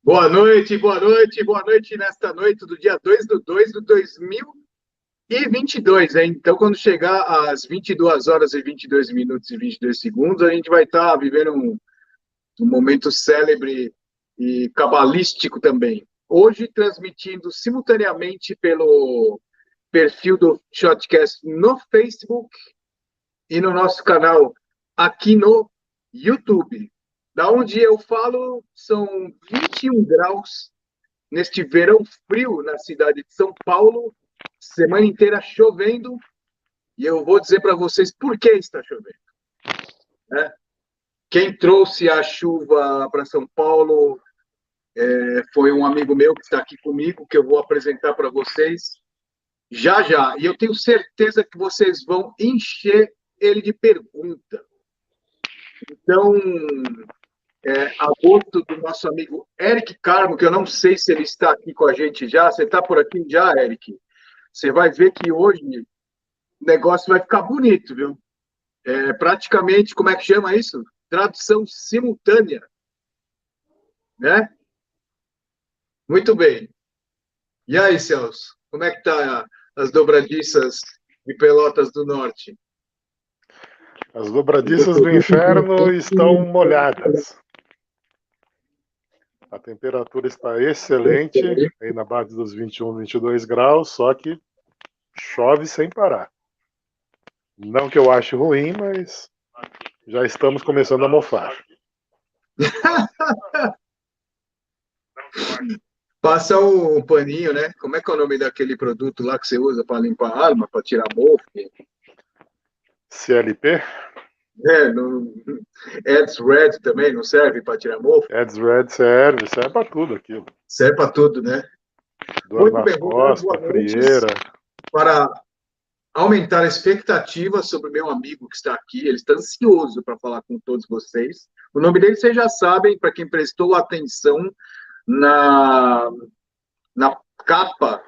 Boa noite, boa noite, boa noite nesta noite do dia 2 do 2 de 2022, hein? Então, quando chegar às 22 horas e 22 minutos e 22 segundos, a gente vai estar vivendo um momento célebre e cabalístico também. Hoje, transmitindo simultaneamente pelo perfil do ShotCast no Facebook e no nosso canal aqui no YouTube. Da onde eu falo, são 21 graus neste verão frio na cidade de São Paulo, semana inteira chovendo, e eu vou dizer para vocês por que está chovendo. Né? Quem trouxe a chuva para São Paulo foi um amigo meu que está aqui comigo, que eu vou apresentar para vocês já já. E eu tenho certeza que vocês vão encher ele de pergunta. Então, a gosto do nosso amigo Eric Carmo, que eu não sei se ele está aqui com a gente já. Você está por aqui já, Eric? Você vai ver que hoje o negócio vai ficar bonito, viu? Praticamente, como é que chama isso? Tradução simultânea, né? Muito bem. E aí, Celso, como é que tá as dobradiças de Pelotas do Norte? As dobradiças do inferno estão molhadas. A temperatura está excelente, aí na base dos 21, 22 graus, só que chove sem parar. Não que eu ache ruim, mas já estamos começando a mofar. Passa um paninho, né? Como é que é o nome daquele produto lá que você usa para limpar a arma, para tirar mofo? CLP? No Ads Red também não serve para tirar mofo? Ads Red serve para tudo aquilo. Serve para tudo, né? Dor Muito nas bem, vou dar boa costas, noite frieira. para aumentar a expectativa sobre o meu amigo que está aqui. Ele está ansioso para falar com todos vocês. O nome dele vocês já sabem, para quem prestou atenção na, na capa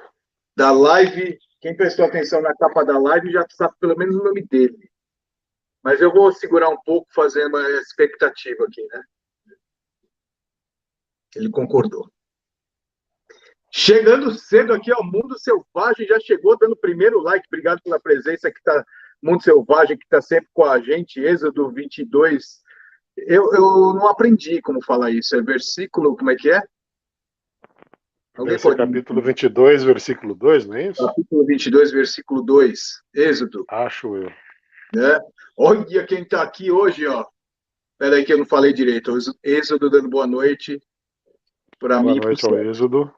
da live. Quem prestou atenção na capa da live já sabe pelo menos o nome dele. Mas eu vou segurar um pouco, fazer uma expectativa aqui, né? Ele concordou. Chegando cedo aqui ao Mundo Selvagem, já chegou dando o primeiro like. Obrigado pela presença que está, Mundo Selvagem, que está sempre com a gente, Êxodo 22. Eu não aprendi como falar isso. É versículo, como é que é? Deve ser capítulo 22, versículo 2, não é isso? Capítulo 22, versículo 2. Êxodo. Acho eu. Né? Olha quem está aqui hoje, ó. Espera aí que eu não falei direito. Êxodo dando boa noite para mim. Boa noite ao Êxodo.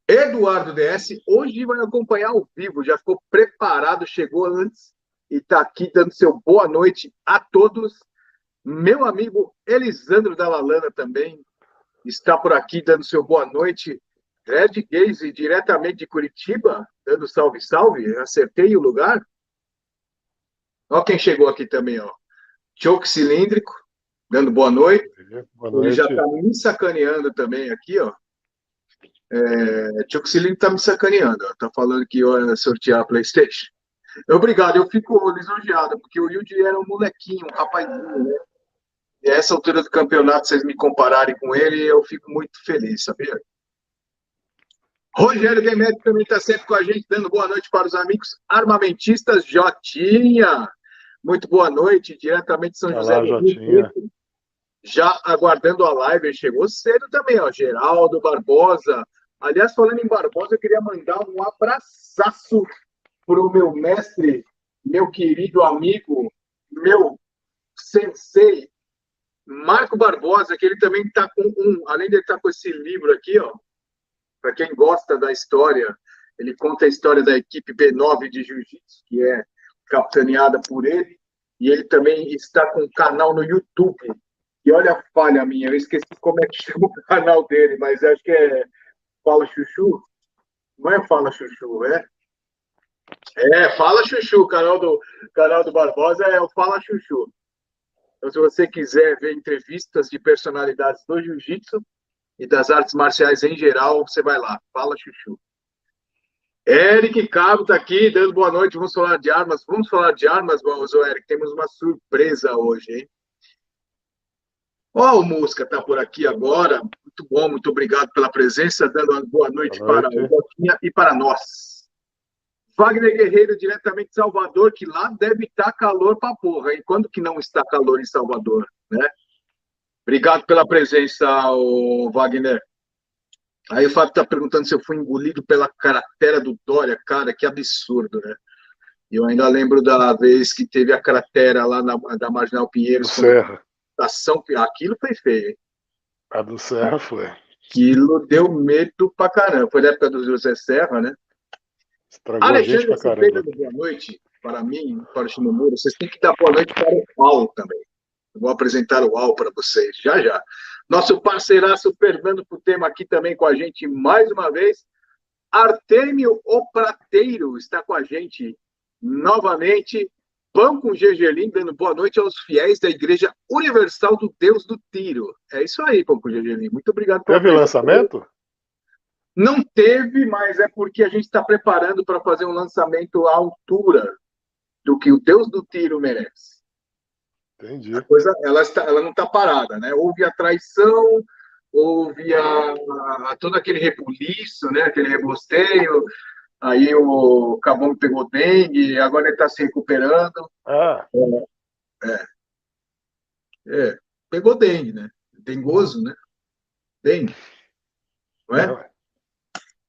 Eduardo DS, hoje vai acompanhar ao vivo, já ficou preparado, chegou antes e está aqui dando seu boa noite a todos. Meu amigo Elisandro Dallalana também está por aqui dando seu boa noite. Red Gaze, diretamente de Curitiba, dando salve, salve. Acertei o lugar. Olha quem chegou aqui também, ó. Choke Cilíndrico, dando boa noite. Boa noite. Ele já está me sacaneando também aqui, ó. Choke Cilíndrico está me sacaneando, está falando que ia sortear a PlayStation. Obrigado, eu fico lisonjeado, porque o Yuji era um molequinho, um rapazinho, né? E a essa altura do campeonato, vocês me compararem com ele, eu fico muito feliz, sabia? Rogério Demetrio também está sempre com a gente, dando boa noite para os amigos armamentistas. Jotinha, muito boa noite, diretamente de São José do Jotinha. Rio. Já aguardando a live, ele chegou cedo também, ó. Geraldo Barbosa. Aliás, falando em Barbosa, eu queria mandar um abraçaço para o meu mestre, meu querido amigo, meu sensei, Marco Barbosa, que ele também está com além de estar com esse livro aqui, ó, para quem gosta da história, ele conta a história da equipe B9 de Jiu-Jitsu, que é capitaneada por ele, e ele também está com um canal no YouTube. E olha a falha minha, eu esqueci como é que chama o canal dele, mas acho que é Fala Chuchu. Não é Fala Chuchu, é? Fala Chuchu, o canal do Barbosa é o Fala Chuchu. Então, se você quiser ver entrevistas de personalidades do Jiu-Jitsu e das artes marciais em geral, você vai lá, Fala Chuchu. Eric Cabo está aqui, dando boa noite, vamos falar de armas. Vamos falar de armas, Eric, temos uma surpresa hoje, hein? Ó, o Musca está por aqui agora. Muito bom, muito obrigado pela presença, dando uma boa noite Boa para o noite. Botinha e para nós. Wagner Guerreiro, diretamente de Salvador, que lá deve estar calor pra porra, hein? Quando que não está calor em Salvador, né? Obrigado pela presença, o Wagner. Aí o Fábio está perguntando se eu fui engolido pela cratera do Dória. Cara, que absurdo, né? Eu ainda lembro da vez que teve a cratera lá da Marginal Do Pinheiros, quando Serra. a ação, aquilo foi feio, hein? A do Serra foi. Aquilo deu medo pra caramba. Foi na época do José Serra, né? Estragou a gente Alexandre pra Cepeda, caramba. boa noite para mim, para o Shimomura. Vocês têm que dar boa noite para o Al também. Eu vou apresentar o Al para vocês já já. Nosso parceiraço Fernando Putema aqui também com a gente mais uma vez. Artêmio O Prateiro está com a gente novamente. Pão com gergelim, dando boa noite aos fiéis da Igreja Universal do Deus do Tiro. É isso aí, Pão com gergelim. Muito obrigado pela Teve presença. lançamento? Não teve, mas é porque a gente está preparando para fazer um lançamento à altura do que o Deus do Tiro merece. Entendi. A coisa, ela não está parada, né? Houve a traição, houve todo aquele rebuliço, né? Aquele rebosteio. Aí o Cabão pegou dengue, agora ele está se recuperando. Ah, Pegou dengue, né? Dengoso, né? Dengue, não é? é,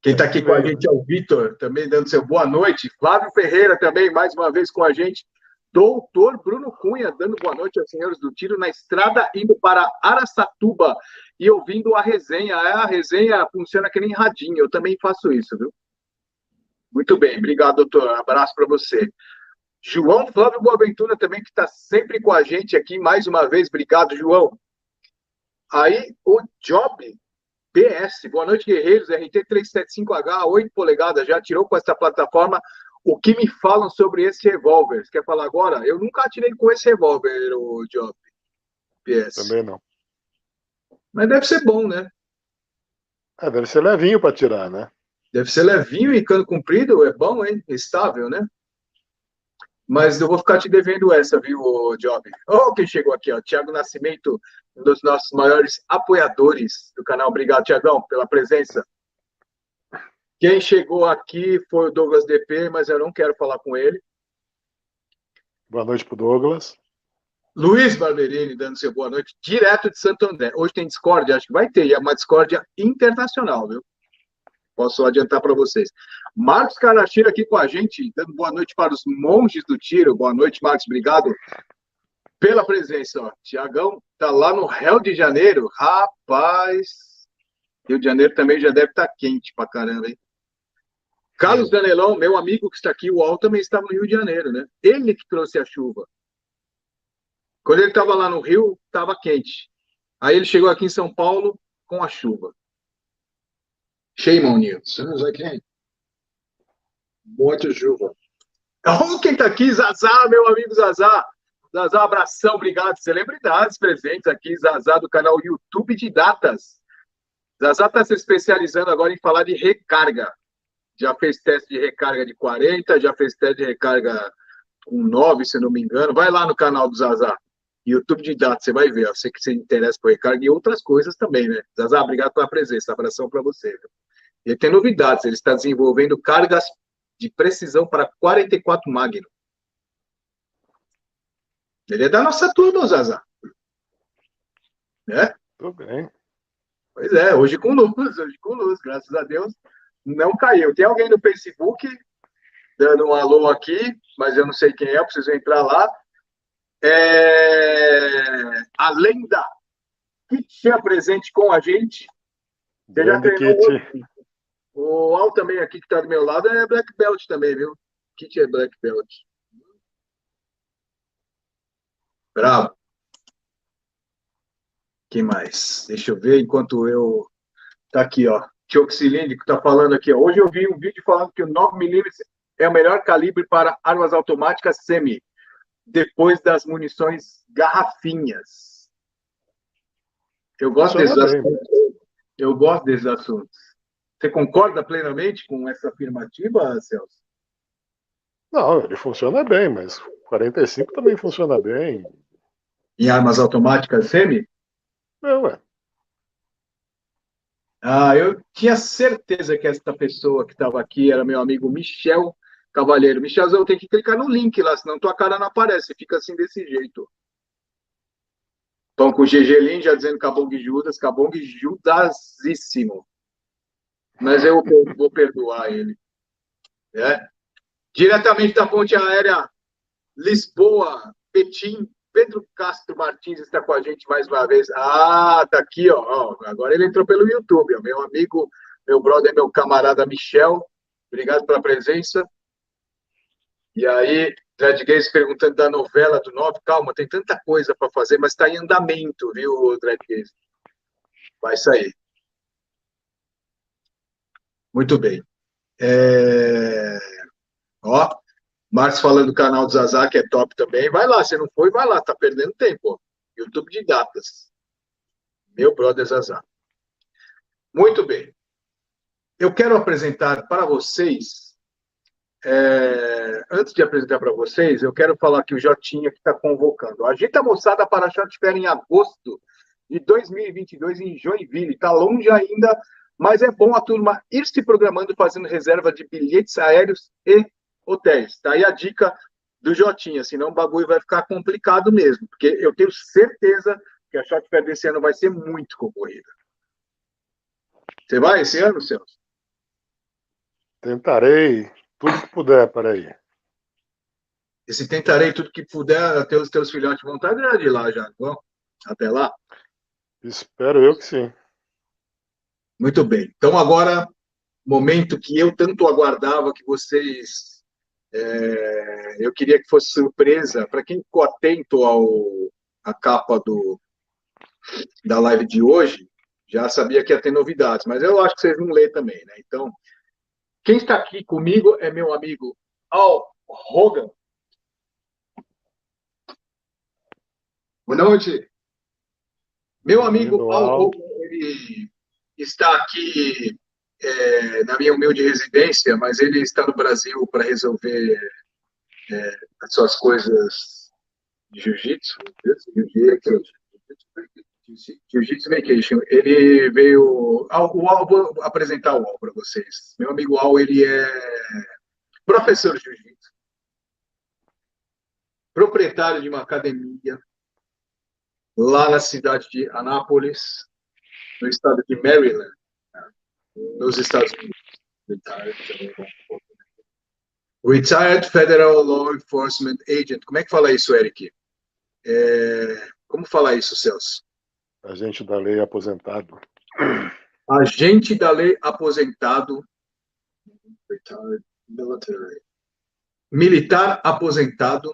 Quem está tem que aqui com a ver, né? gente é o Vitor, também dando seu boa noite. Flávio Ferreira também, mais uma vez com a gente. Doutor Bruno Cunha, dando boa noite aos senhores do tiro na estrada, indo para Araçatuba e ouvindo a resenha. A resenha funciona que nem radinho, eu também faço isso, viu? Muito bem, obrigado, doutor. Abraço para você. João Flávio Boaventura também, que está sempre com a gente aqui, mais uma vez. Obrigado, João. Aí, o Job PS, boa noite, guerreiros. RT375H, 8 polegadas, já atirou com essa plataforma. O que me falam sobre esse revólver? Você quer falar agora? Eu nunca atirei com esse revólver, o Job PS. Também não. Mas deve ser bom, né? Deve ser levinho pra tirar, né? Deve ser levinho e cano comprido, é bom, hein? Estável, né? Mas eu vou ficar te devendo essa, viu, Job? Oh, quem chegou aqui, ó. Tiago Nascimento, um dos nossos maiores apoiadores do canal. Obrigado, Tiagão, pela presença. Quem chegou aqui foi o Douglas DP, mas eu não quero falar com ele. Boa noite pro Douglas. Luiz Barberini dando seu boa noite, direto de Santo André. Hoje tem Discord, acho que vai ter, e é uma Discord internacional, viu? Posso adiantar para vocês. Marcos Carachira aqui com a gente, dando boa noite para os monges do tiro. Boa noite, Marcos, obrigado pela presença. Tiagão tá lá no Rio de Janeiro. Rapaz, Rio de Janeiro também já deve estar quente pra caramba, hein? Carlos Danelão, meu amigo que está aqui, o Al também estava no Rio de Janeiro, né? Ele que trouxe a chuva. Quando ele estava lá no Rio, estava quente. Aí ele chegou aqui em São Paulo com a chuva. Shame on you. As soon as I can. Muita chuva. Oh, quem está aqui? Zazá, meu amigo Zazá. Zazá, abração, obrigado. Celebridades presentes aqui. Zazá do canal YouTube de Datas. Zazá está se especializando agora em falar de recarga. Já fez teste de recarga de 40, já fez teste de recarga com 9, se não me engano. Vai lá no canal do Zazá. YouTube de dados, você vai ver. Eu sei que você interessa por recarga e outras coisas também, né? Zazá, obrigado pela presença. Abração para você. Viu? Ele tem novidades. Ele está desenvolvendo cargas de precisão para 44 Magnum. Ele é da nossa turma, Zazá. Né? Tudo bem. Pois é, hoje com luz, graças a Deus. Não caiu. Tem alguém no Facebook dando um alô aqui, mas eu não sei quem é, eu preciso entrar lá. A lenda Kit tinha presente com a gente. Você já Grande treinou Kit. outro? O Al também aqui que está do meu lado é Black Belt também, viu? Kit é Black Belt. Bravo. Quem mais? Deixa eu ver enquanto eu... Tá aqui, ó. Tioxilíndico tá falando aqui, ó. Hoje eu vi um vídeo falando que o 9mm é o melhor calibre para armas automáticas semi, depois das munições garrafinhas. Eu gosto desses Funciona bem. assuntos. Eu gosto desses assuntos. Você concorda plenamente com essa afirmativa, Celso? Não, ele funciona bem, mas 45 também funciona bem. Em armas automáticas semi? Ué. Eu tinha certeza que essa pessoa que estava aqui era meu amigo Michel Cavalheiro. Michelzão, tem que clicar no link lá, senão tua cara não aparece. Fica assim desse jeito. Estão com o GG já dizendo Cabong Judas, Cabong Judasíssimo. Mas eu vou perdoar ele. Né? Diretamente da ponte aérea Lisboa, Betim, Pedro Castro Martins está com a gente mais uma vez. Tá aqui, ó. Agora ele entrou pelo YouTube, ó. Meu amigo, meu brother, meu camarada Michel. Obrigado pela presença. E aí, Dredd Gaze perguntando da novela do 9. Calma, tem tanta coisa para fazer, mas está em andamento, viu, Dredd Gaze? Vai sair. Muito bem. Ó, Marcos falando do canal do Zazá, que é top também. Vai lá, se não foi, vai lá, tá perdendo tempo. Ó. YouTube de datas. Meu brother Zazá. Muito bem. Eu quero apresentar para vocês, antes de apresentar para vocês, eu quero falar que o Jotinha que está convocando. Agita a moçada para a ShotCast em agosto de 2022 em Joinville. Está longe ainda, mas é bom a turma ir se programando, fazendo reserva de bilhetes aéreos e hotéis. Tá aí a dica do Jotinha, senão o bagulho vai ficar complicado mesmo, porque eu tenho certeza que a ShotCast desse ano vai ser muito concorrida. Você vai esse ano, Celso? Tentarei tudo que puder, peraí. E se tentarei tudo que puder, até os teus filhotes vão estar grandes lá já, bom? Até lá? Espero eu que sim. Muito bem. Então, agora, momento que eu tanto aguardava que vocês... eu queria que fosse surpresa. Para quem ficou atento à capa da live de hoje, já sabia que ia ter novidades, mas eu acho que vocês vão ler também, né? Então, quem está aqui comigo é meu amigo Hogan. Boa noite. Meu amigo Hogan, ele está aqui na minha humilde residência, mas ele está no Brasil para resolver as suas coisas de jiu-jitsu. Jiu-jitsu Vacation. Ele veio. Vou apresentar o Al para vocês. Meu amigo Al, ele é professor de jiu-jitsu, proprietário de uma academia lá na cidade de Anápolis, no estado de Maryland, nos Estados Unidos. Retired Federal Law Enforcement Agent. Como é que fala isso, Eric? Como fala isso, Celso? Agente da lei aposentado. Agente da lei aposentado. Retired military. Militar aposentado.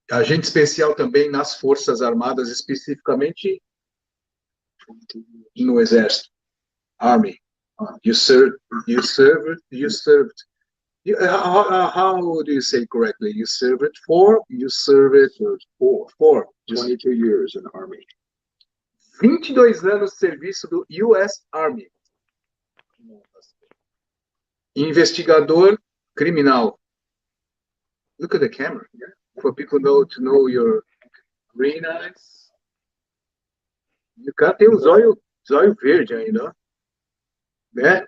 Agente especial também nas Forças Armadas, especificamente no Exército. Army. You served. How do you say correctly? You serve it for? You serve it for 22 years in the Army. 22 anos de serviço do US Army. Investigador criminal. Look at the camera. For people to know your green eyes. E o cara tem o zóio verde ainda, né?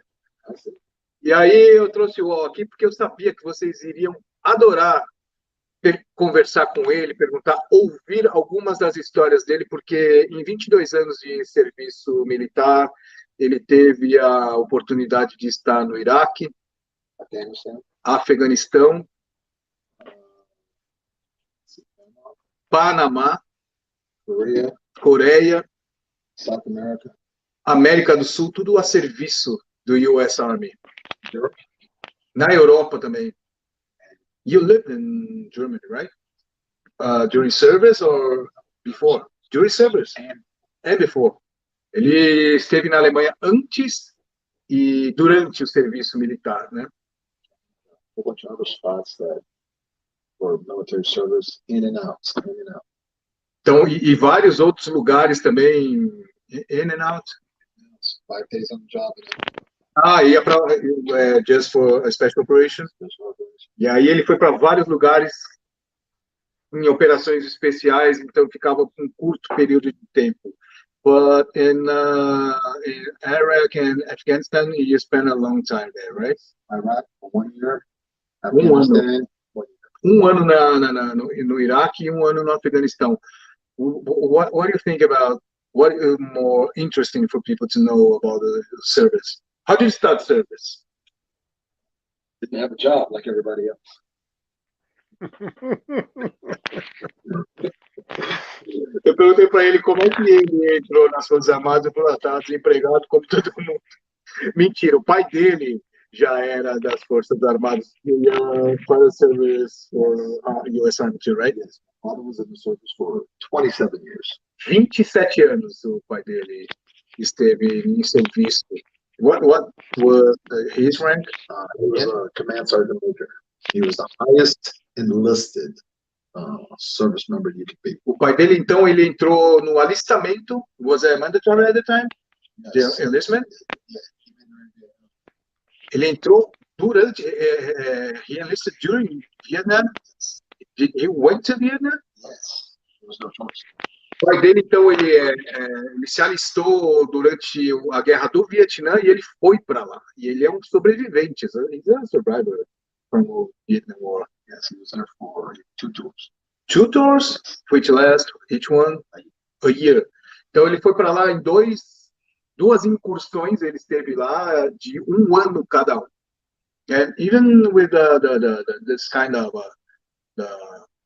E aí eu trouxe o Al aqui porque eu sabia que vocês iriam adorar conversar com ele, perguntar, ouvir algumas das histórias dele, porque em 22 anos de serviço militar, ele teve a oportunidade de estar no Iraque, Afeganistão, Panamá, Coreia, América do Sul, tudo a serviço do US Army. Na Europa também. You lived in Germany, right? During service or before? During service. And before. Ele esteve na Alemanha antes e durante o serviço militar, né? A bunch of other spots that for military service in and out. Então, e vários outros lugares também in and out. 5 days on the job. Ia para just for a special operation. E aí ele foi para vários lugares em operações especiais, então ficava por um curto período de tempo. But in Iraq and Afghanistan, you spent a long time there, right? Iraq for 1 year. Um ano. Afghanistan, 1 year. Um ano no Iraque e um ano no Afeganistão. What do you think about, what is more interesting for people to know about the service? How did you start service? Didn't have a job like everybody else. Eu perguntei para ele como é que ele entrou nas Forças Armadas. Ele falou, estava desempregado como todo mundo. Mentira, o pai dele já era das Forças Armadas. Para service for U.S. Army, right? Yes, my father was in the service for 27 years. 27 anos o pai dele esteve em serviço. What was his rank? He was a command sergeant major. He was the highest enlisted service member you could be. O pai dele, então, ele entrou no alistamento. Was it mandatory at the time? Yes. The enlistment? Ele entrou durante, he enlisted during Vietnam? He went to Vietnam? Yes. There was no choice. O pai dele, então, ele se alistou durante a guerra do Vietnã e ele foi para lá. E ele é um sobrevivente. He's a survivor from the Vietnam War. Yes, he was there for 2 tours. 2 tours, which last, each one, a year. Então, ele foi para lá em duas incursões, ele esteve lá de 1 ano cada um. And even with this kind of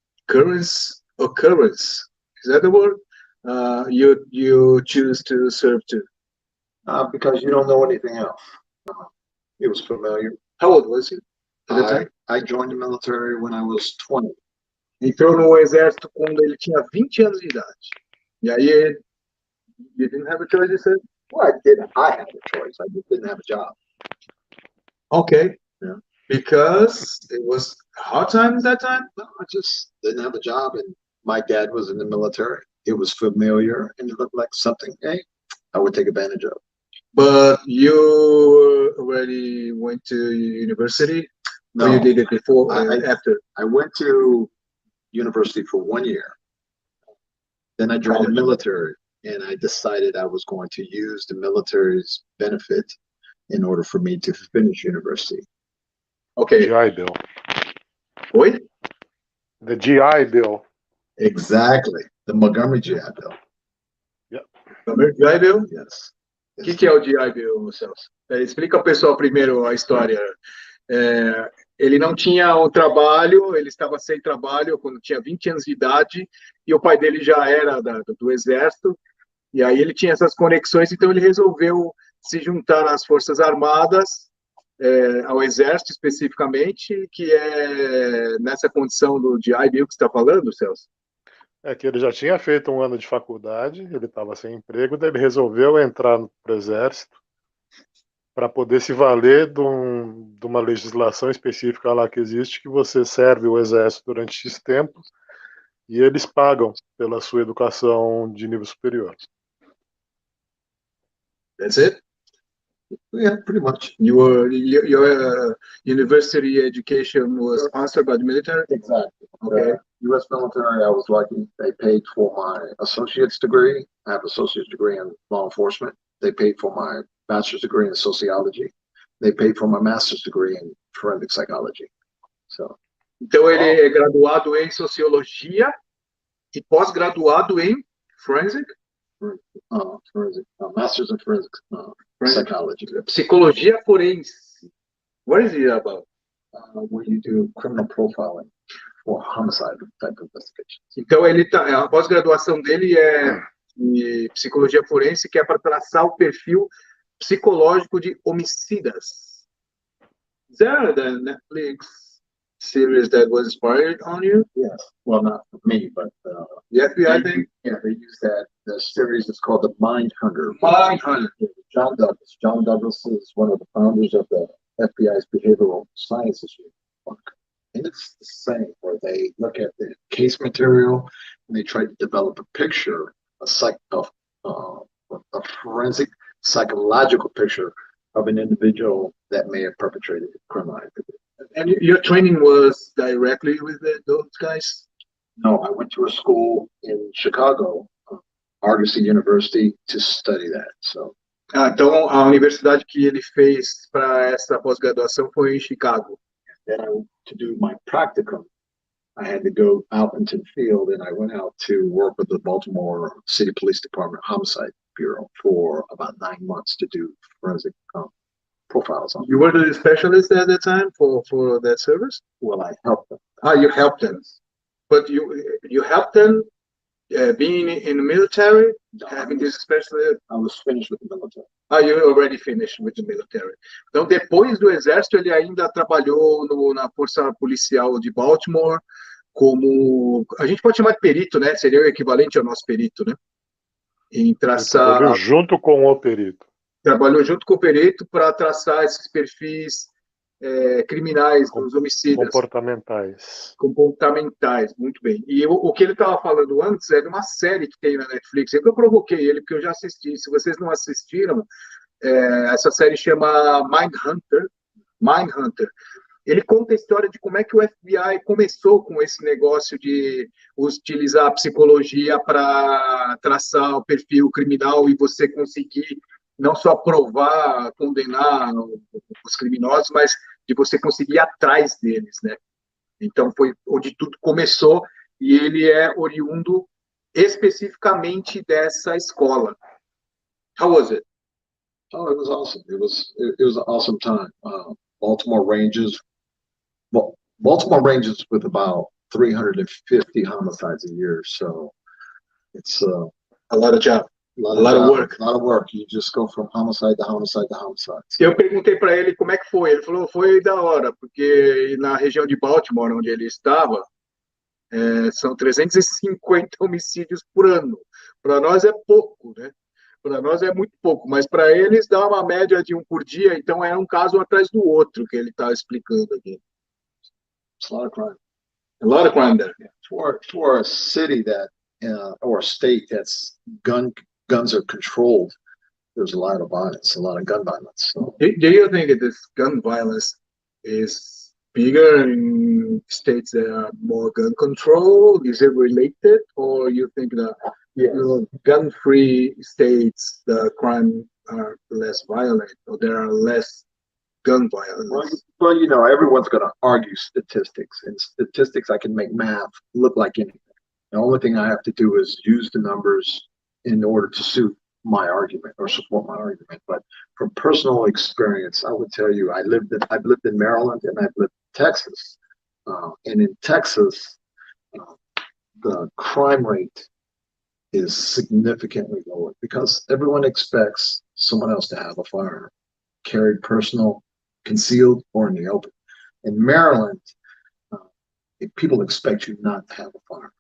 occurrence, is that the word? You choose to serve too? Because you don't know anything else. It was familiar. How old was he at the time? I joined the military when I was 20. Entrou no exército quando ele tinha 20 anos de idade. E aí, you didn't have a choice, you said? Well, I didn't. I had a choice. I just didn't have a job. Okay. Yeah. Because it was hard times that time? No, I just didn't have a job, and my dad was in the military. It was familiar, and it looked like something, hey, I would take advantage of. But you already went to university? No, or you did it before after? I went to university for 1 year. Then I joined the military, and I decided I was going to use the military's benefit in order for me to finish university. Okay. GI Bill. What? The GI Bill. Exactly. The Montgomery GI Bill. Yep. GI Bill? Yes. O que é o GI Bill, Celso? Explica ao pessoal primeiro a história. Ele não tinha um trabalho, ele estava sem trabalho quando tinha 20 anos de idade, e o pai dele já era do exército, e aí ele tinha essas conexões, então ele resolveu se juntar às Forças Armadas, ao exército especificamente, que é nessa condição do GI Bill que você está falando, Celso? É que ele já tinha feito 1 ano de faculdade, ele estava sem emprego, daí ele resolveu entrar pro exército para poder se valer de uma legislação específica lá que existe, que você serve o exército durante X tempo e eles pagam pela sua educação de nível superior. That's it? Yeah, pretty much. Your university education was sponsored by the military? Exactly. Okay. U.S. military, I was lucky. They paid for my associate's degree. I have an associate's degree in law enforcement. They paid for my bachelor's degree in sociology. They paid for my master's degree in forensic psychology. So. Então ele é graduado em sociologia e pós-graduado em forensic? Master's in forensic psychology. Psicologia forense. What is it about? Where you do criminal profiling for homicide type investigations. Então a pós-graduação dele é em psicologia forense, que é para traçar o perfil psicológico de homicidas. Is there the Netflix series that was inspired on you? Yes. Well, not me, but the FBI thing? Yeah, they use that. The series is called The Mindhunter. Mindhunter. John Douglas. John Douglas is one of the founders of the FBI's Behavioral Sciences Unit. And it's the same, where they look at the case material and they try to develop a picture, a forensic psychological picture of an individual that may have perpetrated a criminal activity. And your training was directly with those guys? No, I went to a school in Chicago, Argosy University, to study that. So. Então, a universidade que ele fez para essa pós-graduação foi em Chicago. Then to do my practicum, I had to go out into the field, and I went out to work with the Baltimore City Police Department Homicide Bureau for about 9 months to do forensic profiles on them. You were the specialist at that time for that service? Well, I helped them. You helped them. But you helped them being in the military, having this specialist? I was finished with the military. You already finished with the military. Então, depois do exército, ele ainda trabalhou na força policial de Baltimore como... A gente pode chamar de perito, né? Seria o equivalente ao nosso perito, né? Em traçar... Trabalhou junto com o perito. Trabalhou junto com o perito para traçar esses perfis criminais dos homicídios. Comportamentais, muito bem. E o que ele estava falando antes é de uma série que tem na Netflix. Eu provoquei ele, porque eu já assisti. Se vocês não assistiram, essa série chama Mindhunter. Ele conta a história de como é que o FBI começou com esse negócio de utilizar a psicologia para traçar o perfil criminal e você conseguir não só provar, condenar os criminosos, mas de você conseguir ir atrás deles, né? Então, foi onde tudo começou, e ele é oriundo especificamente dessa escola. How was it? Oh, it was awesome. It was an awesome time. Baltimore ranges with about 350 homicides a year, so it's a lot of job. A lot of work. You just go from homicide to homicide to homicide. Eu perguntei para ele como é que foi. Ele falou, foi da hora, porque na região de Baltimore, onde ele estava, são 350 homicídios por ano. Para nós é pouco, né? Para nós é muito pouco, mas para eles dá uma média de 1 por dia, então é um caso atrás do outro que ele está explicando aqui. It's a lot of crime. A lot of crime there. For a city that, or a state that's guns are controlled, there's a lot of violence, a lot of gun violence. So. Do you think that this gun violence is bigger in states that are more gun control? Is it related, or you think that gun-free states, the crime are less violent, or there are less gun violence? Well, everyone's going to argue statistics, and statistics I can make math look like anything. The only thing I have to do is use the numbers in order to suit my argument or support my argument. But from personal experience, I would tell you, I've lived in Maryland and I've lived in Texas. And in Texas, the crime rate is significantly lower because everyone expects someone else to have a firearm, carried personal, concealed, or in the open. In Maryland, people expect you not to have a firearm.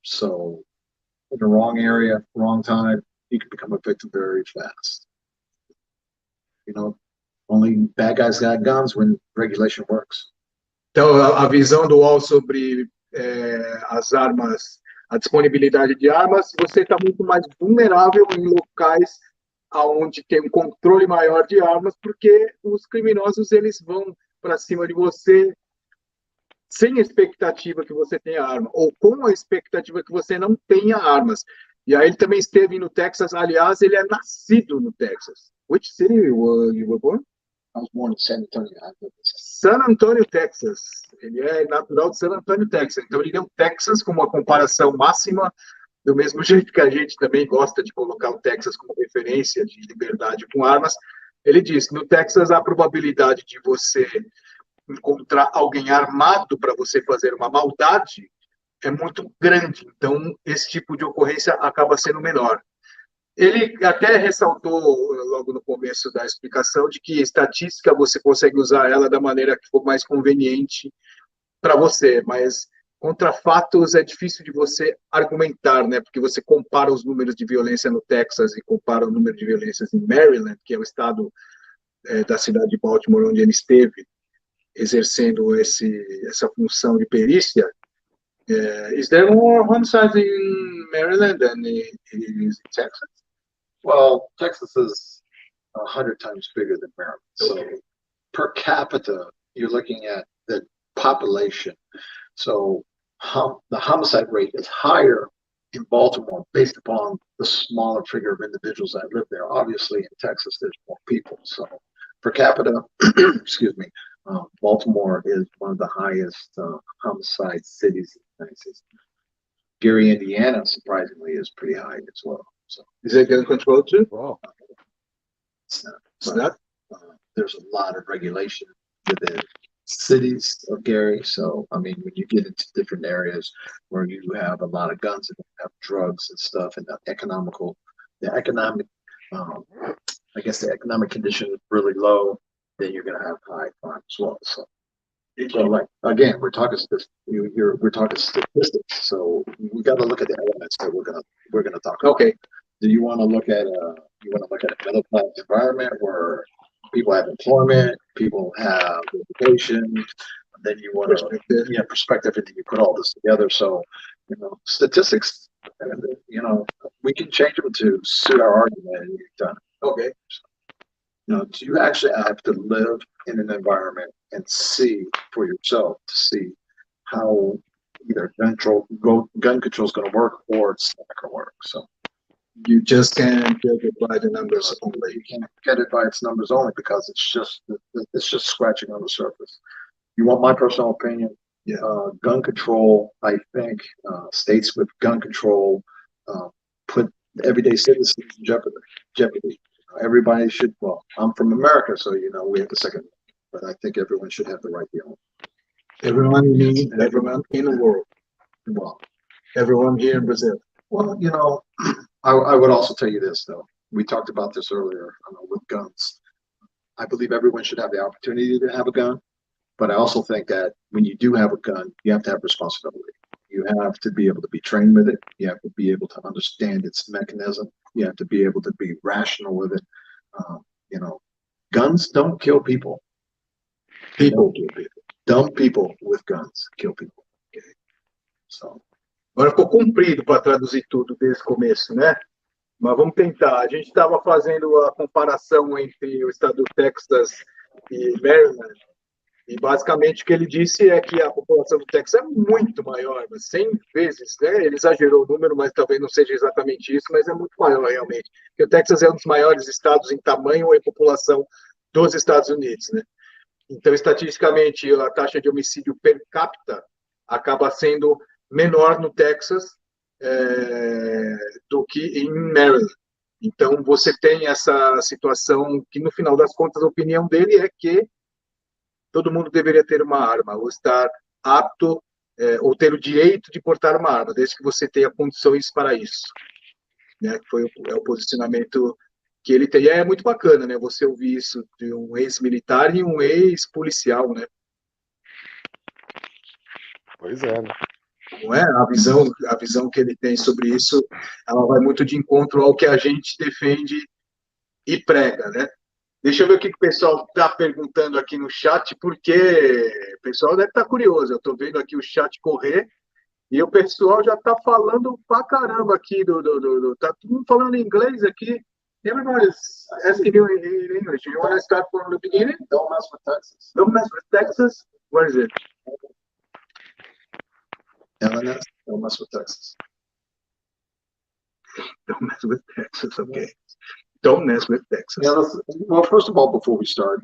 So in the wrong area, wrong time, you can become a victim very fast. Only bad guys got guns when regulation works. Então, a visão do UOL sobre as armas, a disponibilidade de armas, você está muito mais vulnerável em locais onde tem um controle maior de armas, porque os criminosos eles vão para cima de você sem a expectativa que você tenha arma, ou com a expectativa que você não tenha armas. E aí ele também esteve no Texas, aliás, ele é nascido no Texas. Which city you were born? I was born in San Antonio. San Antonio, Texas. Ele é natural de San Antonio, Texas. Então ele deu Texas como uma comparação máxima, do mesmo jeito que a gente também gosta de colocar o Texas como referência de liberdade com armas. Ele diz que no Texas a probabilidade de você encontrar alguém armado para você fazer uma maldade é muito grande, então esse tipo de ocorrência acaba sendo menor. Ele até ressaltou logo no começo da explicação de que estatística você consegue usar ela da maneira que for mais conveniente para você, mas contra fatos é difícil de você argumentar, né? Porque você compara os números de violência no Texas e compara o número de violências em Maryland, que é o estado da cidade de Baltimore onde ele esteve exercendo essa função de perícia. Is there more homicides in Maryland than in Texas? Well, Texas is 100 times bigger than Maryland. So per capita, you're looking at the population. So the homicide rate is higher in Baltimore based upon the smaller figure of individuals that live there. Obviously, in Texas, there's more people. So per capita, excuse me, Baltimore is one of the highest homicide cities in the United States. Gary, Indiana, surprisingly, is pretty high as well. So is it gun control too? Wow. it's not. It's not? There's a lot of regulation within cities of Gary. So, I mean, when you get into different areas where you have a lot of guns and you have drugs and stuff, and the economic, I guess the economic condition is really low, then you're going to have high crime as well. So like again, we're talking statistics. So we got to look at the elements that we're gonna talk about. Okay. Do you want to look at a middle class environment where people have employment, people have education, then you want to perspective, and then you put all this together. So statistics, we can change them to suit our argument, and you've done it. Okay. Do you actually have to live in an environment and see for yourself to see how either gun control is going to work or it's not going to work? So you just can't judge it by the numbers only. You can't get it by its numbers only because it's just scratching on the surface. You want my personal opinion? Yeah. Gun control, I think, states with gun control put everyday citizens in jeopardy. Everybody should. Well, I'm from America, so we have the second. But I think everyone should have the right to own. Everyone in the world. Well, everyone here in Brazil. Well, I would also tell you this though. We talked about this earlier with guns. I believe everyone should have the opportunity to have a gun, but I also think that when you do have a gun, you have to have responsibility. You have to be able to be trained with it. You have to be able to understand its mechanism. You have to be able to be rational with it. Guns don't kill people. People kill people. Dumb people with guns kill people. Okay. So. Agora ficou comprido para traduzir tudo desde o começo, né? Mas vamos tentar. A gente estava fazendo a comparação entre o estado do Texas e Maryland. E basicamente o que ele disse é que a população do Texas é muito maior, 100 vezes, né? Ele exagerou o número, mas talvez não seja exatamente isso, mas é muito maior realmente. Porque o Texas é um dos maiores estados em tamanho e população dos Estados Unidos, né? Então, estatisticamente, a taxa de homicídio per capita acaba sendo menor no Texas do que em Maryland. Então, você tem essa situação que, no final das contas, a opinião dele é que todo mundo deveria ter uma arma, ou estar apto, ou ter o direito de portar uma arma, desde que você tenha condições para isso. Né? É o posicionamento que ele tem. E é muito bacana, né? Você ouvir isso de um ex-militar e um ex-policial, né? Pois é, né? Não é? A visão que ele tem sobre isso, ela vai muito de encontro ao que a gente defende e prega, né? Deixa eu ver o que o pessoal está perguntando aqui no chat, porque o pessoal deve estar curioso. Eu estou vendo aqui o chat correr e o pessoal já está falando pra caramba aqui. Tá todo mundo falando em inglês aqui. Everybody's asking you in English. You want to start from the beginning? Don't mess with Texas. Don't mess with Texas? Where is it? LNS, don't mess with Texas. Don't mess with Texas, okay. Don't mess with Texas. Yeah, well, first of all, before we start,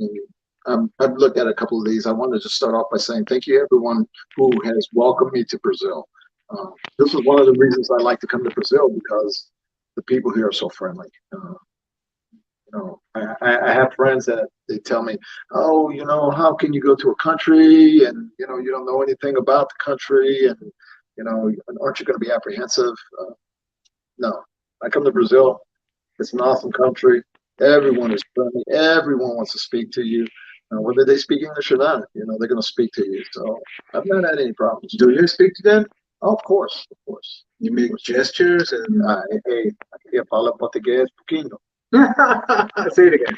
I've looked at a couple of these. I wanted to start off by saying thank you, everyone who has welcomed me to Brazil. This is one of the reasons I like to come to Brazil, because the people here are so friendly. I have friends that they tell me, oh, how can you go to a country and, you don't know anything about the country and, aren't you going to be apprehensive? No, I come to Brazil. It's an awesome country. Everyone is friendly. Everyone wants to speak to you. Whether they speak English or not, they're going to speak to you. So I've not had any problems. Do you speak to them? Oh, of course. You make gestures and... Hey, aqui fala português pouquinho. Say it again.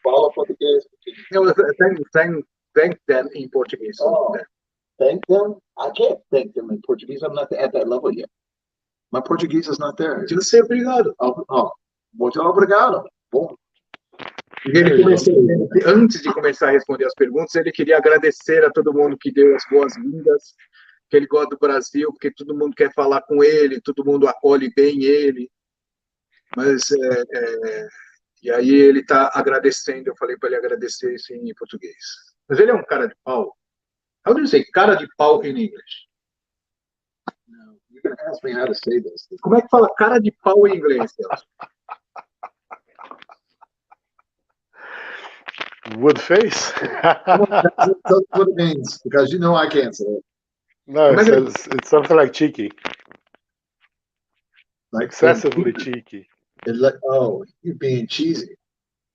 Fala português pouquinho. Thank them in Portuguese. Oh, thank them? I can't thank them in Portuguese. I'm not at that level yet. My Portuguese is not there. Just say obrigado. Muito obrigado. Bom. Antes de começar a responder as perguntas, ele queria agradecer a todo mundo que deu as boas-vindas. que ele gosta do Brasil, porque todo mundo quer falar com ele, todo mundo acolhe bem ele. Mas, e aí ele está agradecendo, eu falei para ele agradecer isso em português. Mas ele é um cara de pau. How do you say cara de pau in English? No, you're going to ask me how to say this. Como é que fala cara de pau em inglês, Celso? Wood face? That's what it means, because you know I can't say it. No, it says it's something like cheeky. Like Excessively cheeky. Oh, you're being cheesy.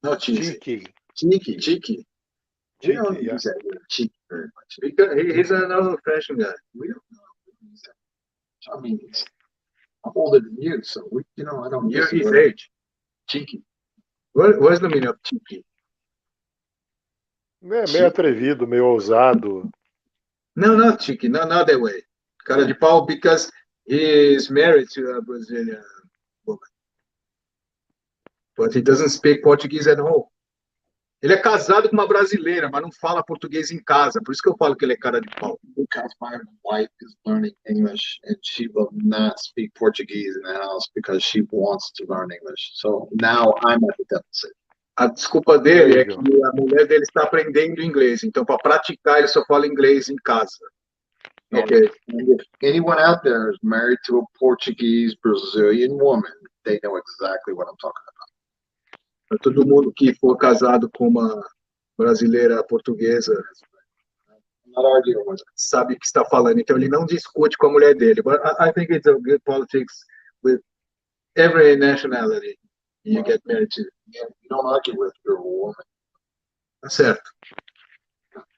No, cheesy. Cheeky. Cheeky. Cheeky. We don't Cheeky, yeah. use that word cheeky very much. Because he's an old-fashioned guy. We don't know. I mean, I'm older than you, so I don't You're use the his word age. Cheeky. What's the meaning of cheeky? É meio atrevido, meio ousado. No, not cheeky. No, not that way. Cara de pau, because he is married to a Brazilian woman. But he doesn't speak Portuguese at home. Ele é casado com uma brasileira, mas não fala português em casa. Por isso que eu falo que ele é cara de pau. Because my wife is learning English and she will not speak Portuguese in the house because she wants to learn English. So now I'm at the deficit. A desculpa dele é que a mulher dele está aprendendo inglês. Então, para praticar, ele só fala inglês em casa. Okay. And if anyone out there is married to a Portuguese Brazilian woman, they know exactly what I'm talking about. Para todo mundo que for casado com uma brasileira portuguesa, I'm not arguing with it. sabe o que está falando. Então, ele não discute com a mulher dele. But I think it's a good politics with every nationality you get married to. Yeah, you don't argue with your woman. Tá certo.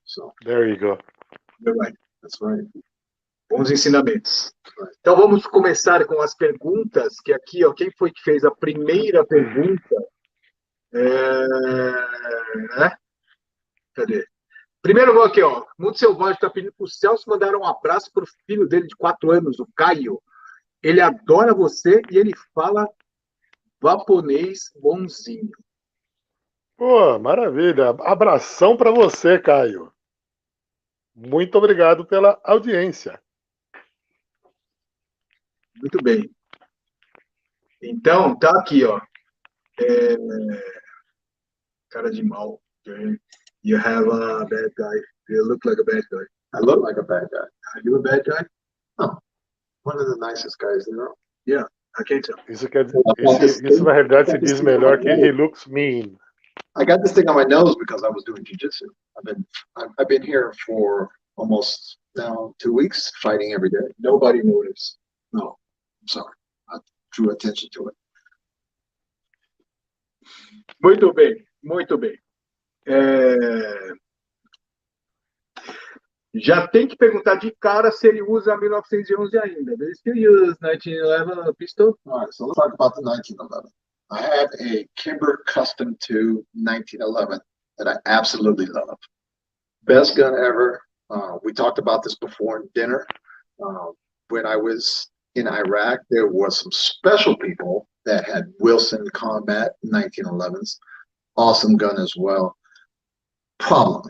So There you go. You're right. that's right. Bons ensinamentos. Então, vamos começar com as perguntas, que aqui, ó, quem foi que fez a primeira pergunta? Cadê? Primeiro vou aqui, ó. Mundo Selvagem está pedindo para o Celso mandar um abraço para o filho dele de 4 anos, o Caio. Ele adora você e ele fala japonês bonzinho. Pô, maravilha. Abração para você, Caio. Muito obrigado pela audiência. Muito bem. Então, tá aqui, ó. Cara de mal. You have a bad guy. You look like a bad guy. I look like a bad guy. Are you a bad guy? Oh, one of the nicest guys in the world. Yeah, I can't tell. Isso quer dizer, isso na verdade se diz melhor que he looks mean. I got this thing on my nose because I was doing jiu-jitsu. I've been here for almost now 2 weeks, fighting every day. Nobody noticed. No, I'm sorry. I drew attention to it. Muito bem, muito bem. Já tem que perguntar de cara se ele usa 1911 ainda. They still use 1911 pistol? All right, so let's talk about the 1911. I have a Kimber Custom 2 1911 that I absolutely love. Best gun ever. We talked about this before in dinner. When I was in Iraq, there was some special people that had Wilson Combat 1911s. Awesome gun as well. Problem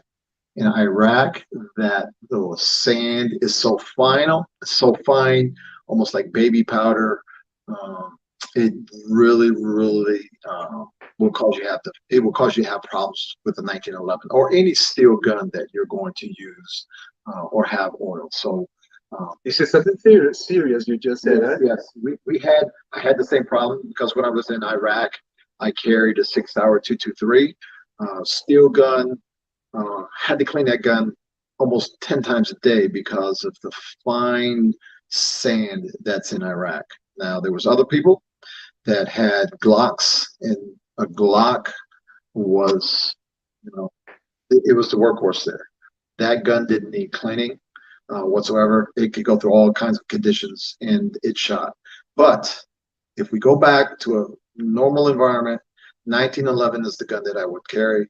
in Iraq that the sand is so fine, almost like baby powder. It really will cause you to have problems with the 1911 or any steel gun that you're going to use or have oil. So this is something serious you just said. Yes, I had the same problem because when I was in Iraq, I carried a 6-hour 223 steel gun. Had to clean that gun almost 10 times a day because of the fine sand that's in Iraq. Now, there was other people that had Glocks, and a Glock was, it was the workhorse there. That gun didn't need cleaning whatsoever. It could go through all kinds of conditions, and it shot. But if we go back to a normal environment, 1911 is the gun that I would carry.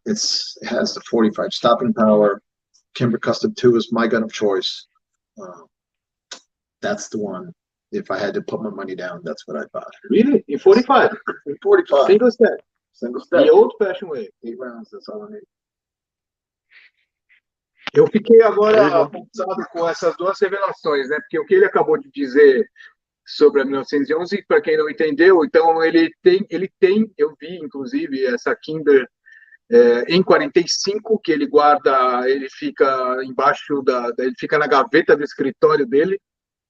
It has the 45 stopping power. Kimber Custom 2 is my gun of choice. That's the one. If I had to put my money down, that's what I bought. Really? In 45? In 45. Single step. Single step. The old-fashioned way. 8 rounds, that's all I need. Eu fiquei agora pensado com essas duas revelações, né? Porque o que ele acabou de dizer sobre a 1911, para quem não entendeu, então eu vi inclusive essa Kinder em 45 que ele guarda, ele fica embaixo ele fica na gaveta do escritório dele.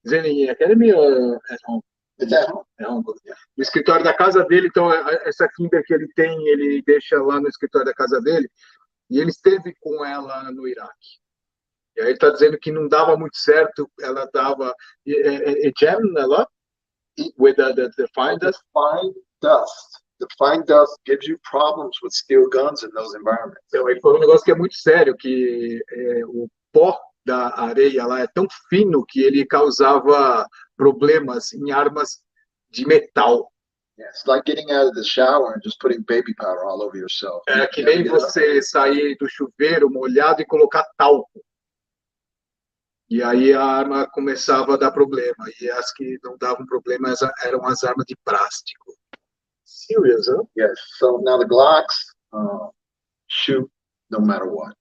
Zen Academy ou at home? É home. No escritório da casa dele, então essa Kinder que ele tem, ele deixa lá no escritório da casa dele, e ele esteve com ela no Iraque. E aí ele está dizendo que não dava muito certo, ela dava jam a lot with the fine dust. Fine dust. The fine dust gives you problems with steel guns in those environments. Então, ele falou um negócio que é muito sério, que o pó da areia lá é tão fino que ele causava problemas em armas de metal. Yeah, it's like getting out of the shower and just putting baby powder all over yourself. É que nem você sair do chuveiro molhado e colocar talco. E aí a arma começava a dar problema. E as que não davam problema eram as armas de plástico. Serious, huh? Yes. So now the Glocks shoot no matter what.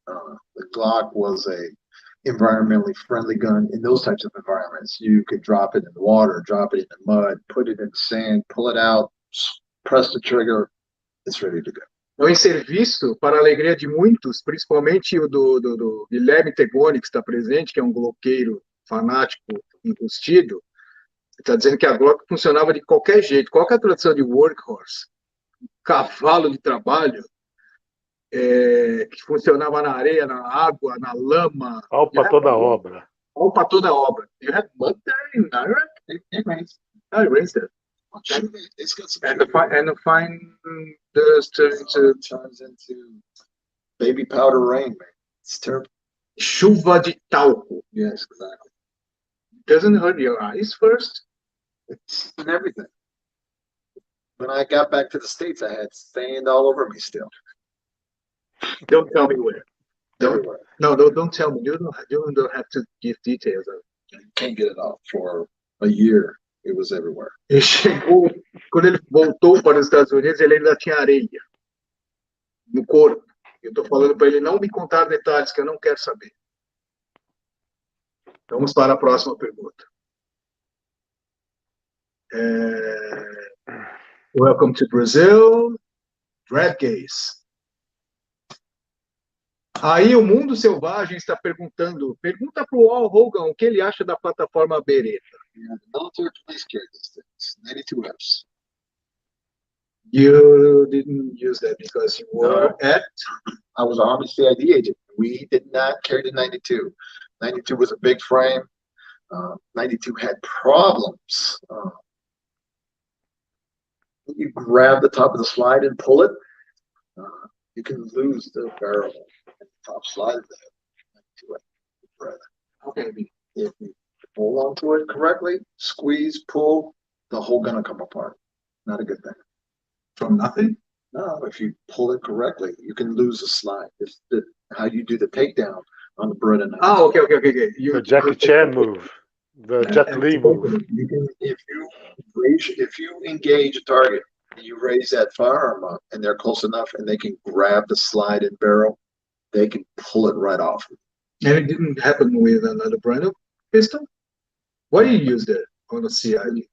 The Glock was a environmentally friendly gun in those types of environments. You could drop it in the water, drop it in the mud, put it in the sand, pull it out, press the trigger, it's ready to go. Então, em serviço, para a alegria de muitos, principalmente o do Guilherme Tegoni, que está presente, que é um gloqueiro fanático enrustido, está dizendo que a Glock funcionava de qualquer jeito. Qual que é a tradução de workhorse? Cavalo de trabalho, que funcionava na areia, na água, na lama. Pau para toda obra. Pau para toda obra. You have mud there in Iraq? It rains. Oh, it rains there. It's got some And the fine dust turns into baby powder rain, man. It's terrible. Chuva de talco. Yes, exactly. Doesn't it hurt your eyes first? It's in everything. When I got back to the States, I had sand all over me still. Don't tell me where. Everywhere. Don't tell me. You don't have to give details. You can't get it off for a year. It was everywhere. Ele chegou, quando ele voltou para os Estados Unidos, ele ainda tinha areia no corpo. Eu estou falando para ele não me contar detalhes que eu não quero saber. Vamos para a próxima pergunta. Welcome to Brazil. Dread Gaze. Aí o Mundo Selvagem está pergunta para o Al Hogan o que ele acha da plataforma Beretta. Yeah, the military police carry these things, 92Fs. You didn't use that because you were at? I was an Army CID agent. We did not carry the 92. 92 was a big frame. 92 had problems. When you grab the top of the slide and pull it, you can lose the barrel and the top slide of the 92F. Okay. If you hold onto it correctly, squeeze, pull, the whole gun will come apart. Not a good thing. From nothing? No, if you pull it correctly, you can lose a slide. It's how you do the takedown on the Beretta 92. Oh, okay. The Jackie Chan move. The Jet Li move. You can, if you engage a target, you raise that firearm up, and they're close enough, and they can grab the slide and barrel, they can pull it right off. And it didn't happen with another brand of pistol? Why do you use that on the CID?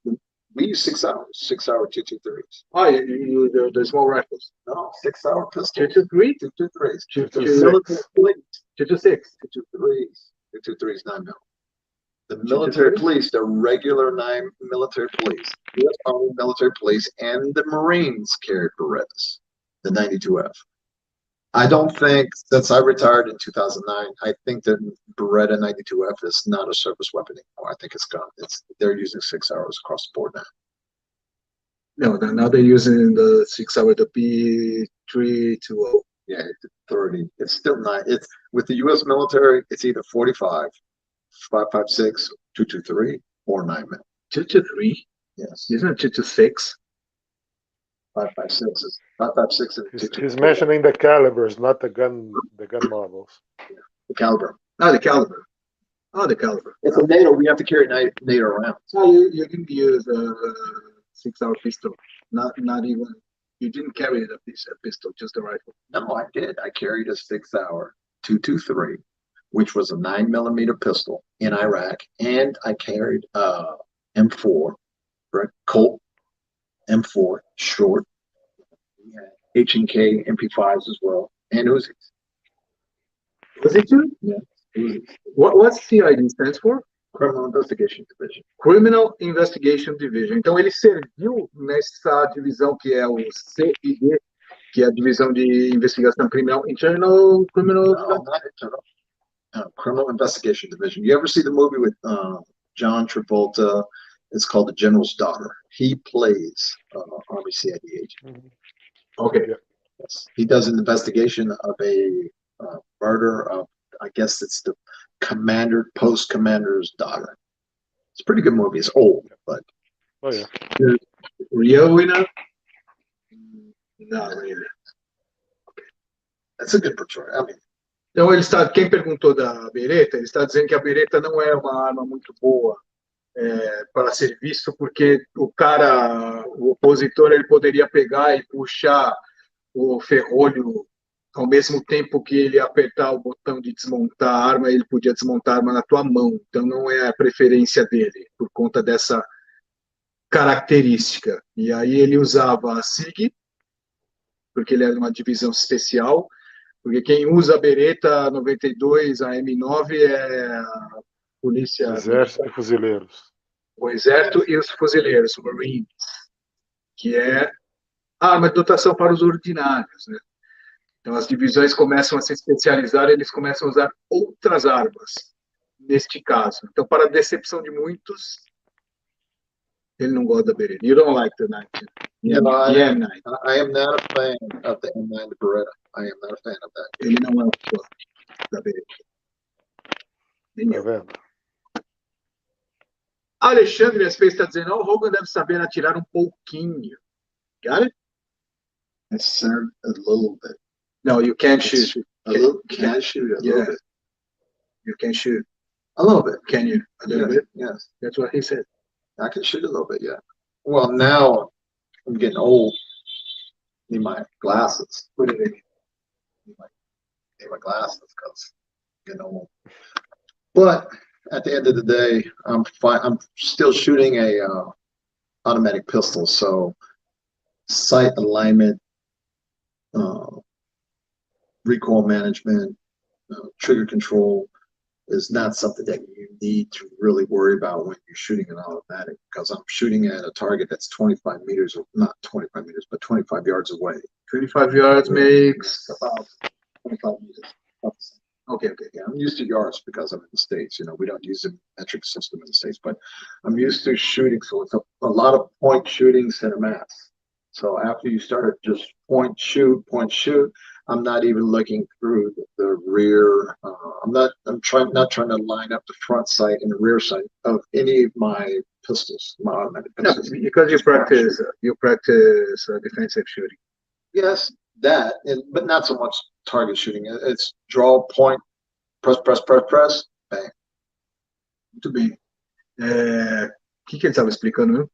We use 6 hours, 6 hour 223s. Oh, you use the small rifles. No, 6 hour pistols. 223? 223s. 226. 223s. 223s, 9 mil. The military police, the regular 9 military police, U.S. Army military police, and the Marines carried Berettas, the 92F. I don't think, since I retired in 2009, I think that Beretta 92F is not a service weapon anymore. I think it's gone. They're using 6 hours across the board now. No, now they're using the 6 hour, the B320. Yeah, 30. It's still not. It's with the U.S. military. It's either 45, 5.56, 223, or 9 mil. 223? Yes. Isn't it 226? 5.56 is 5.56 and He's mentioning the calibers, not the gun models. Yeah. The caliber. Oh, the caliber. It's a NATO. We have to carry NATO around. So you didn't use a 6 hour pistol. Not even. You didn't carry a pistol, just a rifle. No, I did. I carried a 6 hour 223 which was a 9mm pistol in Iraq, and I carried M4, right? Colt M4 short, H&K MP5s as well, and Uzis. Was it you? Yeah. Uzis. What's CID stands for? Criminal Investigation Division. Criminal Investigation Division. Então ele serviu nessa divisão que é o CID, que é a divisão de investigação criminal, Internal Criminal. No, not internal. Criminal Investigation Division. You ever see the movie with John Travolta? It's called The General's Daughter. He plays Army CID agent. Okay. Yes. He does an investigation of a murder of, I guess it's the post commander's daughter. It's a pretty good movie. It's old, but. Oh, yeah. Real winner? Not really. Okay. That's a good portrayal. I mean, então, quem perguntou da bereta, ele está dizendo que a bereta não é uma arma muito boa para ser visto, porque o opositor, ele poderia pegar e puxar o ferrolho ao mesmo tempo que ele apertar o botão de desmontar a arma, ele podia desmontar a arma na tua mão. Então, não é a preferência dele, por conta dessa característica. E aí ele usava a SIG, porque ele era uma divisão especial, porque quem usa a bereta 92, a M9, é a polícia... Exército e fuzileiros. O exército e os fuzileiros, Marines, que é a arma de dotação para os ordinários, né? Então, as divisões começam a se especializar, eles começam a usar outras armas, neste caso. Então, para a decepção de muitos, ele não gosta da bereta. You don't like the 19. Yeah, M9. I am not a fan of the M9 Beretta. I am not a fan of that. Ele não é um fã da bereta. Nem Tá eu. vendo? Alexandre SP está dizendo, o Hogan deve saber atirar um pouquinho. Got it? Yes, sir, a little bit. No, you can't shoot. Can shoot a little bit. You can shoot. A little bit. Can you? A little bit? Yes. That's what he said. I can shoot a little bit, yeah. Well, now I'm getting old. Need my glasses. What do they mean? Need my glasses because I'm getting old. But at the end of the day, I'm fine. I'm still shooting a automatic pistol, so sight alignment, recoil management, trigger control is not something that you need to really worry about when you're shooting an automatic, because I'm shooting at a target that's 25 meters, or not 25 meters, but 25 yards away. 25 yards makes about 25 meters. Okay. Yeah, I'm used to yards because I'm in the States. You know, we don't use a metric system in the States, but I'm used to shooting. So it's a lot of point shooting center mass. So after you start just point shoot, I'm not even looking through the rear. I'm not trying to line up the front sight and the rear sight of any of my pistols, my automatic pistols. No, because you practice defensive shooting. Yes, that, but not so much target shooting. It's draw, point, press, bang. Muito bem. Que ele estava explicando, viu?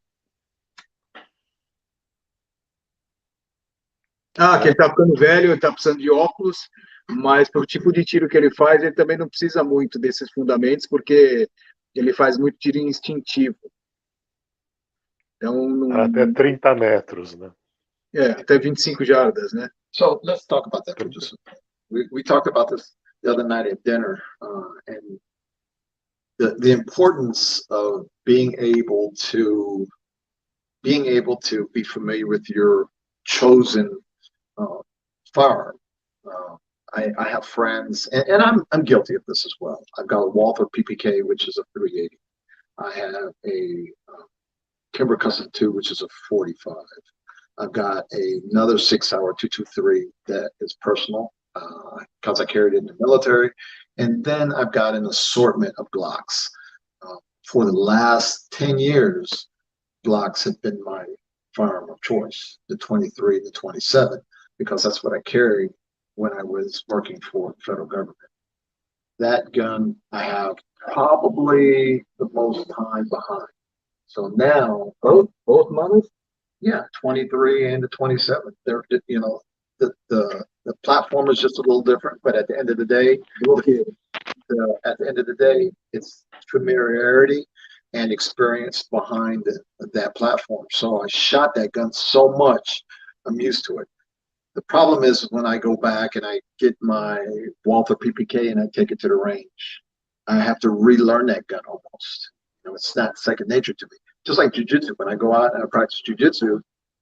Que ele está ficando velho, ele está precisando de óculos, mas pelo tipo de tiro que ele faz, ele também não precisa muito desses fundamentos, porque ele faz muito tiro instintivo. Então, Até 30 metros, né? Até 25 jardas, né? So let's talk about that for just a minute. We talked about this the other night at dinner, and the importance of being able to be familiar with your chosen firearm. I have friends, and I'm guilty of this as well. I've got a Walther PPK, which is a 380. I have a Kimber Custom 2, which is a 45. I've got another 6-hour 223 that is personal because I carried it in the military. And then I've got an assortment of Glocks. For the last 10 years, Glocks have been my firearm of choice, the 23 and the 27, because that's what I carried when I was working for the federal government. That gun I have probably the most time behind. So now both models? Yeah, 23 and the 27. They're, you know, the platform is just a little different, but at the end of the day, at the end of the day, it's familiarity and experience behind that platform. So I shot that gun so much, I'm used to it. The problem is when I go back and I get my Walther PPK and I take it to the range, I have to relearn that gun almost. You know, it's not second nature to me. Just like jiu-jitsu, when I go out and I practice jiu-jitsu,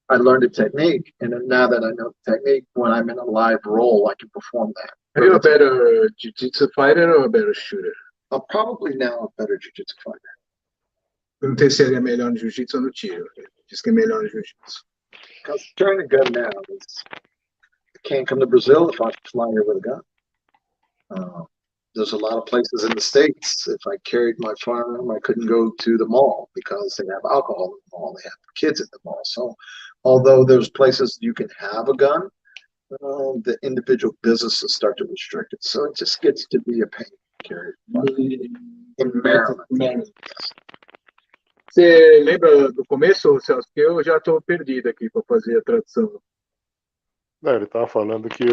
I learned the technique, and then now that I know the technique, when I'm in a live role, I can perform that. Are you a better jiu-jitsu fighter or a better shooter? I'm probably now a better jiu-jitsu fighter. Perguntei se ele é melhor no jiu-jitsu ou no tiro. Ele diz que é melhor no jiu-jitsu. Because carrying a gun now is, I can't come to Brazil if I fly here with a gun. There's a lot of places in the States. If I carried my firearm, I couldn't go to the mall because they have alcohol in the mall. They have kids at the mall. So although there's places you can have a gun, the individual businesses start to restrict it. So it just gets to be a pain to carry. In Maryland. Você lembra do começo, Celso? Que eu já estou perdido aqui para fazer a tradução. Não, ele estava falando que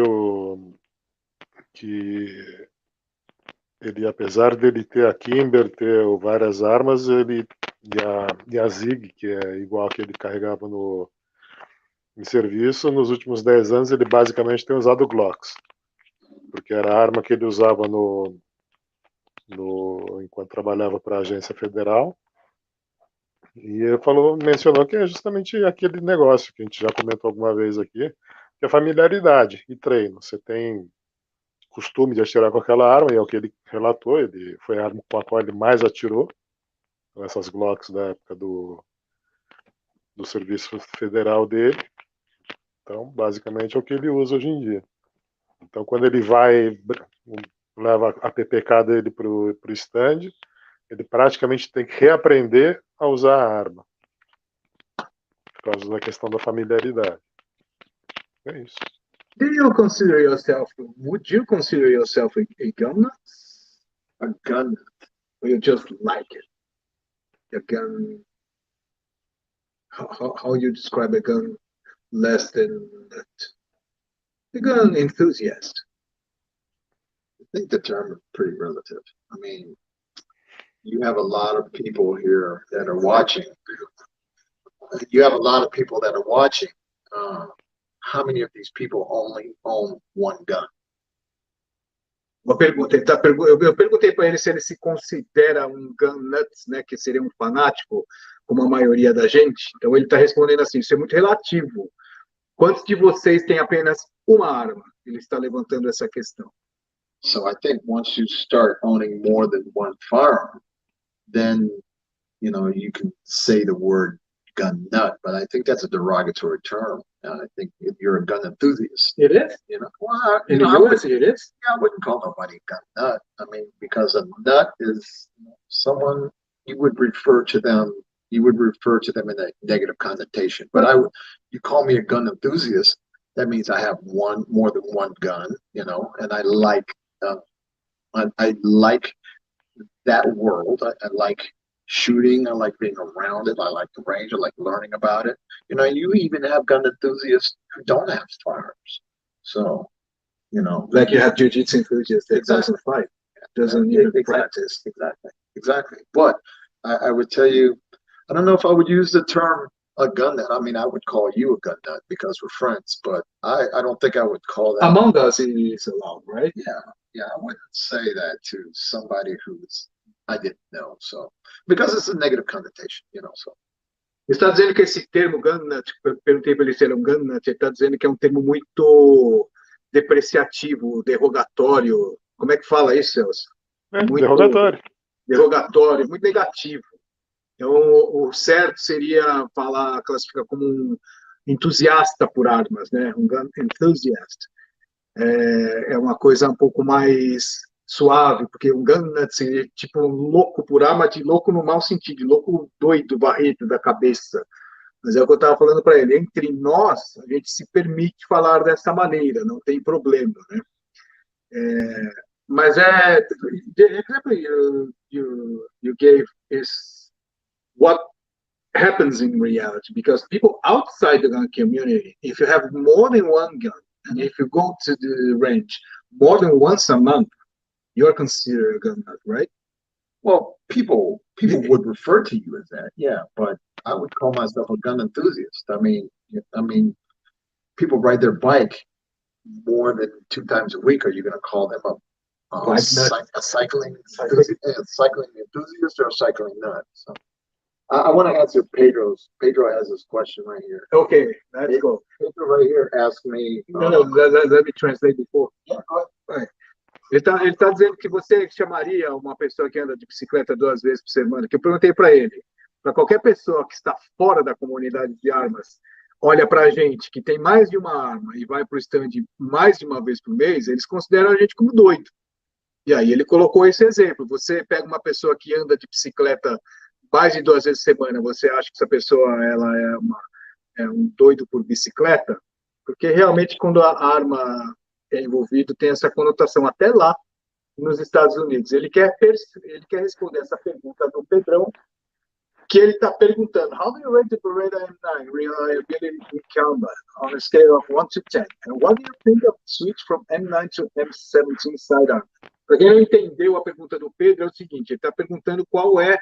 ele, apesar dele ter a Kimber, ter várias armas, ele e a Zig, que é igual que ele carregava em serviço, nos últimos 10 anos ele basicamente tem usado Glocks, porque era a arma que ele usava enquanto trabalhava para a agência federal. E ele mencionou que é justamente aquele negócio que a gente já comentou alguma vez aqui, que é familiaridade e treino. Você tem costume de atirar com aquela arma, e é o que ele relatou, foi a arma com a qual ele mais atirou, essas Glocks da época do serviço federal dele. Então, basicamente é o que ele usa hoje em dia. Então, quando ele leva a PPK dele para o stand, ele praticamente tem que reaprender a usar a arma, por causa da questão da familiaridade. É isso. Would you consider yourself a gun nut? A gun nut? Or you just like it? A gun, how you describe a gun less than nut? A gun enthusiast. I think the term is pretty relative. I mean, you have a lot of people here that are watching. How many of these people only own one gun? Uma pergunta, eu perguntei para ele se ele se considera um gun nut, né, que seria um fanático, como a maioria da gente. Então ele está respondendo assim, isso é muito relativo. Quantos de vocês têm apenas uma arma? Ele está levantando essa questão. So I think once you start owning more than one firearm, then, you know, you can say the word gun nut, but I think that's a derogatory term. I think if you're a gun enthusiast, it is. You know, well, in the US, it is. Yeah, I wouldn't call nobody a gun nut. I mean, because a nut is someone you would refer to them in a negative connotation. But you call me a gun enthusiast, that means I have more than one gun, you know, and I like that world. I like shooting. I like being around it. I like the range. I like learning about it. You know, you even have gun enthusiasts who don't have firearms. So, you know, like you have jiu-jitsu enthusiasts that doesn't fight, doesn't even practice. Exactly. But I would tell you, I don't know if I would use the term a gun nut. I mean, I would call you a gun nut because we're friends, but I don't think I would call that. Among us, it is allowed, right? Yeah, I wouldn't say that to somebody I didn't know, so because it's a negative connotation, you know. So está dizendo que esse termo gun nut, perguntei para ele se era um gun nut, ele está dizendo que é um termo muito depreciativo, derrogatório. Como é que fala isso, Celso? Muito derrogatório, muito negativo. Então, o certo seria classificar como um entusiasta por armas, né? Um gun enthusiast. É uma coisa um pouco mais suave, porque um gun nut seria tipo um louco por arma, de louco no mau sentido, de louco doido, barreto da cabeça. Mas é o que eu estava falando para ele, entre nós, a gente se permite falar dessa maneira, não tem problema, né? Mas the example you gave is what happens in reality, because people outside the gun community, if you have more than one gun, and if you go to the range more than once a month, you're considered a gun nut, right? Well, people would refer to you as that, yeah, but I would call myself a gun enthusiast. I mean, people ride their bike more than 2 times a week. Are you going to call them a cycling enthusiast or a cycling nut? So I want to answer Pedro's. Pedro has this question right here. Okay, let's go. Pedro right here asked me. Let me translate before. Yeah, go ahead. Ele tá dizendo que você chamaria uma pessoa que anda de bicicleta 2 vezes por semana, que eu perguntei para ele, para qualquer pessoa que está fora da comunidade de armas, olha para a gente que tem mais de uma arma e vai para o stand mais de uma vez por mês, eles consideram a gente como doido. E aí ele colocou esse exemplo. Você pega uma pessoa que anda de bicicleta mais de 2 vezes por semana, você acha que essa pessoa ela é um doido por bicicleta? Porque realmente quando a arma é envolvido tem essa conotação até lá nos Estados Unidos. Ele quer responder essa pergunta do Pedrão, que ele está perguntando: How do you rate the Beretta M9 reliability in combat on a scale of 1 to 10? And what do you think of the switch from M9 to M17 sidearm? Para quem não entendeu a pergunta do Pedro, é o seguinte: ele está perguntando como é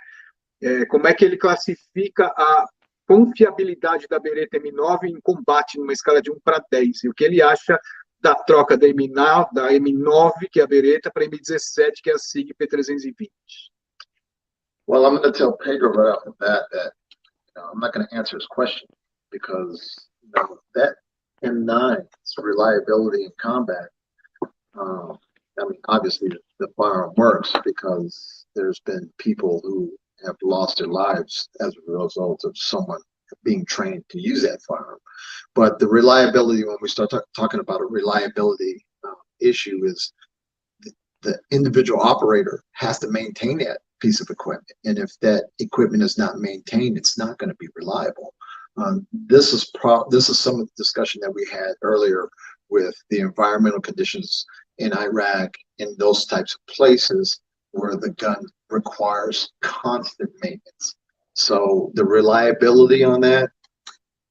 que ele classifica a confiabilidade da Beretta M9 em combate numa escala de 1 para 10, e o que ele acha da troca da M9, que é a Beretta, para a M17, que é a SIG P320. Well, I'm going to tell Pedro right off the bat that I'm not going to answer his question because that M9's reliability in combat, I mean, obviously the firearm works because there's been people who have lost their lives as a result of someone being trained to use that firearm. But the reliability, when we start talking about a reliability issue, is the individual operator has to maintain that piece of equipment. And if that equipment is not maintained, it's not going to be reliable. This is some of the discussion that we had earlier with the environmental conditions in Iraq and those types of places where the gun requires constant maintenance. So the reliability on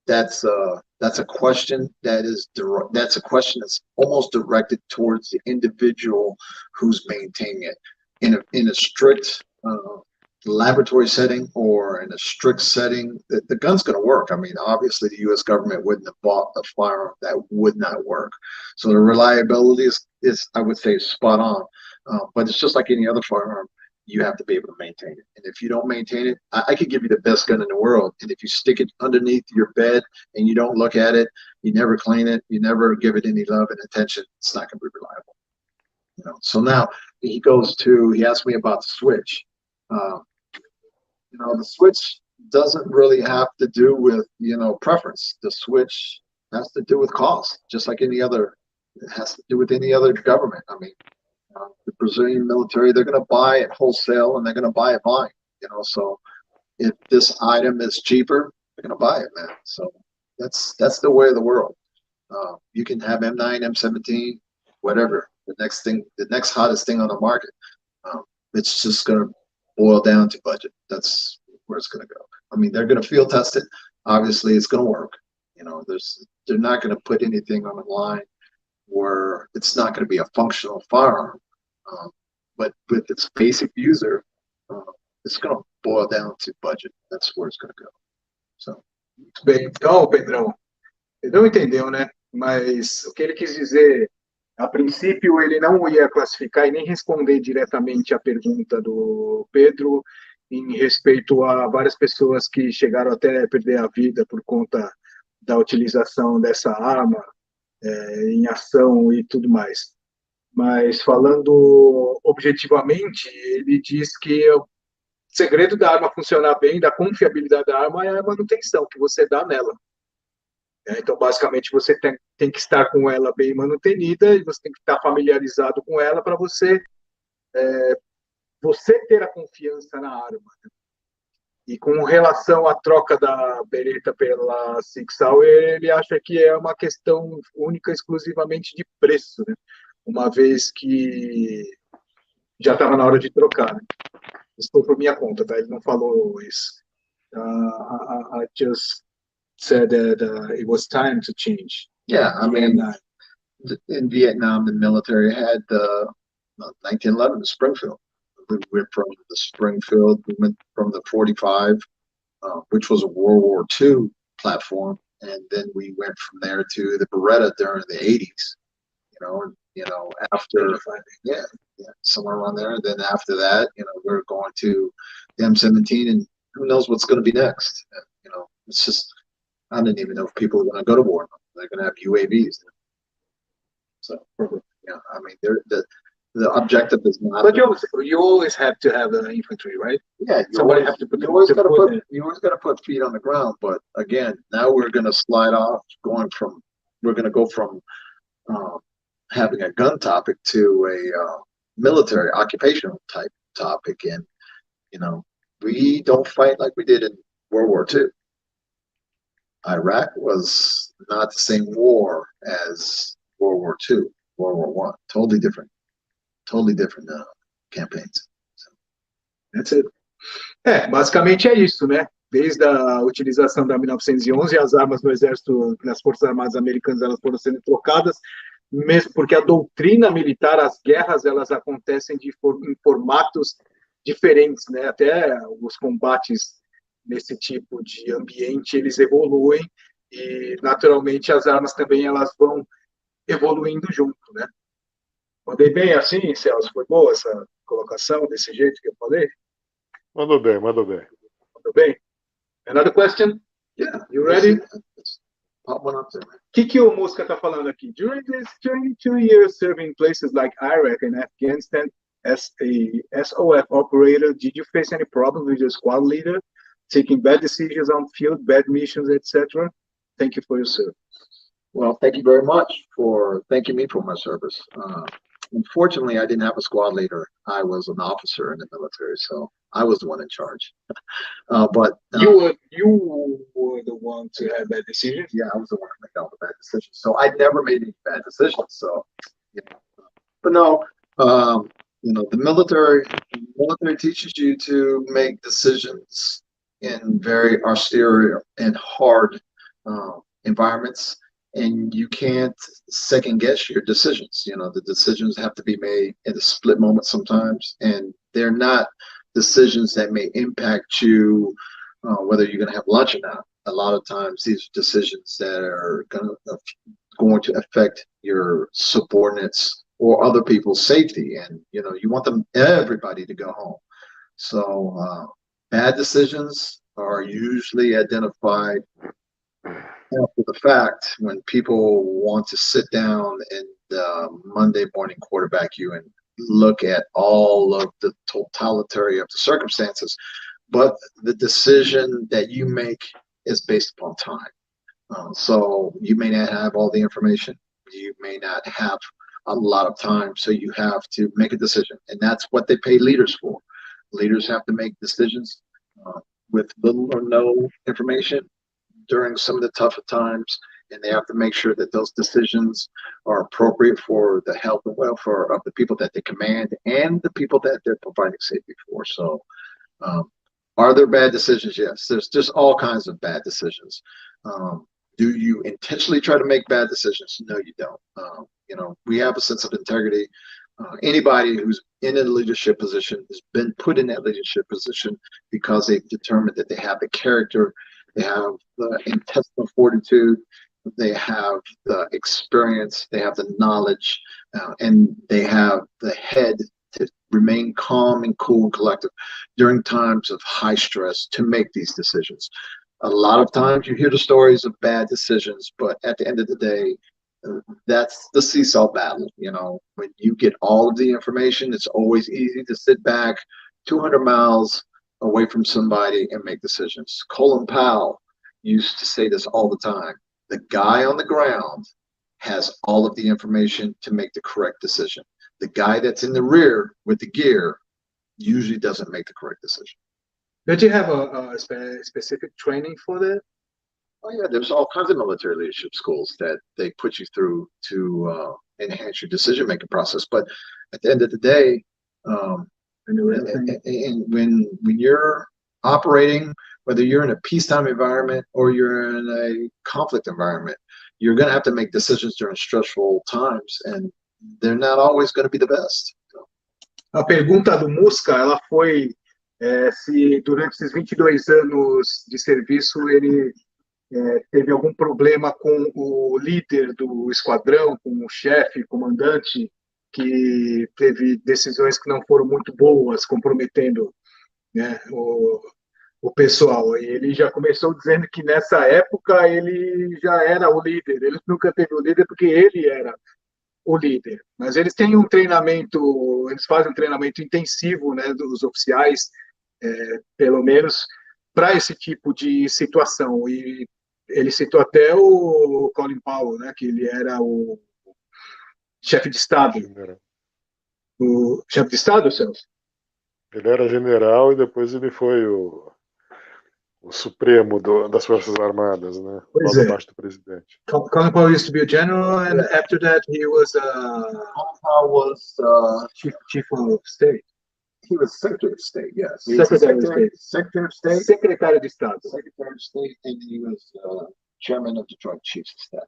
that's a question that's almost directed towards the individual who's maintaining it. In a strict laboratory setting or in a strict setting, the gun's going to work. I mean, obviously the U.S. government wouldn't have bought a firearm that would not work. So the reliability is I would say, spot on. But it's just like any other firearm. You have to be able to maintain it. And if you don't maintain it, I could give you the best gun in the world. And if you stick it underneath your bed and you don't look at it, you never clean it, you never give it any love and attention, it's not going to be reliable. So now he asked me about the switch. The switch doesn't really have to do with, preference. The switch has to do with cost, just like it has to do with any other government. I mean, the Brazilian military, they're going to buy it wholesale and they're going to buy it volume, so if this item is cheaper, they're going to buy it, man. So that's the way of the world. You can have M9, M17, whatever, the next hottest thing on the market. It's just going to boil down to budget. That's where it's going to go. I mean, they're going to field test it. Obviously it's going to work. They're not going to put anything on the line where it's not going to be a functional firearm. But with its basic user, it's going to boil down to budget. That's where it's going to go. So. Bem, então, Pedrão, ele não entendeu, né? Mas o que ele quis dizer, a princípio, ele não ia classificar e nem responder diretamente à pergunta do Pedro em respeito a várias pessoas que chegaram até a perder a vida por conta da utilização dessa arma em ação e tudo mais. Mas falando objetivamente, ele diz que o segredo da arma funcionar bem, da confiabilidade da arma, é a manutenção que você dá nela. Então, basicamente, você tem que estar com ela bem manutenida e você tem que estar familiarizado com ela para você ter a confiança na arma. E com relação à troca da Beretta pela Sig Sauer, ele acha que é uma questão única, exclusivamente de preço, né? Uma vez que já estava na hora de trocar, né? Isso foi por minha conta, tá? Ele não falou isso. I just said that it was time to change. Yeah, I mean, in Vietnam, the military had 1911 to Springfield. We went from the Springfield, we went from the 45, which was a World War II platform, and then we went from there to the Beretta during the 80s. After somewhere around there. And then after that, we're going to the M17, and who knows what's going to be next? It's just, I didn't even know if people are going to go to war. They're going to have UAVs. So I mean, the objective is not. But you always have to have an infantry, right? Yeah, somebody have to put. You always got to put feet on the ground. But again, now we're going to slide off. We're going to go from having a gun topic to a military occupational type topic, and we don't fight like we did in World War II. Iraq was not the same war as World War II, World War One. Totally different campaigns. So. That's it. Basicamente é isso, né? Desde a utilização da 1911, as armas no exército, nas Forças Armadas Americanas, elas foram sendo trocadas, mesmo porque a doutrina militar, as guerras, elas acontecem em formatos diferentes, né? Até os combates nesse tipo de ambiente, eles evoluem e, naturalmente, as armas também elas vão evoluindo junto, né? Mandei bem assim, Celso? Foi boa essa colocação, desse jeito que eu falei? Mandou bem. Mandou bem. Another question? Yeah. You ready? Pop one up there, man. O que o Mosca está falando aqui? During this 22 years serving places like Iraq and Afghanistan as a SOF operator, did you face any problems with your squad leader, taking bad decisions on field, bad missions, etc.? Thank you for your service. Well, thank you very much for thanking me for my service. Unfortunately, I didn't have a squad leader. I was an officer in the military, so I was the one in charge. But you were the one to have bad decisions? Yeah, I was the one to make all the bad decisions. So I never made any bad decisions. So, but no, the military teaches you to make decisions in very austere and hard environments. And you can't second guess your decisions. The decisions have to be made in a split moment sometimes, and they're not decisions that may impact you, whether you're going to have lunch or not. A lot of times, these are decisions that are going to affect your subordinates or other people's safety, and you want everybody to go home. So, bad decisions are usually identified after the fact, when people want to sit down and Monday morning quarterback you and look at all of the totality of the circumstances, but the decision that you make is based upon time. So you may not have all the information, you may not have a lot of time, so you have to make a decision, and that's what they pay leaders for. Leaders have to make decisions with little or no information during some of the tougher times, and they have to make sure that those decisions are appropriate for the health and welfare of the people that they command and the people that they're providing safety for. So, are there bad decisions? Yes, there's just all kinds of bad decisions. Do you intentionally try to make bad decisions? No, you don't. We have a sense of integrity. Anybody who's in a leadership position has been put in that leadership position because they've determined that they have the character, they have the intestinal fortitude, they have the experience, they have the knowledge, and they have the head to remain calm and cool and collective during times of high stress to make these decisions. A lot of times you hear the stories of bad decisions, but at the end of the day, that's the seesaw battle. When you get all of the information, it's always easy to sit back 200 miles away from somebody and make decisions. Colin Powell used to say this all the time. The guy on the ground has all of the information to make the correct decision. The guy that's in the rear with the gear usually doesn't make the correct decision. Did you have a specific training for that? Oh yeah, there's all kinds of military leadership schools that they put you through to enhance your decision-making process. But at the end of the day, and when you're operating, whether you're in a peacetime environment or you're in a conflict environment, you're going to have to make decisions during stressful times, and they're not always going to be the best. So. A pergunta do Musca, ela foi se durante esses 22 anos de serviço ele teve algum problema com o líder do esquadrão, com o chefe, comandante, que teve decisões que não foram muito boas, comprometendo, né, o pessoal. E ele já começou dizendo que nessa época ele já era o líder. Ele nunca teve o líder porque ele era o líder. Mas eles têm um treinamento, eles fazem um treinamento intensivo, né, dos oficiais, pelo menos, para esse tipo de situação. E ele citou até o Colin Powell, né, que ele era o chefe de Estado. O chefe de Estado, Celso? Ele era general e depois ele foi o supremo das Forças Armadas, né? Logo abaixo do presidente. Colin Powell used to be a general, and after that he was chief of state. He was Secretary of State, yes. Secretary of State. Secretary of State. Secretário de Estado. Secretary of State, and he was chairman of the Joint Chiefs of Staff.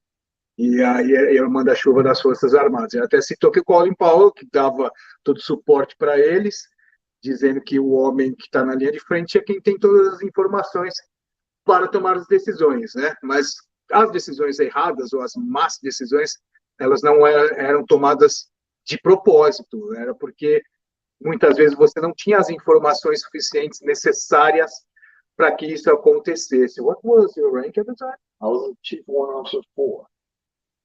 E aí é o manda-chuva das Forças Armadas. Ele até citou que o Colin Powell, que dava todo o suporte para eles, dizendo que o homem que está na linha de frente é quem tem todas as informações para tomar as decisões, né? Mas as decisões erradas ou as más decisões, elas não eram tomadas de propósito, era porque muitas vezes você não tinha as informações suficientes necessárias para que isso acontecesse. What was your rank at the time? I was a Chief Warrant Officer 4.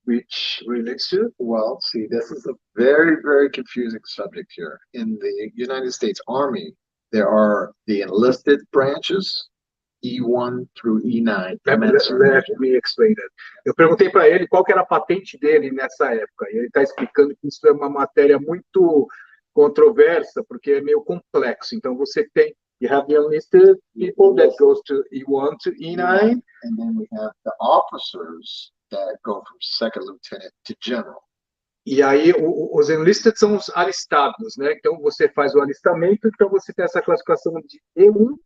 Which relates to? Well, see, this is a very, very confusing subject here. In the United States Army, there are the enlisted branches, E1 through E9. Let me explain that. Eu perguntei para ele qual que era a patente dele nessa época, e ele está explicando que isso é uma matéria muito controversa, porque é meio complexo. Então, você tem, you have the enlisted people that goes to E1 to E9. And then we have the officers that go from second lieutenant to general. E aí, os enlisted são os alistados, né? Então, você faz o alistamento, então você tem essa classificação de E1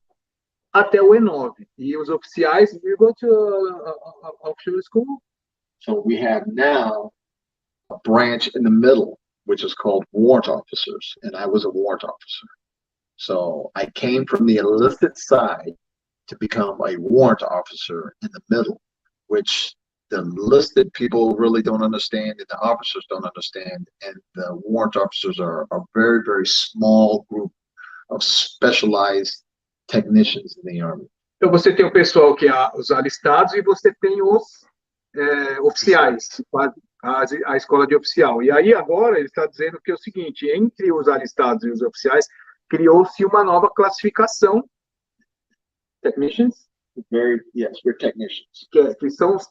até o E9. E os oficiais, you go to officer school. So we have now a branch in the middle, which is called warrant officers, and I was a warrant officer. So I came from the enlisted side to become a warrant officer in the middle, which the enlisted people really don't understand and the officers don't understand. And the warrant officers are a very, very small group of specialized technicians in the Army. Então, você tem o pessoal que é os alistados e você tem os oficiais, que fazem a escola de oficial. E aí, agora, ele está dizendo que é o seguinte, entre os alistados e os oficiais, criou-se uma nova classificação. Technicians? Yes, we're technicians. Que são os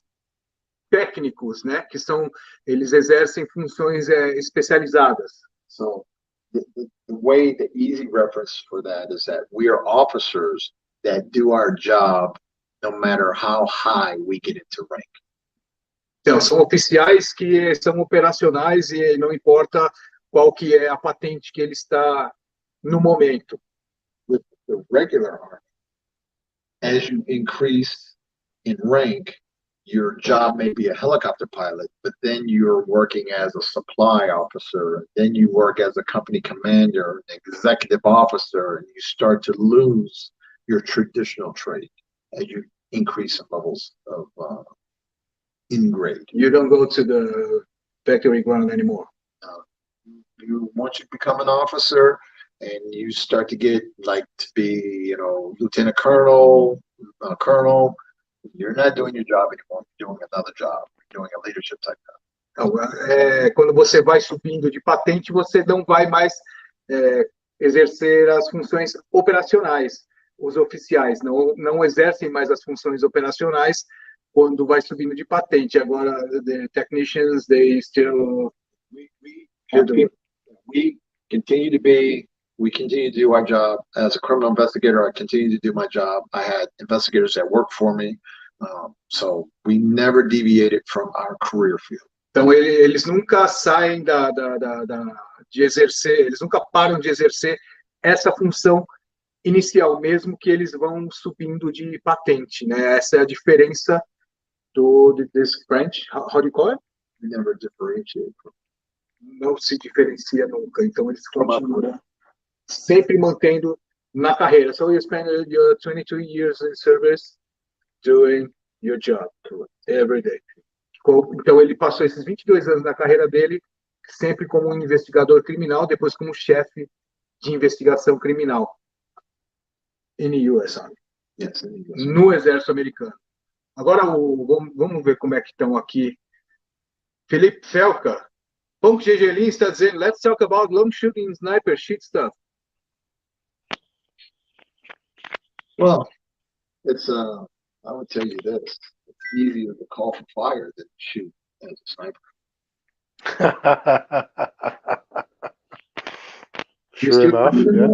técnicos, né? Que são, eles exercem funções especializadas. So the way, the easy reference for that is that we are officers that do our job no matter how high we get into rank. Então, são oficiais que são operacionais e não importa qual que é a patente que ele está no momento. With the regular Army, as you increase in rank, your job may be a helicopter pilot, but then you're working as a supply officer, then you work as a company commander, an executive officer, and you start to lose your traditional trade as you increase in levels of in grade. You don't go to the factory ground anymore. Once you become an officer and you start to get like to be, lieutenant colonel, colonel, you're not doing your job anymore. You're doing another job. You're doing a leadership type job. Então, quando você vai subindo de patente, você não vai mais exercer as funções operacionais. Os oficiais não exercem mais as funções operacionais quando vai subindo de patente. Agora, the technicians, they still... We continue to do our job. As a criminal investigator, I continue to do my job. I had investigators that worked for me. So we never deviated from our career field. Então, eles nunca saem de exercer, eles nunca param de exercer essa função inicial, mesmo que eles vão subindo de patente, né? Essa é a diferença desse French, how do you call it? We never differentiate. Não se diferencia nunca, então eles continuam sempre mantendo na carreira. So you spend your 22 years in service doing your job every day. Então ele passou esses 22 anos na carreira dele sempre como um investigador criminal, depois como chefe de investigação criminal in the US Army. Yes, No exército americano. Agora vamos ver como é que estão aqui. Felipe Felca, Punk GG está dizendo, let's talk about long shooting sniper shit stuff. Well, it's I would tell you this: it's easier to call for fire than to shoot as a sniper. Sure enough, yeah.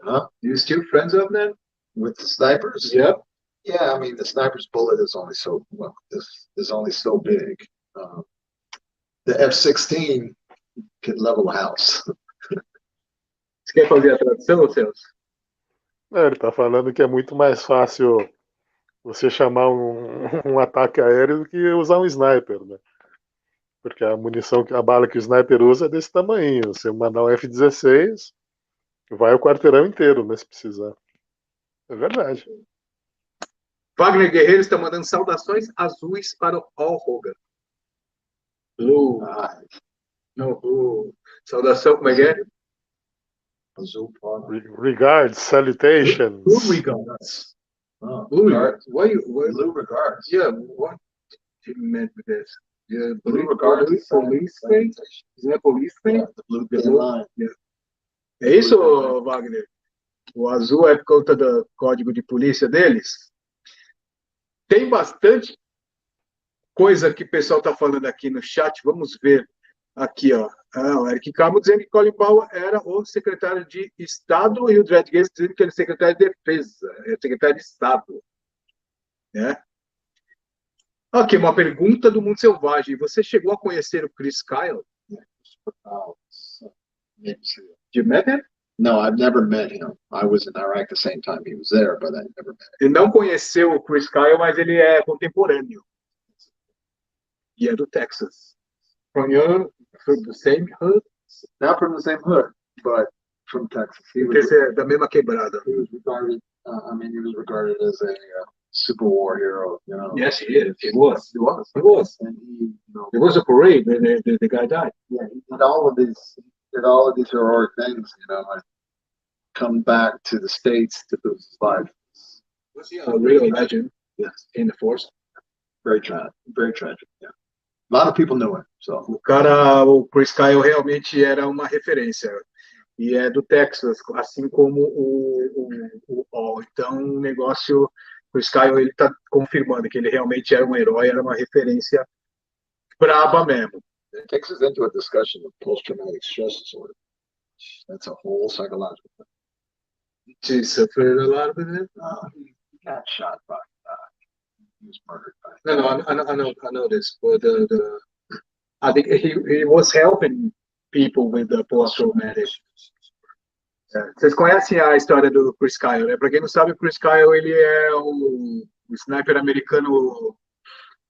Huh? You still friends of them? With the snipers? Yep. Yeah, I mean the sniper's bullet is only so is only so big. The F-16 can level a house. Você quer fazer a tradução, Celso? Ele tá falando que é muito mais fácil você chamar um ataque aéreo do que usar um sniper, né? Porque a munição, a bala que o sniper usa é desse tamanho. Você mandar um F-16, vai o quarteirão inteiro, né, se precisar. É verdade. Wagner Guerreiro está mandando saudações azuis para o Hogan. Blue. Não, Blue. Saudação, como é que é? Azul, Regards, salutations. Blue regards. Blue regards. Blue regards. Yeah, what do you mean with this? Yeah, Blue regards. Police thing? Isn't it police thing? Yeah, the blue thin line. Yeah. É isso, Wagner? O azul é por conta do código de polícia deles? Tem bastante coisa que o pessoal está falando aqui no chat. Vamos ver aqui, ó. O Eric Carmo dizendo que Colin Powell era o secretário de Estado e o Dredd Gates dizendo que ele é secretário de Defesa, é secretário de Estado. Né? Ok, uma pergunta do Mundo Selvagem. Você chegou a conhecer o Chris Kyle? You met him? No, I've never met him. I was in Iraq the same time he was there, but I never met him. Ele não conheceu o Chris Kyle, mas ele é contemporâneo. E é do Texas. From the same hood? Not from the same hood, but from Texas. He was Da mesma quebrada. he was regarded. He was regarded as a super war hero. You know. Yes, he is. He was. He was. He was. And he, There was a parade when the guy died. yeah, he did all of these heroic things. You know, and come back to the States to lose his life. Was he a real legend? Yes, In the force. very tragic. Very tragic. Yeah, a lot of people knew him. So O Chris Kyle realmente era uma referência. E é do Texas, assim como o All. Então, o negócio, Chris Kyle, ele está confirmando que ele realmente era um herói, era uma referência braba mesmo. it takes us into a discussion of post-traumatic stress disorder. That's a whole psychological thing. He suffered a lot with it? He got shot by. He was murdered by. No, I know this, but I think he was helping people with the post-traumatic. Vocês conhecem a história do Chris Kyle, né? Para quem não sabe, o Chris Kyle, ele é o sniper americano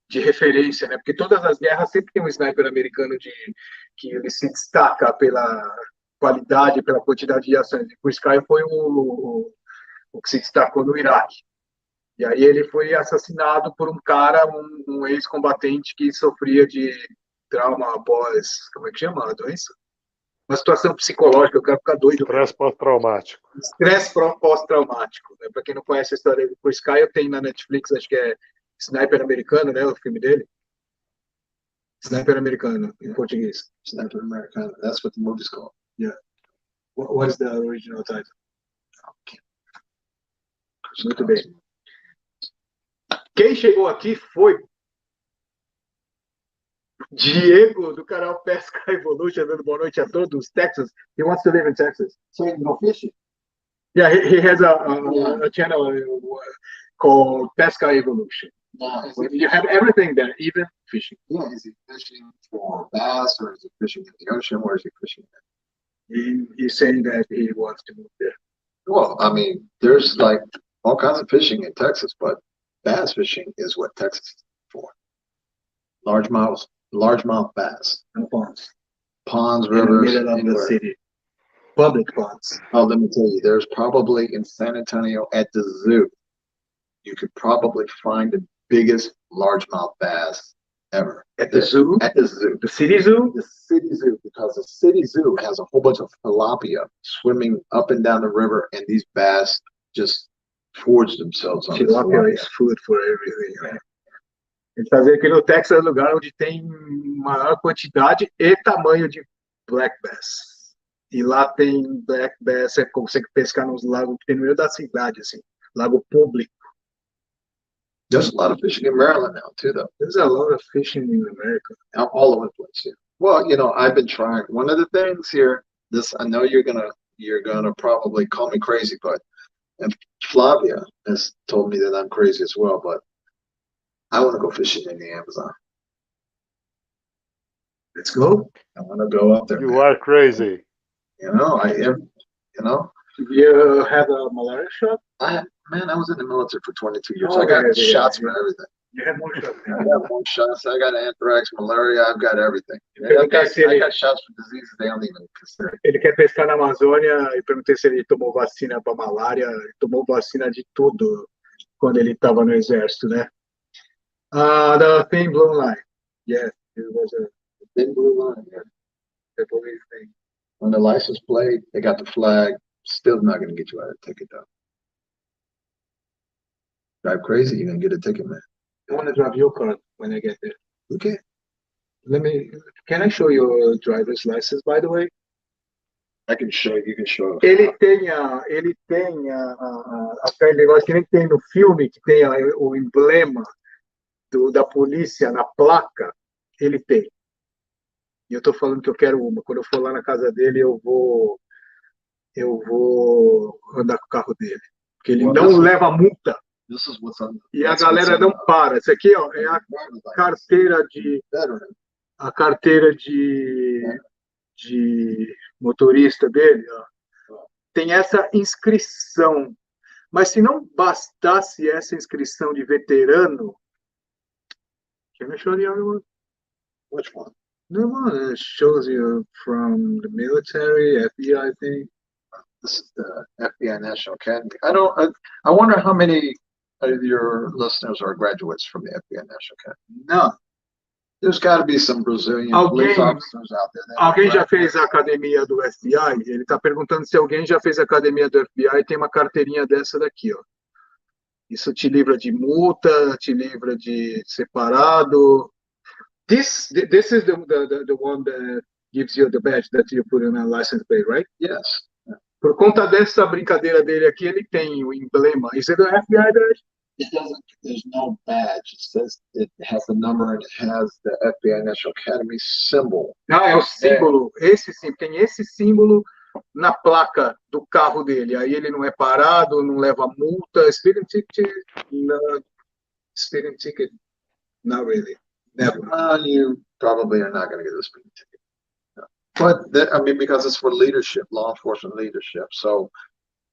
de referência, né? Porque todas as guerras sempre tem um sniper americano que ele se destaca pela qualidade, pela quantidade de ações. O Chris Kyle foi o que se destacou no Iraque. E aí ele foi assassinado por um cara, um ex-combatente que sofria de trauma após, como é que chama a doença? Uma situação psicológica, o cara fica doido. Estresse pós-traumático. Estresse pós-traumático. Né? Para quem não conhece a história do Chris Kyle, tem na Netflix, acho que é Sniper Americano, né? O filme dele. Sniper Americano, em português. Sniper Americana. That's what the movie's called. Yeah. What is the original title? Muito bem. Quem chegou aqui foi Diego, do canal Pesca Evolution, dando boa noite a todos. Texas. He wants to live in Texas. So you can go fishing. Yeah, he has a channel called Pesca Evolution. Nice. You have everything there, even fishing. Yeah, is he fishing for bass or is he fishing in the ocean? Where is he fishing? He's saying that he wants to move there. Well, I mean, there's like all kinds of fishing in Texas, but bass fishing is what Texas is for. Largemouth bass. And ponds. Ponds, In the rivers, middle of the anywhere. city. public ponds. Oh, let me tell you, there's probably in San Antonio at the zoo, you could probably find the biggest largemouth bass ever. At the zoo? At the zoo. The city zoo? The city zoo, because the city zoo has a whole bunch of tilapia swimming up and down the river, and these bass just forge themselves on Tilapia is food for everything, né? Ele está dizendo que no Texas é o lugar onde tem maior quantidade e tamanho de black bass. E lá tem black bass, você consegue pescar nos lagos que tem no meio da cidade, assim, lago público. There's a lot of fishing in Maryland now, too, though. There's a lot of fishing in America. All over the place, yeah. Well, you know, I've been trying. One of the things here, I know you're gonna probably call me crazy, but and Flavia has told me that I'm crazy as well, but I want to go fishing in the Amazon. Let's go. I want to go up there. You are crazy. You know, I am. You know. You had a malaria shot? I was in the military for 22 years. I got shots for everything. You had more shots. I got more shots. I got anthrax, malaria. I've got everything. I got shots for diseases they don't even consider. Ele quer pescar na Amazônia e perguntei se ele tomou vacina para malária. Ele tomou vacina de tudo quando ele estava no exército, né? The thin blue line. Yes, it was a thin blue line. Yeah. The police thing. On the license plate, they got the flag. Still not going to get you out of the ticket, though. Drive crazy, you're going to get a ticket, man. I want to drive your car when I get there. Okay. Can I show your driver's license, by the way? I can show you. You can show. Ele tem aquele negócio que nem tem no filme, que tem o emblema da polícia na placa. Ele tem. E eu tô falando que eu quero uma. Quando eu for lá na casa dele, eu vou andar com o carro dele. Porque ele não leva multa. E a galera não para. Isso aqui, ó, é a carteira de motorista dele. Ó. Tem essa inscrição. Mas se não bastasse essa inscrição de veterano, can I show the other one? Which one? The one that shows you from the military, FBI thing. This is the FBI National Academy. I wonder how many of your listeners are graduates from the FBI National Academy. No. There's got to be some Brazilian police officers out there. Alguém já fez a academia do FBI? Ele está perguntando se alguém já fez a academia do FBI e tem uma carteirinha dessa daqui, ó. Isso te livra de multa, te livra de separado. This is the one that gives you the badge that you put in a license plate, right? Yes. Por conta dessa brincadeira dele aqui, ele tem o emblema. Is it an FBI badge? It doesn't. There's no badge. It says it has the number and it has the FBI National Academy symbol. É o símbolo. Esse sim, tem esse símbolo na placa do carro dele. Aí ele não é parado, não leva multa. Speeding ticket? No. Speeding ticket? Not really. Never. You probably are not going to get a speeding ticket. But because it's for leadership, law enforcement leadership. So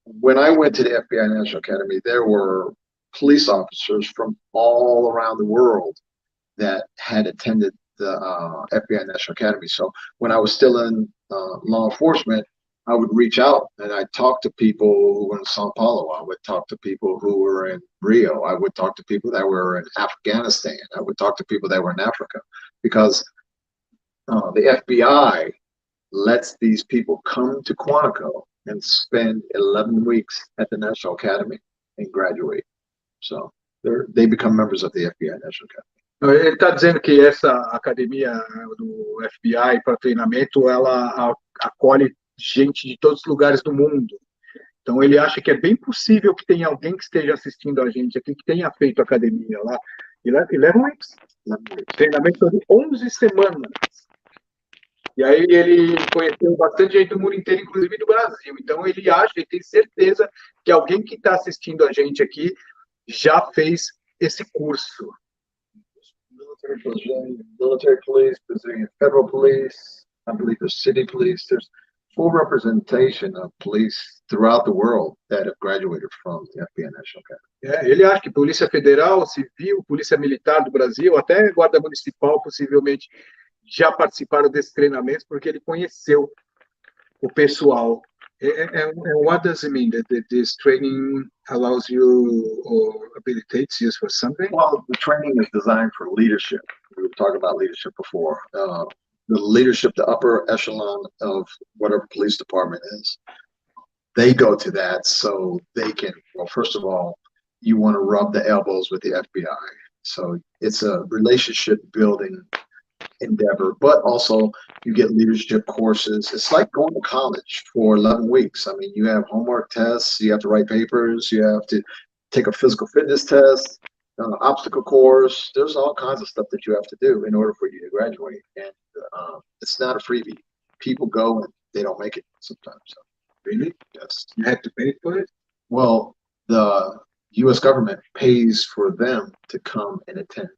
when I went to the FBI National Academy, there were police officers from all around the world that had attended the FBI National Academy. So when I was still in law enforcement, I would reach out and I'd talk to people who were in Sao Paulo. I would talk to people who were in Rio. I would talk to people that were in Afghanistan. I would talk to people that were in Africa, because the FBI lets these people come to Quantico and spend 11 weeks at the National Academy and graduate. So they become members of the FBI National Academy. Ele está dizendo que essa academia do FBI para treinamento, ela acolhe gente de todos os lugares do mundo. Então ele acha que é bem possível que tenha alguém que esteja assistindo a gente aqui que tenha feito academia lá. E leva um treinamento de 11 semanas. E aí ele conheceu bastante gente do mundo inteiro, inclusive do Brasil. Então ele tem certeza que alguém que está assistindo a gente aqui já fez esse curso. Military police, Brazilian federal police, I believe there's city police. There's full representation of police throughout the world that have graduated from the FBI National Academy. Ele acha que Polícia Federal, Civil, Polícia Militar do Brasil, até Guarda Municipal, possivelmente, já participaram desse treinamento, porque ele conheceu o pessoal And what does it mean that this training allows you or habilitates you for something? Well, the training is designed for leadership. We were talking about leadership before. The leadership, the upper echelon of whatever police department is, they go to that so they can, well, first of all, you want to rub the elbows with the FBI. So it's a relationship building endeavor, but also you get leadership courses. It's like going to college for 11 weeks. I mean, you have homework tests, you have to write papers, you have to take a physical fitness test, obstacle course. There's all kinds of stuff that you have to do in order for you to graduate. And it's not a freebie. People go and they don't make it sometimes. So. Really? Yes. You have to pay for it? Well, the U.S. government pays for them to come and attend.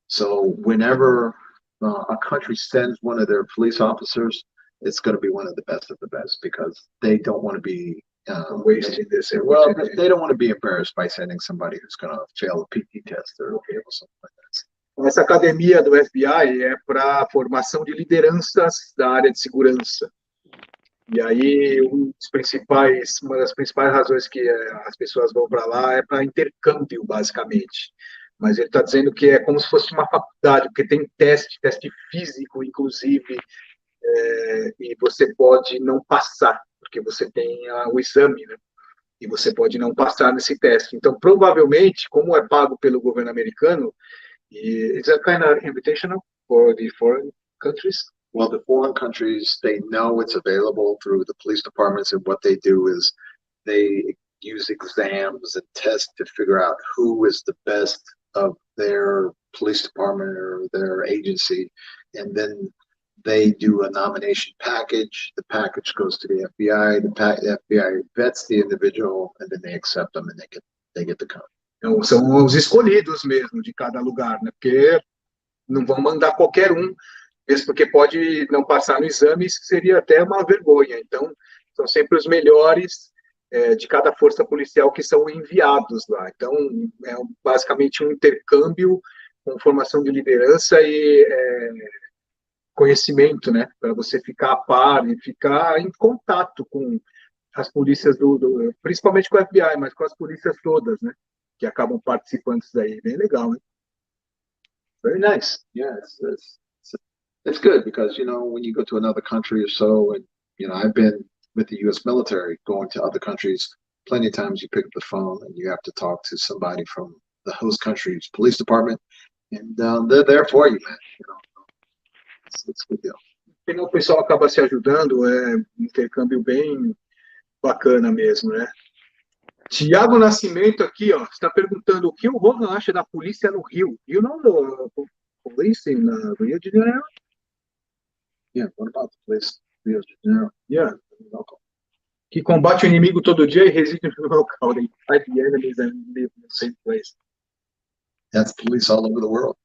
So whenever a country sends one of their police officers, it's going to be one of the best of the best because they don't want to be wasting this. Well, they don't want to be embarrassed by sending somebody who's going to fail a PT test or something like that. Essa academia do FBI é para formação de lideranças da área de segurança. E aí, uma das principais razões que as pessoas vão para lá é para intercâmbio, basicamente. Mas ele está dizendo que é como se fosse uma faculdade, porque tem teste físico, inclusive, e você pode não passar, porque você tem o exame, né? E você pode não passar nesse teste. Então, provavelmente, como é pago pelo governo americano, it's a kind of invitational for the foreign countries. Well, the foreign countries, they know it's available through the police departments, and what they do is they use exams and tests to figure out who is the best of their police department or their agency, and then they do a nomination package. The package goes to the FBI. The FBI vets the individual, and then they accept them, and they get to come. Então, são os escolhidos mesmo de cada lugar, né? Porque não vão mandar qualquer mesmo porque pode não passar no exame, isso seria até uma vergonha. Então, são sempre os melhores de cada força policial que são enviados lá. Então, é basicamente um intercâmbio com formação de liderança e conhecimento, né? Para você ficar a par e ficar em contato com as polícias principalmente com o FBI, mas com as polícias todas, né? Que acabam participando disso daí. Bem legal, né? Very nice. Yeah, it's good because, when you go to another country or so, and, I've been with the U.S. military going to other countries, plenty of times you pick up the phone and you have to talk to somebody from the host country's police department, and they're there for you, man. It's a good deal. E o pessoal acaba se ajudando, um intercâmbio bem bacana mesmo, né? Tiago Nascimento aqui, ó, está perguntando o que o Hogan acha da polícia no Rio. You know the police in Rio de Janeiro? Yeah, what about the police in Rio de Janeiro? Yeah, local. Que combate o inimigo todo dia e reside no local. They fight the enemies and live in the same place. That's police all over the world.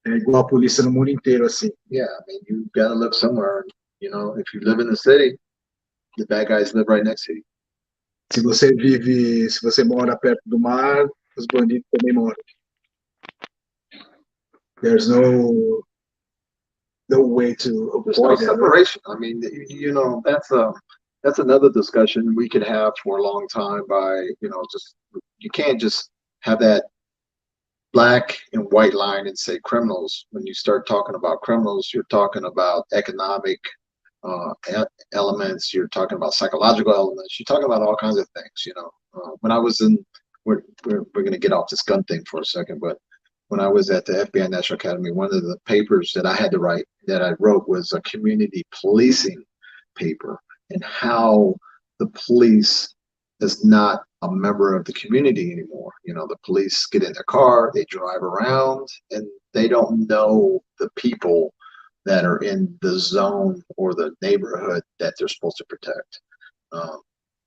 É igual a polícia no mundo inteiro, assim. Yeah, I mean, you gotta live somewhere. If you live in the city, the bad guys live right next to you. Se você mora perto do mar, os bandidos também moram. There's no way to avoid no separation. I mean, that's another discussion we could have for a long time by, you can't just have that black and white line and say criminals. When you start talking about criminals, you're talking about economic elements, you're talking about psychological elements, you're talking about all kinds of things. When I was we're going to get off this gun thing for a second, but when I was at the FBI National Academy, one of the papers that I wrote was a community policing paper, and how the police is not a member of the community anymore. The police get in their car, they drive around, and they don't know the people that are in the zone or the neighborhood that they're supposed to protect.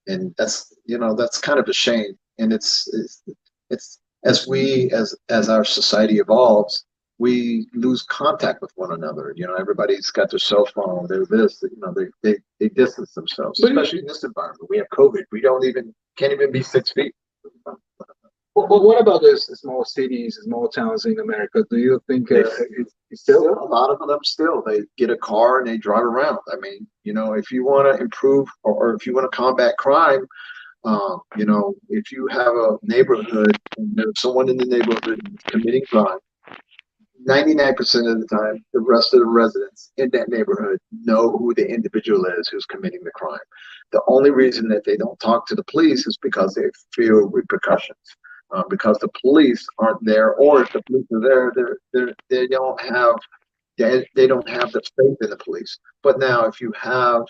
And that's kind of a shame. And it's as our society evolves, we lose contact with one another. Everybody's got their cell phone, they're this, they distance themselves, especially in this environment. We have COVID. We can't even be 6 feet. But what about the small cities, small towns in America? Do you think it's still? A lot of them still, they get a car and they drive around. I mean, you know, if you want to improve or if you want to combat crime, you know, if you have a neighborhood and there's someone in the neighborhood committing crime, 99% of the time, the rest of the residents in that neighborhood know who the individual is who's committing the crime. The only reason that they don't talk to the police is because they fear repercussions. Because the police aren't there, or if the police are there, they don't have the faith in the police. But now, if you have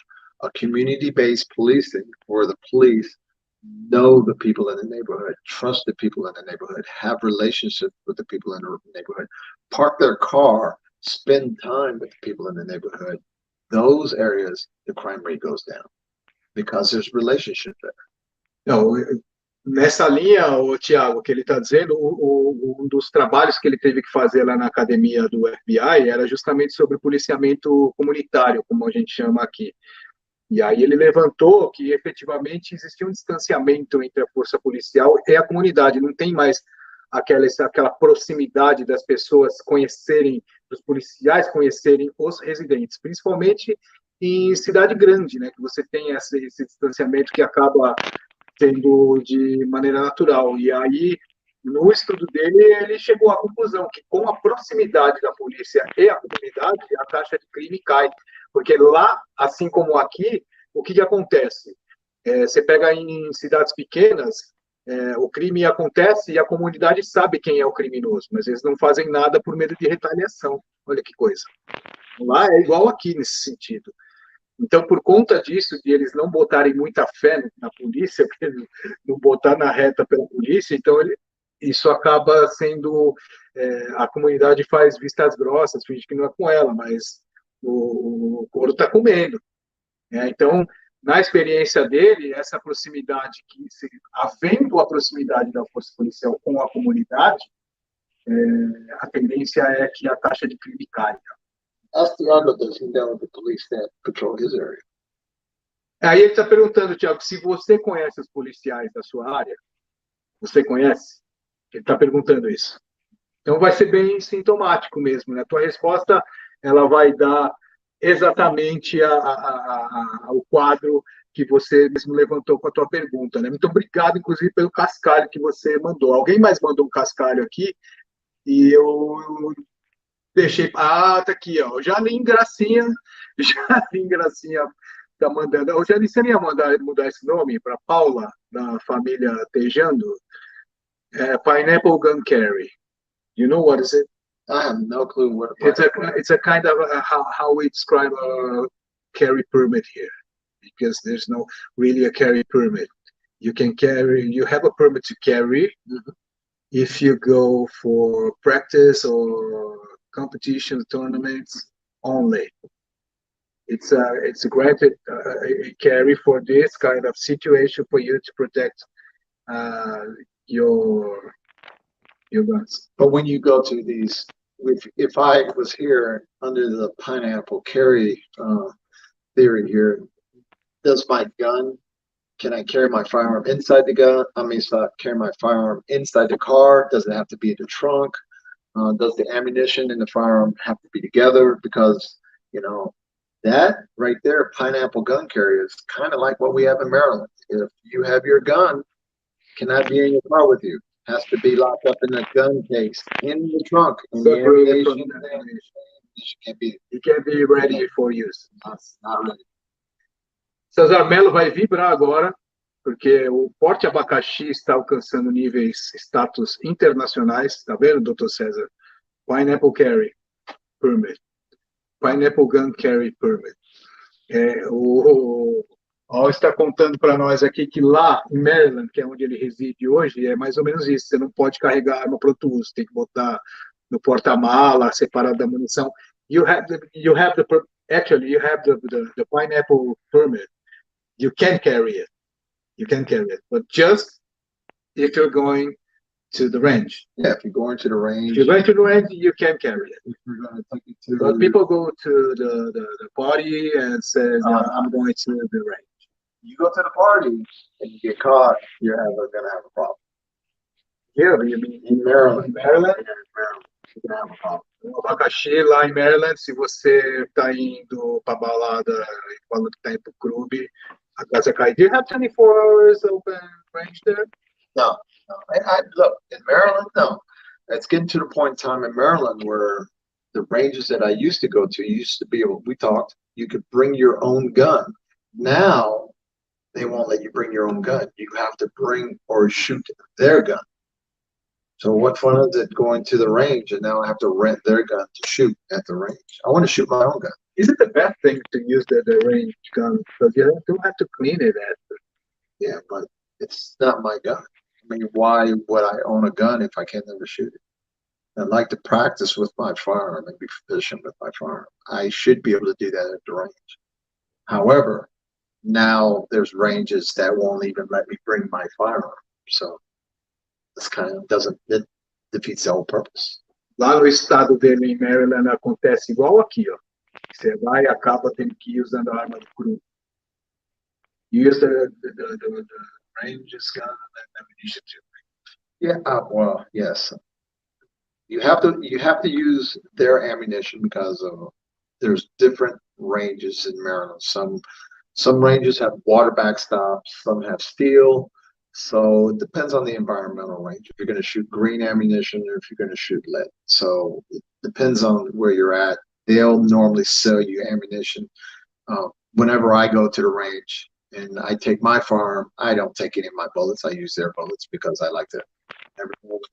a community-based policing, where the police know the people in the neighborhood, trust the people in the neighborhood, have relationships with the people in the neighborhood, park their car, spend time with the people in the neighborhood, those areas, the crime rate goes down because there's relationship there. Não, nessa linha, o Tiago, que ele está dizendo, um dos trabalhos que ele teve que fazer lá na academia do FBI era justamente sobre policiamento comunitário, como a gente chama aqui. E aí ele levantou que efetivamente existia um distanciamento entre a força policial e a comunidade. Não tem mais aquela proximidade das pessoas conhecerem, dos policiais conhecerem os residentes, principalmente em cidade grande, né? Que você tem esse distanciamento que acaba sendo de maneira natural. E aí, no estudo dele, ele chegou à conclusão que com a proximidade da polícia e a comunidade, a taxa de crime cai. Porque lá, assim como aqui, o que acontece? Você pega em cidades pequenas, o crime acontece e a comunidade sabe quem é o criminoso, mas eles não fazem nada por medo de retaliação. Olha que coisa. Lá é igual aqui nesse sentido. Então, por conta disso, de eles não botarem muita fé na polícia, não botar na reta pela polícia, então isso acaba sendo... a comunidade faz vistas grossas, finge que não é com ela, mas o couro está comendo. Então, na experiência dele, essa proximidade, havendo a proximidade da força policial com a comunidade, a tendência é que a taxa de crime caia. Ask the Argo, does he know the police that patrol his area? Aí ele está perguntando, Tiago, se você conhece os policiais da sua área. Você conhece? Ele está perguntando isso. Então vai ser bem sintomático mesmo, né? A tua resposta, ela vai dar exatamente o quadro que você mesmo levantou com a tua pergunta, né? Muito obrigado, inclusive, pelo cascalho que você mandou. Alguém mais mandou um cascalho aqui e eu deixei... Ah, tá aqui, ó. O Jalim Gracinha tá mandando... O Jalim, você ia mudar esse nome para Paula, da família Tejando? Pineapple Gun Carry. You know what is it? I have no clue what it's a kind of how we describe a carry permit here, because there's no really a carry permit. You can carry, you have a permit to carry if you go for practice or competition tournaments only. It's a granted a carry for this kind of situation for you to protect your guns. But when you go to these, if I was here under the pineapple carry theory here, does my gun, can I carry my firearm inside the gun? Carry my firearm inside the car? Does it have to be in the trunk? Does the ammunition and the firearm have to be together? Because, you know, that right there, pineapple gun carry, is kind of like what we have in Maryland. If you have your gun, cannot be in your car with you. Has to be locked up in the gun case, in the trunk. And the ammunition can't be ready for use. Not ready. Cesar Mello vai vibrar agora, porque o porte abacaxi está alcançando níveis, status internacionais. Está vendo, doutor César? Pineapple Carry Permit. Pineapple Gun Carry Permit. O Al está contando para nós aqui que lá em Maryland, que é onde ele reside hoje, é mais ou menos isso. Você não pode carregar arma para outro uso, tem que botar no porta-mala, separado da munição. You have the pineapple permit. You can carry it. You can carry it, but just if you're going to the range. Yeah, if you're going to the range. If you're going to the range, you can carry it. If you're going to take it to. But people go to the party and say, I'm going to the range. You go to the party and you get caught, you're going to have a problem. Yeah, you mean In Maryland. Maryland? Yeah, in Maryland. You can have a problem. O abacaxi lá em Maryland, se você tá indo pra balada e falando que tá indo pro clube, a casa cai. Do you have 24 hours open range there? No, no. Look, in Maryland, no. It's getting to the point in time in Maryland where the ranges that I used to go to, used to be able, we talked, you could bring your own gun. Now, they won't let you bring your own gun. You have to bring or shoot their gun. So what fun is it going to the range and now I have to rent their gun to shoot at the range? I want to shoot my own gun. Is it the best thing to use the range gun? Because you don't have to clean it after. Yeah, but it's not my gun. I mean, why would I own a gun if I can never shoot it? I'd like to practice with my firearm and be proficient with my firearm. I should be able to do that at the range. However, now there's ranges that won't even let me bring my firearm. So this kind of it defeats the whole purpose. Lá no estado dele, em Maryland, acontece igual aqui, ó. Você vai e acaba tendo que ir usando a arma do grupo. Use the ranges gun and ammunition too. Yeah, well, yes. You have to use their ammunition because there's different ranges in Maryland. Some ranges have water backstops, some have steel. So it depends on the environmental range. If you're going to shoot green ammunition or if you're going to shoot lead. So it depends on where you're at. They'll normally sell you ammunition. Whenever I go to the range and I take my firearm, I don't take any of my bullets. I use their bullets because I like to.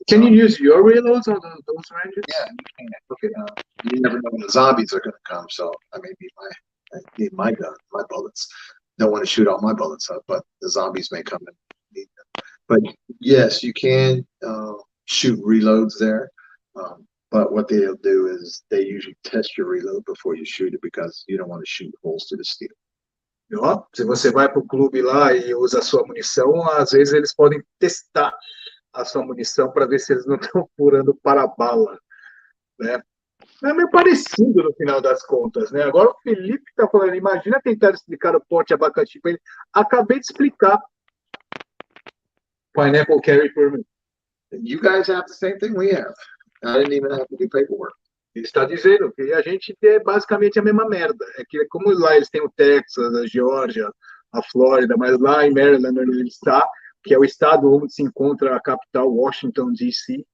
Can you use your reloads on those ranges? Yeah, you can. Okay. You never know when the zombies are going to come, so I need my gun, my bullets. Don't want to shoot all my bullets up, but the zombies may come and need them. But yes, you can shoot reloads there. But what they'll do is they usually test your reload before you shoot it because you don't want to shoot holes to the steel. Ó, se você vai para o clube lá e usa a sua munição, às vezes eles podem testar a sua munição para ver se eles não estão furando para bala, né? É meio parecido no final das contas, né? Agora o Felipe está falando, imagina tentar explicar o porte abacaxi para ele. Acabei de explicar. Pineapple carry permit. You guys have the same thing we have. I didn't even have to do paperwork. Ele está dizendo que a gente é basicamente a mesma merda. É que como lá eles têm o Texas, a Geórgia, a Flórida, mas lá em Maryland, onde ele está, que é o estado onde se encontra a capital, Washington, D.C.,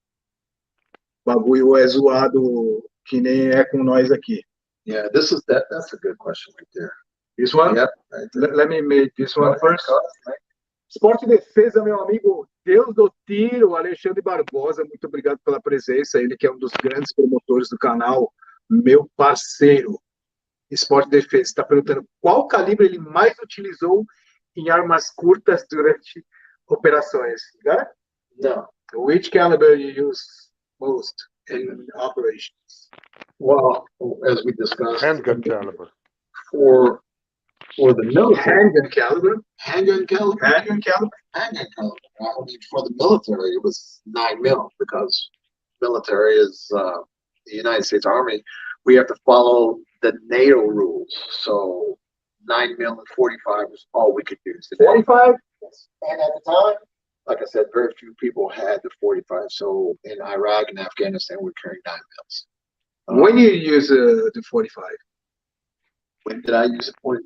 o bagulho é zoado que nem é com nós aqui. Yeah, that's a good question right there. This one? Yep. Right. Let me make this one first. Esporte e Defesa, meu amigo Deus do Tiro, Alexandre Barbosa, muito obrigado pela presença. Ele que é um dos grandes promotores do canal, meu parceiro. Esporte e Defesa, está perguntando qual calibre ele mais utilizou em armas curtas durante operações. Got it? No. Which caliber you use most in operations? Well, as we discussed, Handgun caliber. For the military, Handgun caliber. handgun caliber. Handgun caliber. Handgun caliber. I mean, for the military, it was 9mm because military is the United States Army. We have to follow the NATO rules. So 9mm and 45 was all we could use. 45? And at the time, like I said, very few people had the 45. So in Iraq and Afghanistan, we're carrying 9mm. When you use the 45? When did I use it? We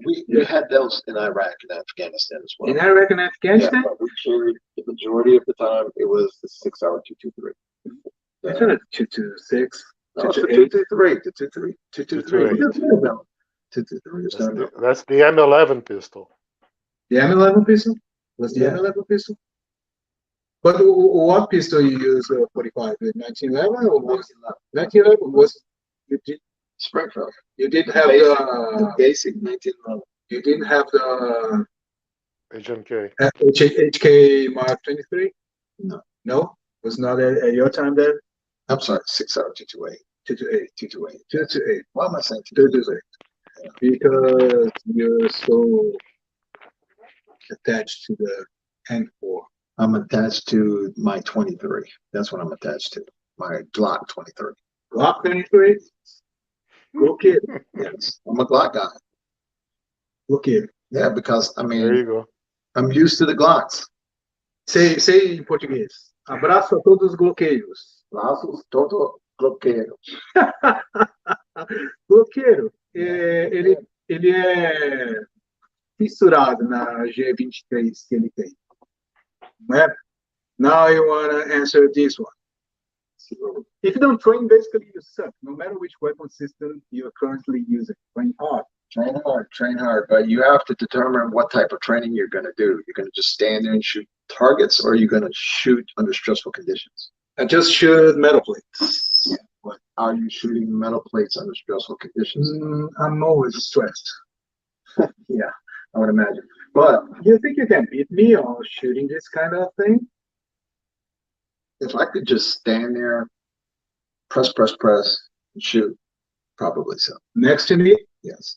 had those in Iraq and Afghanistan as well. In Iraq and Afghanistan? Yeah, but we carried the majority of the time. It was the 6-hour 223. Isn't it 226? No, it's the 223. The 223. 223. That's the M11 pistol. The M11 pistol? Was the Yeah. M11 pistol? But what pistol you use 45? The 1911 or was 1911? Was Springfield. you didn't have The basic 1911. you didn't have the HMK. HK Mark 23? No. No? Was not at your time there? I'm sorry, 6-hour 228. 228. 228. 228. Why am I saying 228. Because you're so attached to the N4. I'm attached to my 23. That's what I'm attached to. My Glock 23. Glock 23? Go kid. Yes, I'm a Glock guy. Go kid. Yeah, because I There mean, you go. I'm used to the Glocks. Say in português. Abraço a todos os bloqueios. Abraços todo bloqueio. Bloqueiro, ele é fissurado na G23 que ele tem. Não é? Now you want to answer this one. So, if you don't train, basically you suck. No matter which weapon system you're currently using. Train hard. Train hard, but you have to determine what type of training you're going to do. You're going to just stand there and shoot targets, or are you going to shoot under stressful conditions? I just shoot metal plates. Yeah. But are you shooting metal plates under stressful conditions? I'm always stressed. Yeah, I would imagine. But you think you can beat me on shooting this kind of thing? If I could just stand there, press, and shoot, probably so. Next to me? Yes.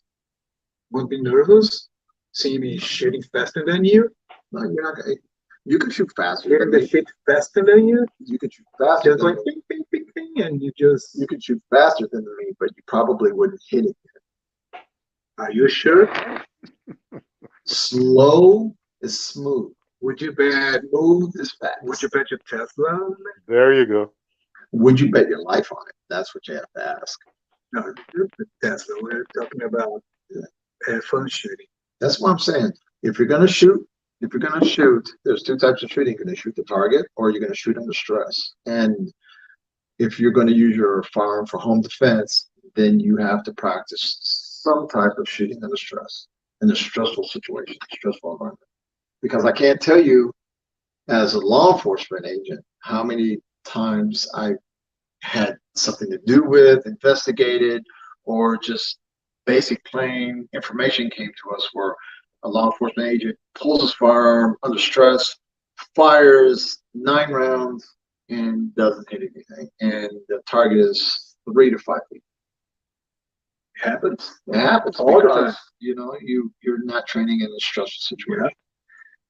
Would be nervous seeing me shooting faster than you? No, you're not going to. You can shoot faster. Hitting the shit faster than you? You can shoot faster. Just going ping, ping, ping, ping, and you just. You can shoot faster than me, but you probably wouldn't hit it. Are you sure? Slow is smooth. Would you bet smooth is fast? Would you bet your Tesla on it? There you go. Would you bet your life on it? That's what you have to ask. No, the Tesla. We're talking about fun shooting. That's what I'm saying. If you're gonna shoot, there's two types of shooting. You're gonna shoot the target, or you're gonna shoot under stress. And if you're gonna use your firearm for home defense, then you have to practice some type of shooting under stress, in a stressful situation, stressful environment. Because I can't tell you, as a law enforcement agent, how many times I had something to do with, investigated, or just basic plain information came to us where a law enforcement agent pulls his firearm under stress, fires 9 rounds, and doesn't hit anything. And the target is 3 to 5 feet. It happens. It happens all because, the time. You know, you're not training in a stressful situation. Yeah.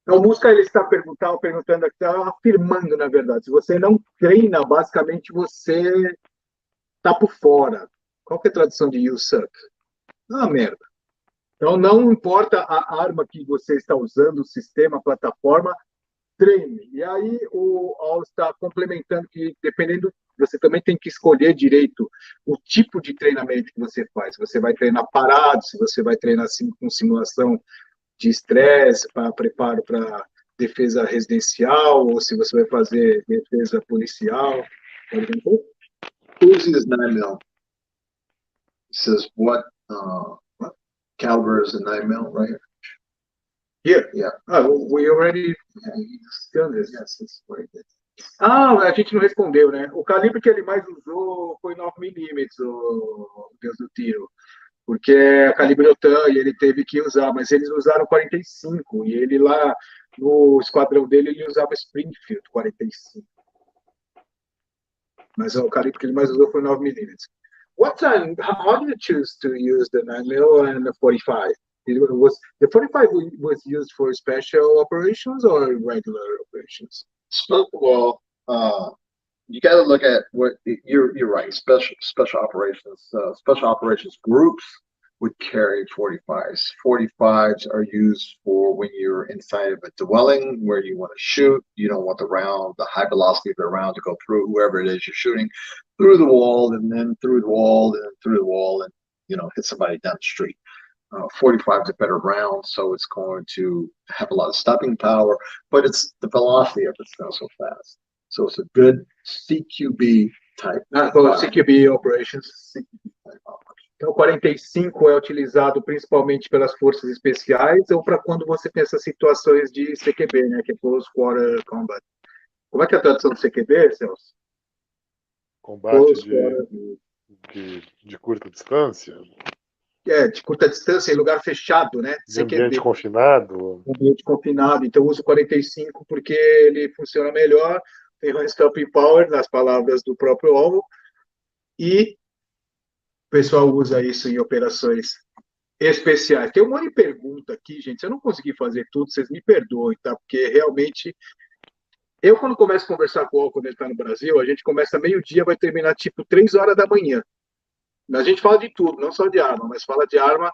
Então, o Musca, ele está perguntando, está afirmando, na verdade, se você não treina, basicamente você está por fora. Qual que é a tradução de you suck? Ah, merda. Então, não importa a arma que você está usando, o sistema, a plataforma, treine. E aí, o Al está complementando que, dependendo, você também tem que escolher direito o tipo de treinamento que você faz. Se você vai treinar parado, se você vai treinar assim, com simulação de estresse, para preparo para defesa residencial, ou se você vai fazer defesa policial, por exemplo. Uzi is 9mm. It says what caliber is the 9mm right here? Yeah. We already discussed this. Yes, it's very good. A gente não respondeu, né? O calibre que ele mais usou foi 9mm, o Deus do Tiro. Porque é calibre OTAN e ele teve que usar, mas eles usaram 45, e ele lá no esquadrão dele, ele usava Springfield 45. Mas o calibre que ele mais usou foi 9mm. What time, how did you choose to use the 9mm and the 45? The 45 was used for special operations or regular operations? Well, you got to look at what you're right. Special operations groups would carry 45s. 45s are used for when you're inside of a dwelling where you want to shoot. You don't want the high velocity of the round to go through whoever it is you're shooting, through the wall, and then through the wall, and then through the wall, and hit somebody down the street. 45 is a better round, so it's going to have a lot of stopping power, but it's the velocity of it's not so fast. So it's a good CQB type. CQB operations. Então, 45 é utilizado principalmente pelas forças especiais ou para quando você tem essas situações de CQB, né, que é Close Quarter Combat. Como é que é a tradução do CQB, Celso? Combate de curta distância. De curta distância, em lugar fechado, né? De ambiente confinado. Ambiente confinado. Então, eu uso 45 porque ele funciona melhor, tem um stopping power, nas palavras do próprio alvo, e o pessoal usa isso em operações especiais. Tem um monte de pergunta aqui, gente. Se eu não conseguir fazer tudo, vocês me perdoem, tá? Porque realmente, eu quando começo a conversar com o Al, quando ele está no Brasil, a gente começa meio-dia, vai terminar tipo 3 horas da manhã. A gente fala de tudo, não só de arma, mas fala de arma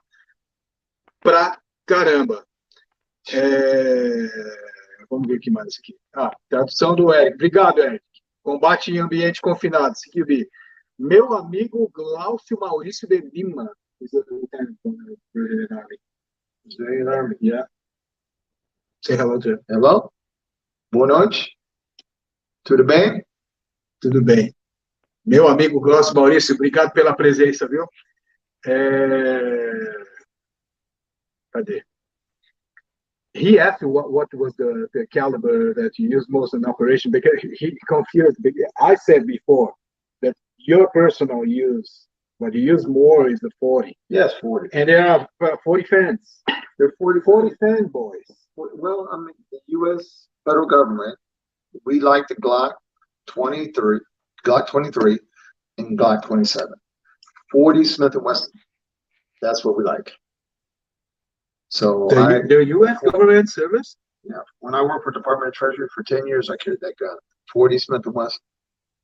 pra caramba. Vamos ver o que mais aqui. Tradução do Eric. Obrigado, Eric. Combate em ambiente confinado. CQB. Meu amigo Glaucio Maurício de Lima. Yeah. Say hello to him. Hello? Boa noite. Tudo bem? Tudo bem. Meu amigo Glaucio Maurício, obrigado pela presença, viu? Cadê? He asked what was the caliber that you used most in operation because he confused. I said before that your personal use, what you use more is the 40. Yes, 40. And there are 40 fans. They're 40 fanboys. Well, I mean, the U.S. federal government, we like the Glock 23, and Glock 27. 40 Smith & Wesson. That's what we like. So the U.S. government service? Yeah. When I worked for Department of Treasury for 10 years, I carried that gun. 40 Smith & Wesson.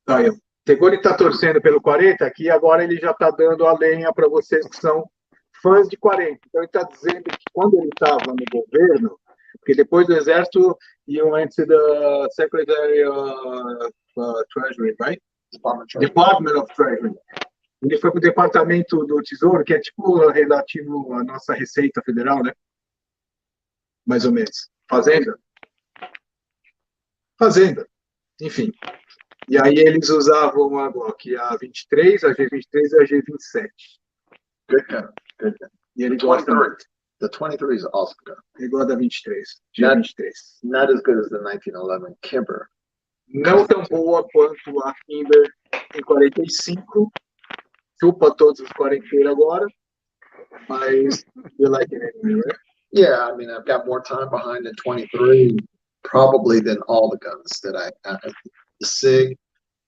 Aí, Tegoni está torcendo pelo 40 aqui, agora ele já está dando a lenha para vocês que são fãs de 40. Então ele está dizendo que quando ele estava no governo, porque depois do Exército, you went to the Secretary of Treasury, right? Department of Treasury. Ele foi para o Departamento do Tesouro, que é tipo relativo à nossa Receita Federal, né? Mais ou menos. Fazenda? Fazenda. Enfim. E aí eles usavam a Glock, a 23, a G23 e a G27. Good gun. Good gun. E ele gosta muito. The 23 is awesome gun. Ele gosta da 23. G23. Not as good as the 1911 Kimber. Não tão boa quanto a Kimber em 45. Chupa todos os 40 agora. Mas you like it anyway, right? Yeah, I mean, I've got more time behind the 23 probably than all the guns that the SIG.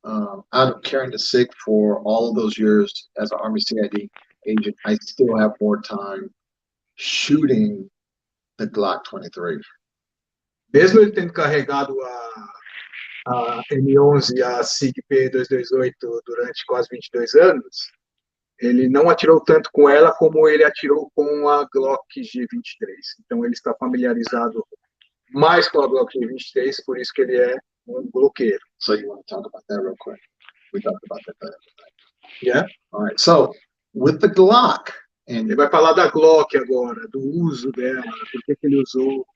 Out of carrying the SIG for all of those years as an Army CID agent, I still have more time shooting the Glock 23. Mesmo ele tendo carregado a M11 e a SIG P228 durante quase 22 anos, ele não atirou tanto com ela como ele atirou com a Glock G23. Então ele está familiarizado mais com a Glock G23, por isso que ele é um bloqueiro. So you want to talk about that real quick? We talked about that. Yeah? All right. So with the Glock, and ele vai falar da Glock agora, do uso dela, por que ele usou.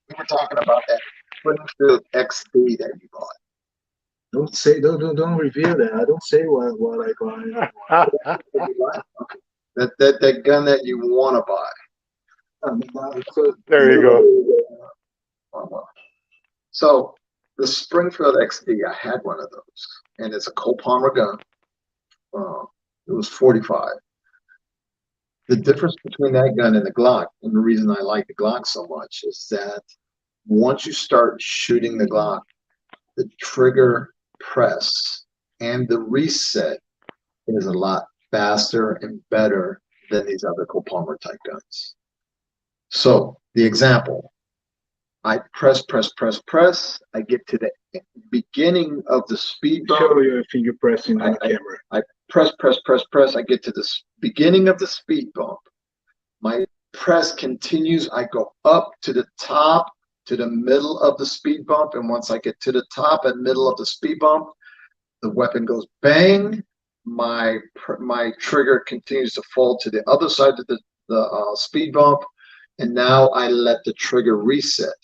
We were talking about that Springfield XD that you bought. Don't reveal that. I don't say what I got. Okay. That gun that you want to buy. There you go. So the Springfield XD, I had one of those, and it's a Cole Palmer gun. It was 45. The difference between that gun and the Glock, and the reason I like the Glock so much, is that once you start shooting the Glock, the trigger press and the reset is a lot faster and better than these other Cole Palmer type guns. So the example, I press. I get to the beginning of the speed bump. Show your finger pressing on the camera. I press. I get to the beginning of the speed bump. My press continues. I go up to the top, to the middle of the speed bump. And once I get to the top and middle of the speed bump, the weapon goes bang. My trigger continues to fall to the other side of the speed bump. And now I let the trigger reset.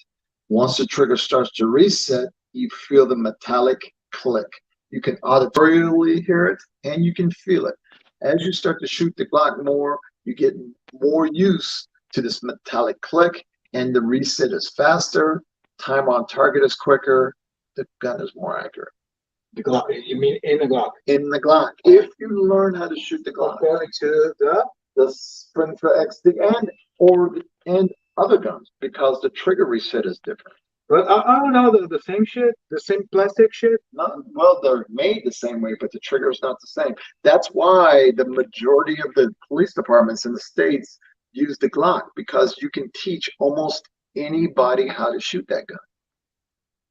Once the trigger starts to reset, you feel the metallic click. You can auditorily hear it and you can feel it. As you start to shoot the Glock more, you get more used to this metallic click, and the reset is faster, time on target is quicker, the gun is more accurate. The Glock, you mean in the Glock? In the Glock. If you learn how to shoot the Glock. Comparing to the Springfield XD and other guns, because the trigger reset is different. But I don't know, the same shit, the same plastic shit. Well, they're made the same way, but the trigger is not the same. That's why the majority of the police departments in the States use the Glock, because you can teach almost anybody how to shoot that gun.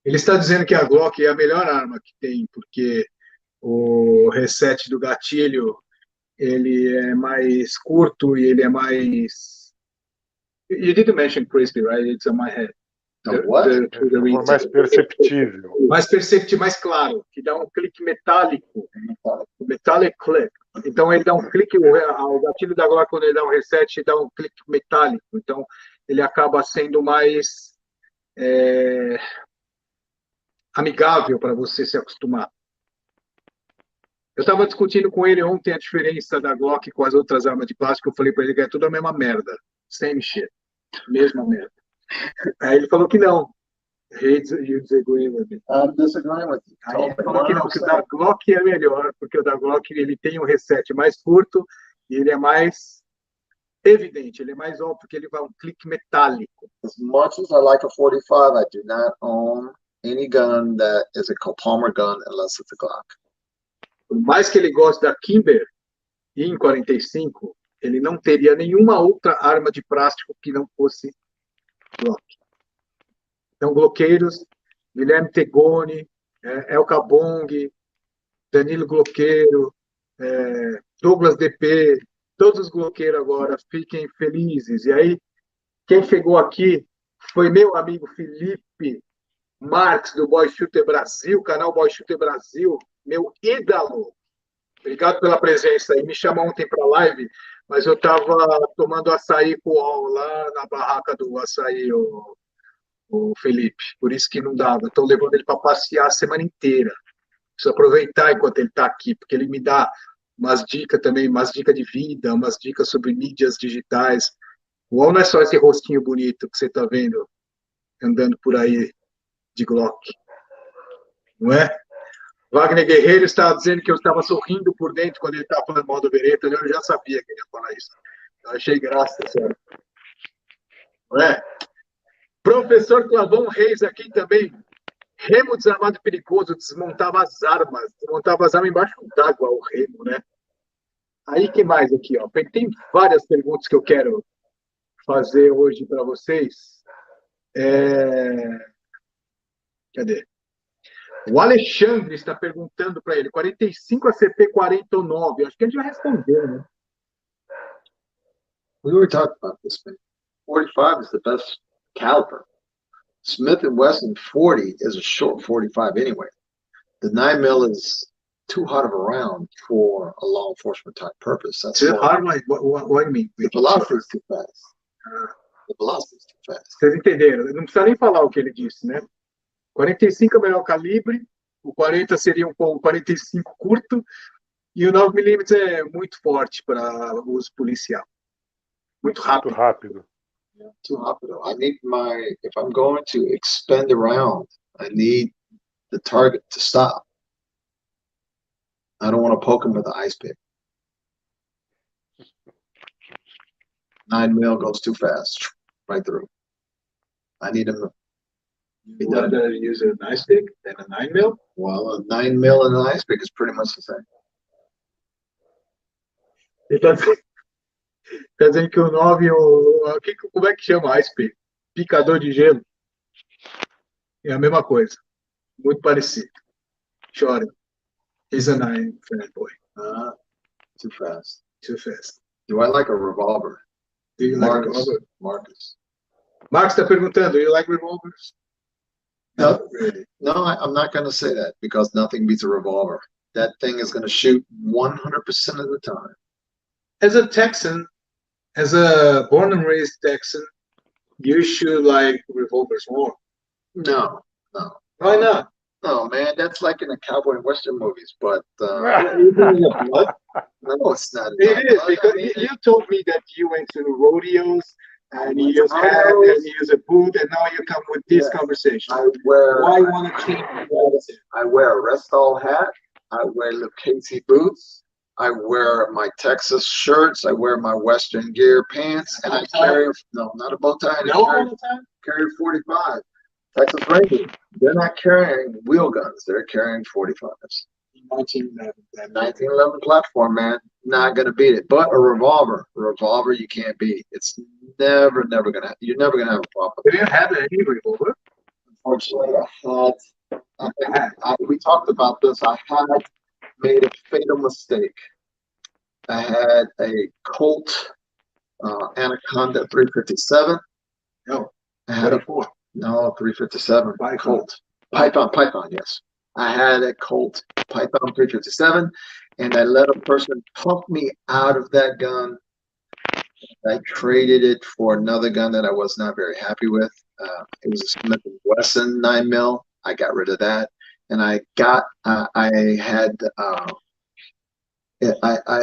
Ele está dizendo que a Glock é a melhor arma que tem, porque o reset do gatilho, ele é mais curto e ele é mais... You didn't mention crispy, right? It's on my head. Mais perceptível. Mais perceptível, mais claro, que dá um clique metálico. Metallic click. Então ele dá um clique, o gatilho da Glock, quando ele dá um reset, dá um clique metálico. Então ele acaba sendo mais amigável para você se acostumar. Eu estava discutindo com ele ontem a diferença da Glock com as outras armas de plástico. Eu falei para ele que é tudo a mesma merda. Same shit. Mesma merda. Aí ele falou que não. You disagree with me. I'm disagreeing with you. Aí ele falou que não, que o da Glock é melhor, porque o da Glock ele tem um reset mais curto e ele é mais evidente, ele é mais óbvio, porque ele vai um clique metálico. As much as I like a 45, I do not own any gun that is a Palmer gun unless it's a Glock. Por mais que ele goste da Kimber e em 45, ele não teria nenhuma outra arma de plástico que não fosse Glock. Então, gloqueiros, Guilherme Tegoni, El Cabong, Danilo Gloqueiro, Douglas DP, todos os gloqueiros agora fiquem felizes. E aí, quem chegou aqui foi meu amigo Felipe Marques, do Boy Shooter Brasil, canal Boy Shooter Brasil, meu ídolo. Obrigado pela presença. E me chamou ontem para a live, mas eu estava tomando açaí com o lá na barraca do açaí, o Felipe. Por isso que não dava. Estou levando ele para passear a semana inteira. Preciso aproveitar enquanto ele está aqui, porque ele me dá umas dicas também, umas dicas de vida, umas dicas sobre mídias digitais. O UOL não é só esse rostinho bonito que você está vendo andando por aí de Glock. Não é? Wagner Guerreiro estava dizendo que eu estava sorrindo por dentro quando ele estava falando mal do Beretta. Eu já sabia que ele ia falar isso. Eu achei graça, sério. Não é? Professor Clavão Reis aqui também. Remo desarmado e perigoso, desmontava as armas embaixo d'água, o remo, né? Aí, que mais aqui, ó? Tem várias perguntas que eu quero fazer hoje para vocês. Cadê? O Alexandre está perguntando para ele, 45 ACP 49. Acho que ele já respondeu, né? We were talking about this, man. 45 is the best caliber. Smith & Wesson 40 is a short 45 anyway. The 9mm is too hot of a round for a law enforcement type purpose. That's too hot? What do you mean? The velocity is too fast. The velocity is too fast. Vocês entenderam? Não precisa nem falar o que ele disse, né? 45 é o melhor calibre, o 40 seria um 45 curto, e o 9mm é muito forte para uso policial. Muito rápido. Muito rápido. Yeah, too rápido. I need if I'm going to expend a round, I need the target to stop. I don't want to poke him with an ice pick. 9mm goes too fast, right through. I need him to be done. Rather use an ice pick than a 9mm? Well, a 9mm and an ice pick is pretty much the same. Quer dizer que o 9, como é que chama ice pick? Picador de gelo. É a mesma coisa. Muito parecido. Chora. He's a 9 fanboy. Too fast. Too fast. Do I like a revolver? Do you like a revolver? Marcus está perguntando, do you like revolvers? No, really. No, I'm not going to say that because nothing beats a revolver. That thing is going to shoot 100% of the time. As a Texan, as a born and raised Texan, you should like revolvers more. No. Why not? No, man, that's like in the cowboy and western movies, but no, it's not. It is, because you told me that you went to rodeos and you use hat and you use a boot, and now you come with this conversation. Why you want to change the I wear a Restall hat, I wear Lucchese boots, I wear my Texas shirts, I wear my Western Gear pants, and I carry, no, not a bow tie, carry 45. Texas Rangers, they're not carrying wheel guns, they're carrying 45s. 1911 platform, man, not going to beat it. But a revolver you can't beat. It's never going to, you're never going to have a problem. Do you have any revolver? Unfortunately, we talked about this. I had made a fatal mistake. I had a Colt Anaconda 357. No, I had a No, 357 Python. Colt. Python, yes. I had a Colt Python 357, and I let a person pump me out of that gun. I traded it for another gun that I was not very happy with. It was a Smith & Wesson 9mm. I got rid of that, and I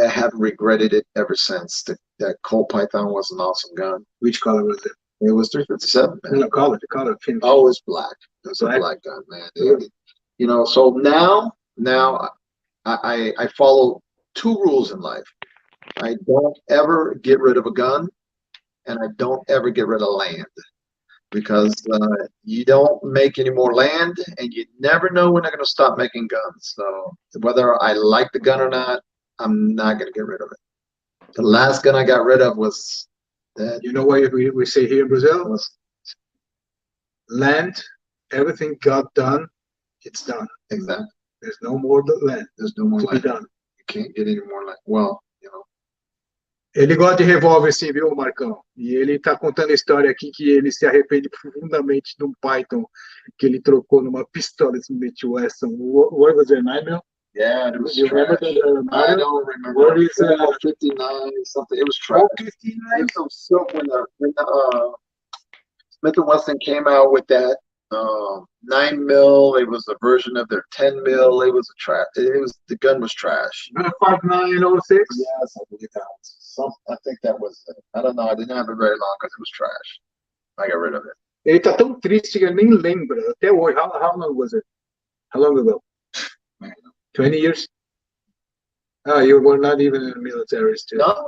have regretted it ever since. That Colt Python was an awesome gun. Which color was it? It was 357, man. The color finish. Oh, it's black. It's a black gun, man. You know, so now I follow two rules in life. I don't ever get rid of a gun, and I don't ever get rid of land, because you don't make any more land, and you never know when they're going to stop making guns. So whether I like the gun or not, I'm not going to get rid of it. The last gun I got rid of was that. You know what we say here in Brazil? Land, everything got done, it's done. Exactly. There's no more land. There's no more to land. be done. You can't get any more land. Well, you know. Ele gosta de revólver, sim, viu, Marcão? E ele tá contando a história aqui que ele se arrepende profundamente de um Python que ele trocou numa pistola Smith Wesson. What was it, 9mm? Yeah, it was you trash. Remember I don't remember. What is 59 something? It was trash. 59? It was so when the Smith & Wesson came out with that 9mm, it was a version of their 10mm. It was a trash. The gun was trash. 5906? Yes, I believe that was I think that was it. I don't know. I didn't have it very long because it was trash. I got rid of it. Ele tá tão triste que ele nem lembra. Até hoje. How long was it? How long ago? 20 years? Oh, you were not even in the military still. No, I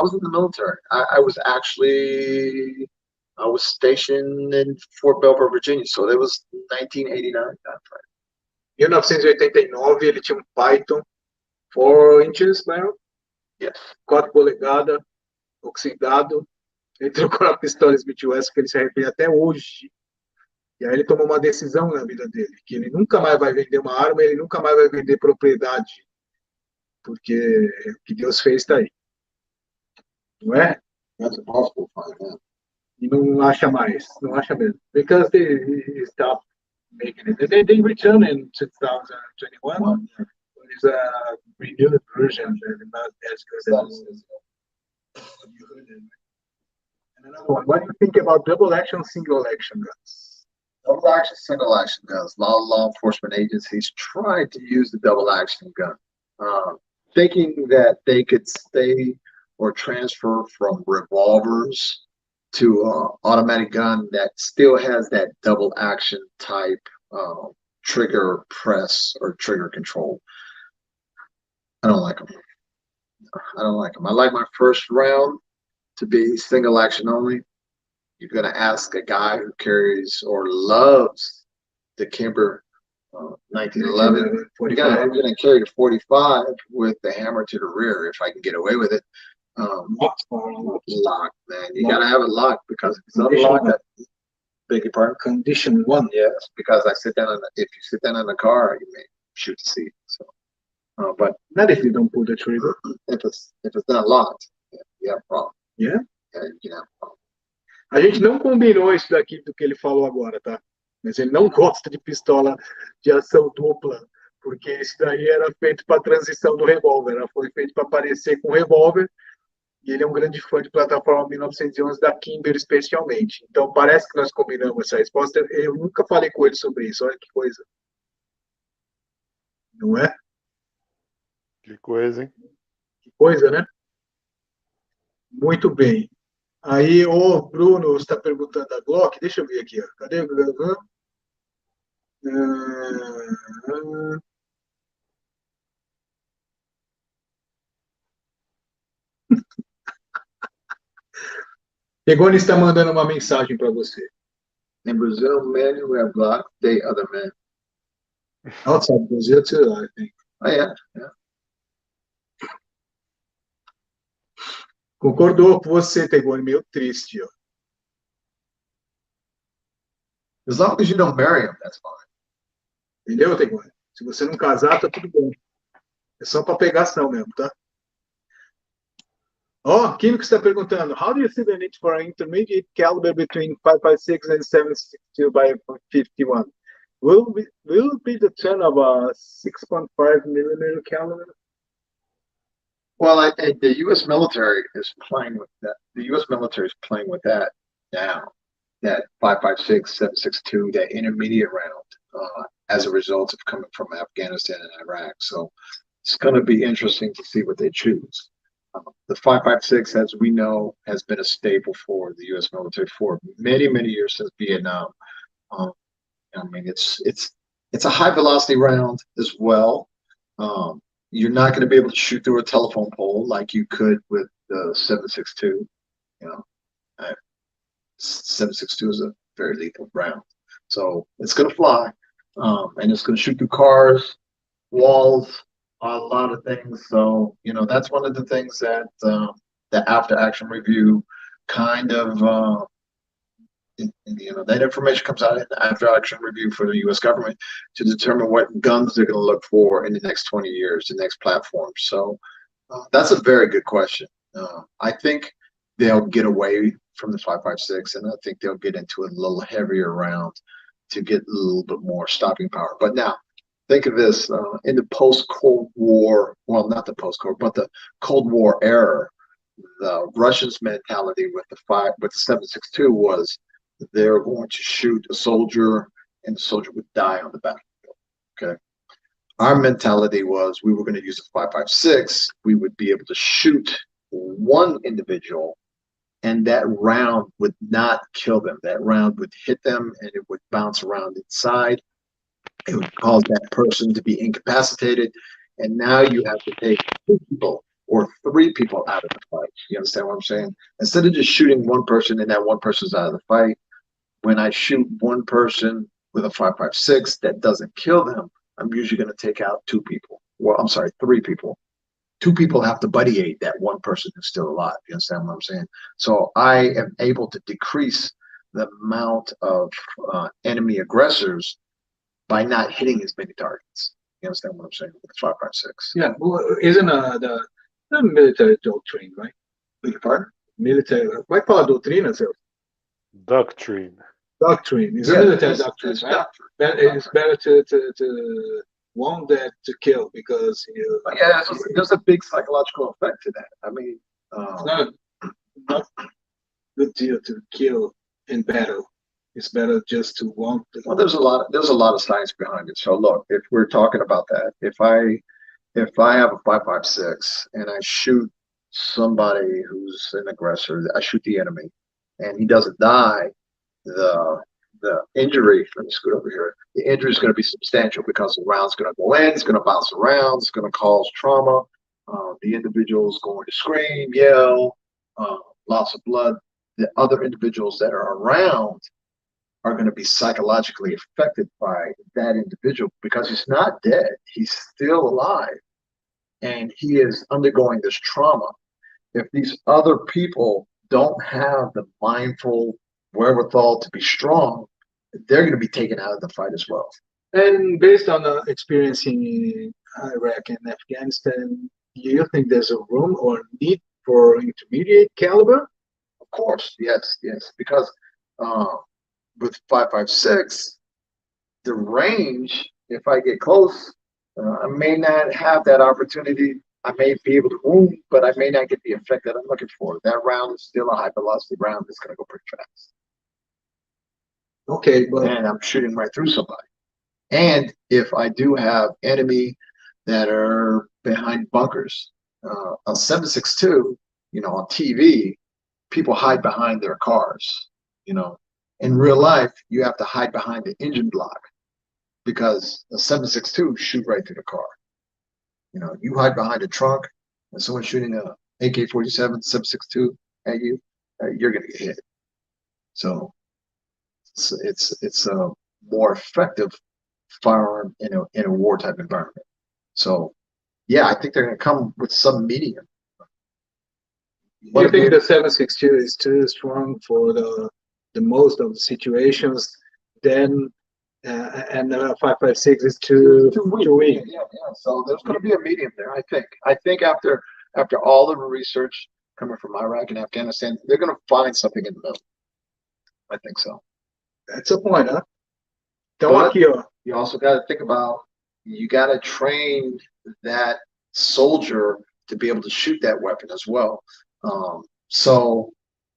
was in the military. I was stationed in Fort Belvoir, Virginia, so that was 1989. Em 1989, ele tinha um Python 4 inches barrel, yes. 4 polegadas, oxidado. Ele trocou a pistola Smith Wesson, que ele se arrepende até hoje. E aí ele tomou uma decisão na vida dele, que ele nunca mais vai vender uma arma, ele nunca mais vai vender propriedade, porque o que Deus fez está aí. Não é? That's impossible to find that. E não acha mais, não acha mesmo. Because they stopped making it. They returned in 2021. It's a renewed version, and not as good as and another one. What do you think about double action, single action guns? Double action, single action guns. A lot of law enforcement agencies tried to use the double action gun, thinking that they could stay or transfer from revolvers to automatic gun that still has that double action type trigger press or trigger control. I don't like them. I like my first round to be single action only. You're going to ask a guy who carries or loves the Kimber 1911. You're going to carry the 45 with the hammer to the rear if I can get away with it. Locked, man. You got to have it locked, because if it's unlocked, beg your pardon? Condition 1. Yes, because if you sit down in the car, you may shoot the seat. So, but not if you don't pull the trigger. If it's not locked, you have a problem. Yeah? Yeah, you can have a problem. A gente não combinou isso daqui do que ele falou agora, tá? Mas ele não gosta de pistola de ação dupla, porque isso daí era feito para transição do revólver. Ela foi feito para parecer com revólver, e ele é um grande fã de plataforma 1911 da Kimber especialmente. Então parece que nós combinamos essa resposta. Eu nunca falei com ele sobre isso. Olha que coisa. Não é? Que coisa, hein? Que coisa, né? Muito bem. Aí o Bruno está perguntando a Glock. Deixa eu ver aqui. Ó. Cadê o Egoni está mandando uma mensagem para você. In Brazil, men who have Glock date other men. Outside Brazil too, I think. Oh, yeah. Concordou com você, Tegoni, meio triste, ó. As long as you don't marry him, that's fine. Entendeu, Tegoni? Se você não casar, tá tudo bem. É só para pegação mesmo, tá? Ó, Químico está perguntando, how do you see the need for an intermediate caliber between 5.56 and 7.62 by 51? Will it be the turn of a 6.5 millimeter caliber? Well, the U.S. military is playing with that. The U.S. military is playing with that now. That 5.56, 7.62, that intermediate round, as a result of coming from Afghanistan and Iraq. So it's going to be interesting to see what they choose. The 5.56, as we know, has been a staple for the U.S. military for many, many years since Vietnam. I mean, it's a high velocity round as well. You're not going to be able to shoot through a telephone pole like you could with the 7.62. You know, 7.62 is a very lethal round, so it's going to fly, and it's going to shoot through cars, walls, a lot of things. So that's one of the things that the after action review kind of that information comes out in the after action review for the U.S. government to determine what guns they're going to look for in the next 20 years, the next platform. So that's a very good question. I think they'll get away from the 5.56, and I think they'll get into a little heavier round to get a little bit more stopping power. But now, think of this: in the post-Cold War, well, not the post-Cold, but the Cold War era, the Russians' mentality with the 7.62 was they're going to shoot a soldier, and the soldier would die on the battlefield. Okay. Our mentality was we were going to use a 5.56. We would be able to shoot one individual, and that round would not kill them. That round would hit them, and it would bounce around inside. It would cause that person to be incapacitated, and now you have to take 2 people or 3 people out of the fight. You understand what I'm saying? Instead of just shooting one person and that one person's out of the fight, when I shoot one person with a 5.56 that doesn't kill them, I'm usually going to take out 2 people. Well, I'm sorry, 3 people. 2 people have to buddy aid that one person who's still alive. You understand what I'm saying? So I am able to decrease the amount of enemy aggressors by not hitting as many targets. You understand what I'm saying with the 5.56? Yeah, well, isn't the military doctrine, right? Beg your pardon? Military, vai falar doutrina, seu? Doctrine. Doctrine. It's a military doctrine, right? Doctrine. It's better to want that to kill because there's a big psychological effect to that. I mean, it's not a good deal to kill in battle. It's better just to want. Well, there's a lot of science behind it. So look, if we're talking about that, if I have a 5.56 and I shoot somebody who's an aggressor, I shoot the enemy, and he doesn't die, the injury, let me scoot over here, the injury is going to be substantial because the round's going to go in, it's going to bounce around, it's going to cause trauma. The individual's going to scream, yell, loss of blood. The other individuals that are around are going to be psychologically affected by that individual because he's not dead. He's still alive, and he is undergoing this trauma. If these other people don't have the mindful wherewithal to be strong, they're going to be taken out of the fight as well. And based on the experience in Iraq and Afghanistan, do you think there's a room or need for intermediate caliber? Of course, yes, because with 5.56, the range, if I get close, I may not have that opportunity. I may be able to wound, but I may not get the effect that I'm looking for. That round is still a high velocity round that's going to go pretty fast. Okay, and I'm shooting right through somebody. And if I do have enemy that are behind bunkers, on 7.62, on TV, people hide behind their cars. In real life, you have to hide behind the engine block because a 7.62 shoot right through the car. You hide behind a trunk, and someone's shooting a AK-47 7.62 at you, you're gonna get hit. So it's a more effective firearm in a war type environment. So yeah, I think they're gonna come with some medium. Do you think the 7.62 is too strong for the most of the situations? Then and 5.56 is too weak. Yeah. So there's going to be a medium there. I think after all the research coming from Iraq and Afghanistan, they're going to find something in the middle. I think so. That's a point, huh? Então, But aqui, ó. you also got to think about, you got to train that soldier to be able to shoot that weapon as well. So,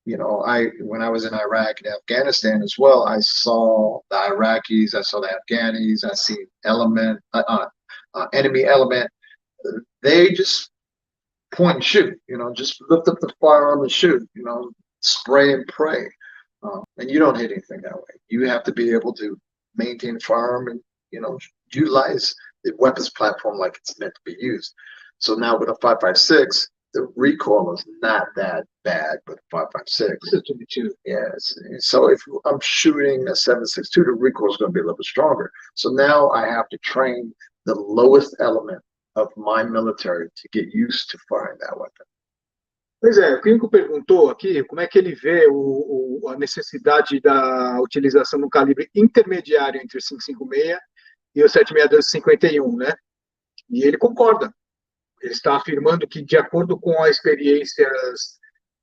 you know, when I was in Iraq and Afghanistan as well, I saw the Iraqis, I saw the Afghanis, I see enemy element. They just point and shoot, you know, just lift up the firearm and shoot, you know, spray and pray. And you don't hit anything that way. You have to be able to maintain firearm and, you know, utilize the weapons platform like it's meant to be used. So now with a 5.56, the recoil is not that bad with a 5.56. Yes. So if I'm shooting a 7.62, the recoil is going to be a little bit stronger. So now I have to train the lowest element of my military to get used to firing that weapon. Pois é, o Clínico perguntou aqui como é que ele vê a necessidade da utilização do calibre intermediário entre o 5.56 e o 7.62-51, né? E ele concorda. Ele está afirmando que, de acordo com as experiências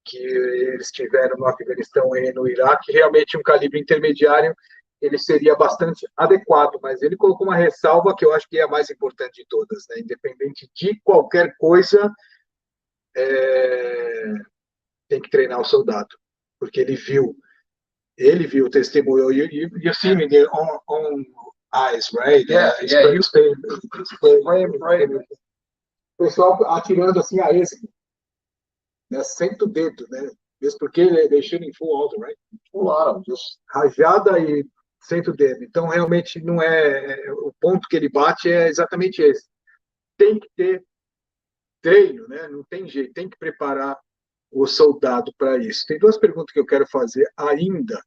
que eles tiveram no Afeganistão e no Iraque, realmente um calibre intermediário ele seria bastante adequado, mas ele colocou uma ressalva que eu acho que é a mais importante de todas, né? Independente de qualquer coisa, tem que treinar o soldado, porque ele viu, testemunhou, you see me there on eyes, right? Yeah, right. O pessoal atirando assim a esmo, né? Senta o dedo, né? Mesmo porque they shooting full auto, right? Full auto, just rajada e senta o dedo. Então, realmente, não o ponto que ele bate é exatamente esse. Tem que ter treino, né? Não tem jeito, tem que preparar o soldado para isso. Tem duas perguntas que eu quero fazer ainda.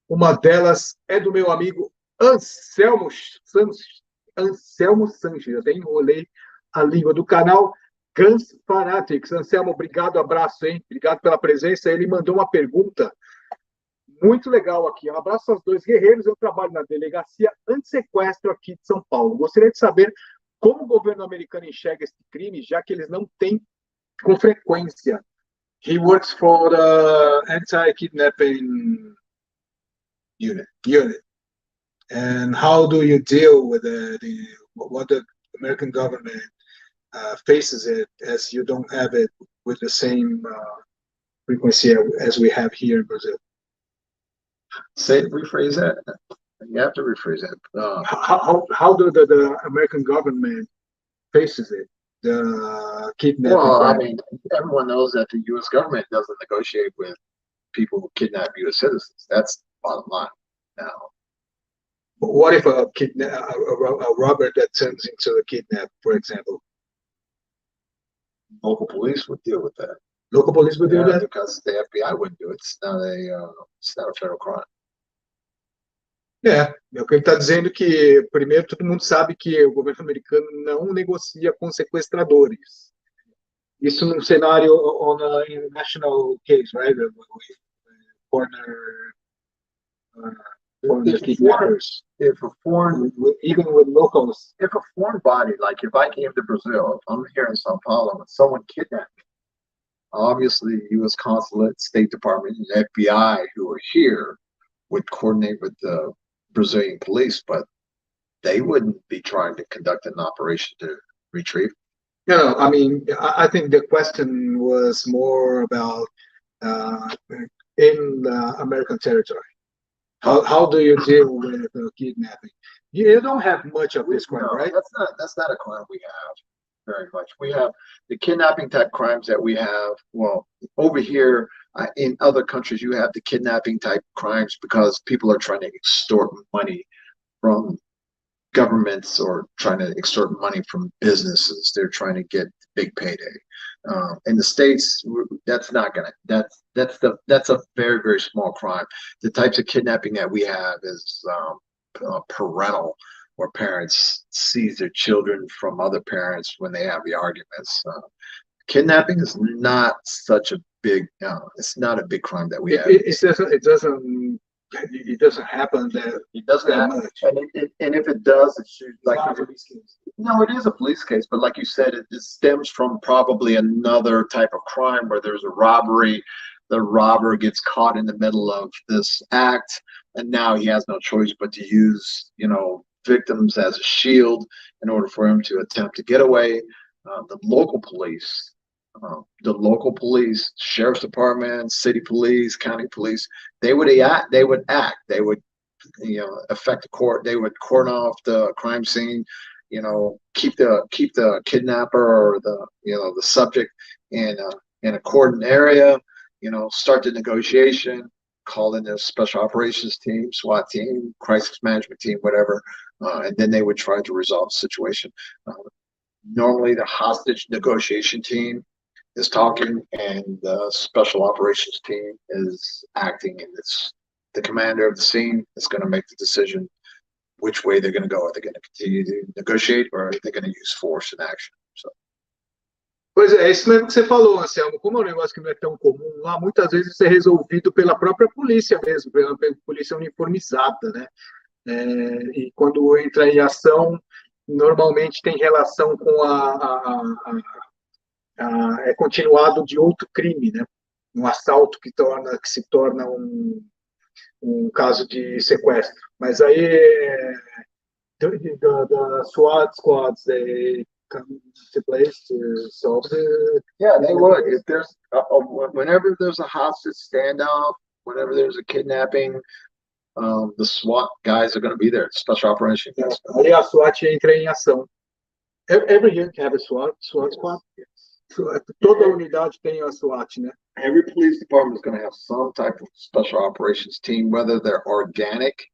Uma delas é do meu amigo Anselmo Sanches. Eu até enrolei a língua do canal Guns Fanatics. Anselmo, obrigado, abraço, hein? Obrigado pela presença. Ele mandou uma pergunta muito legal aqui. Um abraço aos dois guerreiros. Eu trabalho na delegacia anti-sequestro aqui de São Paulo. Gostaria de saber como o governo americano enxerga esse crime, já que eles não têm com frequência. He works for the anti-kidnapping unit. And how do you deal with what the American government faces it, as you don't have it with the same frequency as we have here in Brazil? Rephrase that. You have to rephrase that. How do the American government faces it? The kidnapping. Well, I mean, everyone knows that the U.S. government doesn't negotiate with people who kidnap U.S. citizens. That's the bottom line. Now, but what if a robber that turns into a kidnap, for example? Local police would deal with that. Local police would do that because the FBI wouldn't do it. It's not a federal crime. É o que ele está dizendo, que primeiro todo mundo sabe que o governo americano não negocia com sequestradores. Isso num cenário on a international case, right? Even with locals. If a foreign body, like if I came to Brazil, if I'm here in Sao Paulo and someone kidnapped me, obviously U.S. Consulate, State Department, and FBI who are here would coordinate with the Brazilian police, but they wouldn't be trying to conduct an operation to retrieve. No, I mean, I think the question was more about in American territory. How do you deal with kidnapping? You don't have much of this crime, right? That's not a crime we have very much. We have the kidnapping type crimes that we have. Well, over here in other countries, you have the kidnapping type crimes because people are trying to extort money from governments or trying to extort money from businesses. They're trying to get big payday. In the States, that's a very, very small crime. The types of kidnapping that we have is parental, where parents seize their children from other parents when they have the arguments. Kidnapping is not such a big, it's not a big crime that we have. It doesn't It doesn't happen that It doesn't that happen, much. and if it does, it should It's not a police case. no, it is a police case, but like you said, it stems from probably another type of crime where there's a robbery. The robber gets caught in the middle of this act, and now he has no choice but to use, victims as a shield in order for him to attempt to get away. The local police, sheriff's department, city police, county police, they would act. They would affect the court. They would cordon off the crime scene, keep the kidnapper or the subject in a cordon area, start the negotiation, call in the special operations team, SWAT team, crisis management team, whatever, and then they would try to resolve the situation. Normally the hostage negotiation team is talking and the special operations team is acting, and it's the commander of the scene is going to make the decision which way they're going to go. Are they going to continue to negotiate, or are they going to use force in action? So. Pois é isso mesmo que você falou, Anselmo. Como é um negócio que não é tão comum lá, muitas vezes isso é resolvido pela própria polícia mesmo, pela polícia uniformizada, né? E quando entra em ação, normalmente tem relação com é continuado de outro crime, né? Um assalto que se torna um caso de sequestro. Mas aí the SWAT squads, they come to place to solve the... Yeah, they would. If there's whenever there's a hostage standoff, whenever there's a kidnapping, the SWAT guys are going to be there. Special operations. Aí a SWAT entra em ação. Every unit have a SWAT squad. Yes. Toda unidade tem a SWAT, né? Every police department is going to have some type of special operations team, whether they're organic,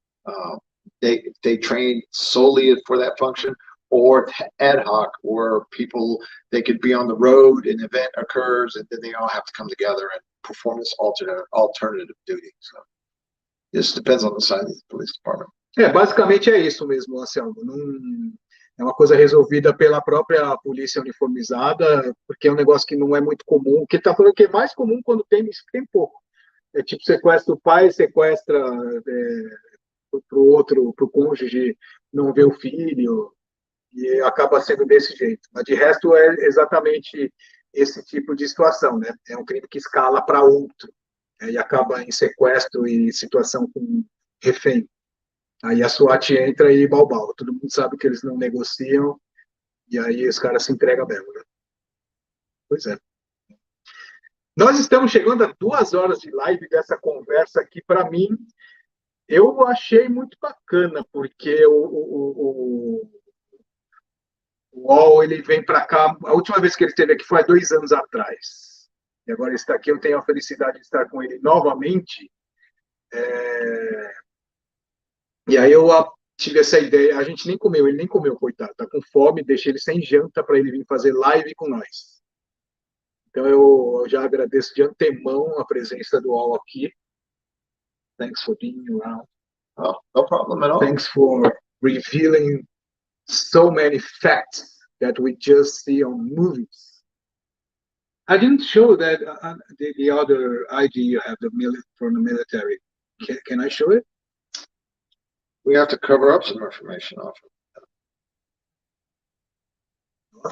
they train solely for that function, or ad hoc, where people, they could be on the road, an event occurs, and then they all have to come together and perform this alternative duty. So this depends on the size of the police department. Basicamente é isso mesmo, Anselmo. É uma coisa resolvida pela própria polícia uniformizada, porque é um negócio que não é muito comum. O que está falando que é mais comum quando tem pouco. É tipo sequestra o pai, sequestra pro cônjuge não ver o filho, e acaba sendo desse jeito. Mas de resto é exatamente esse tipo de situação, né? É um crime que escala para outro, e acaba em sequestro e situação com refém. Aí a SWAT entra e balbal. Todo mundo sabe que eles não negociam, e aí os caras se entregam mesmo, né? Pois é. Nós estamos chegando a 2 horas de live dessa conversa aqui. Para mim, eu achei muito bacana, porque o UOL, ele vem para cá, a última vez que ele esteve aqui foi há 2 anos atrás. E agora ele está aqui, eu tenho a felicidade de estar com ele novamente. E aí eu tive essa ideia, a gente nem comeu, ele nem comeu, coitado, tá com fome, deixei ele sem janta para ele vir fazer live com nós. Então eu já agradeço de antemão a presença do UOL aqui. Thanks for being around. Oh, no problem at all. Thanks for revealing so many facts that we just see on movies. I didn't show that the other ID you have from the military. Can I show it? We have to cover up some information off of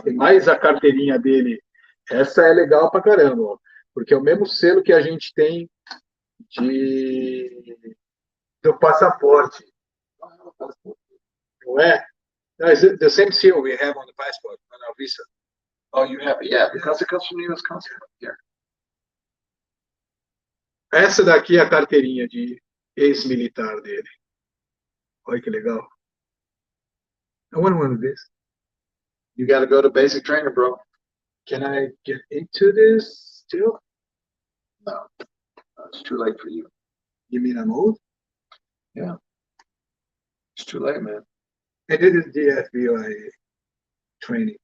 Tem mais a carteirinha dele. Essa é legal pra caramba, ó, porque é o mesmo selo que a gente tem do passaporte. Não é? No, it's the same seal we have on the passport, on our visa. Oh, you have it? Yeah, because it comes from the U.S. consulate here. Essa daqui é a carteirinha de ex-militar dele. Olha que legal. I want one of this. You got to go to basic training, bro. Can I get into this still? No, it's too late for you. You mean I'm old? Yeah. It's too late, man. I did the FBI training.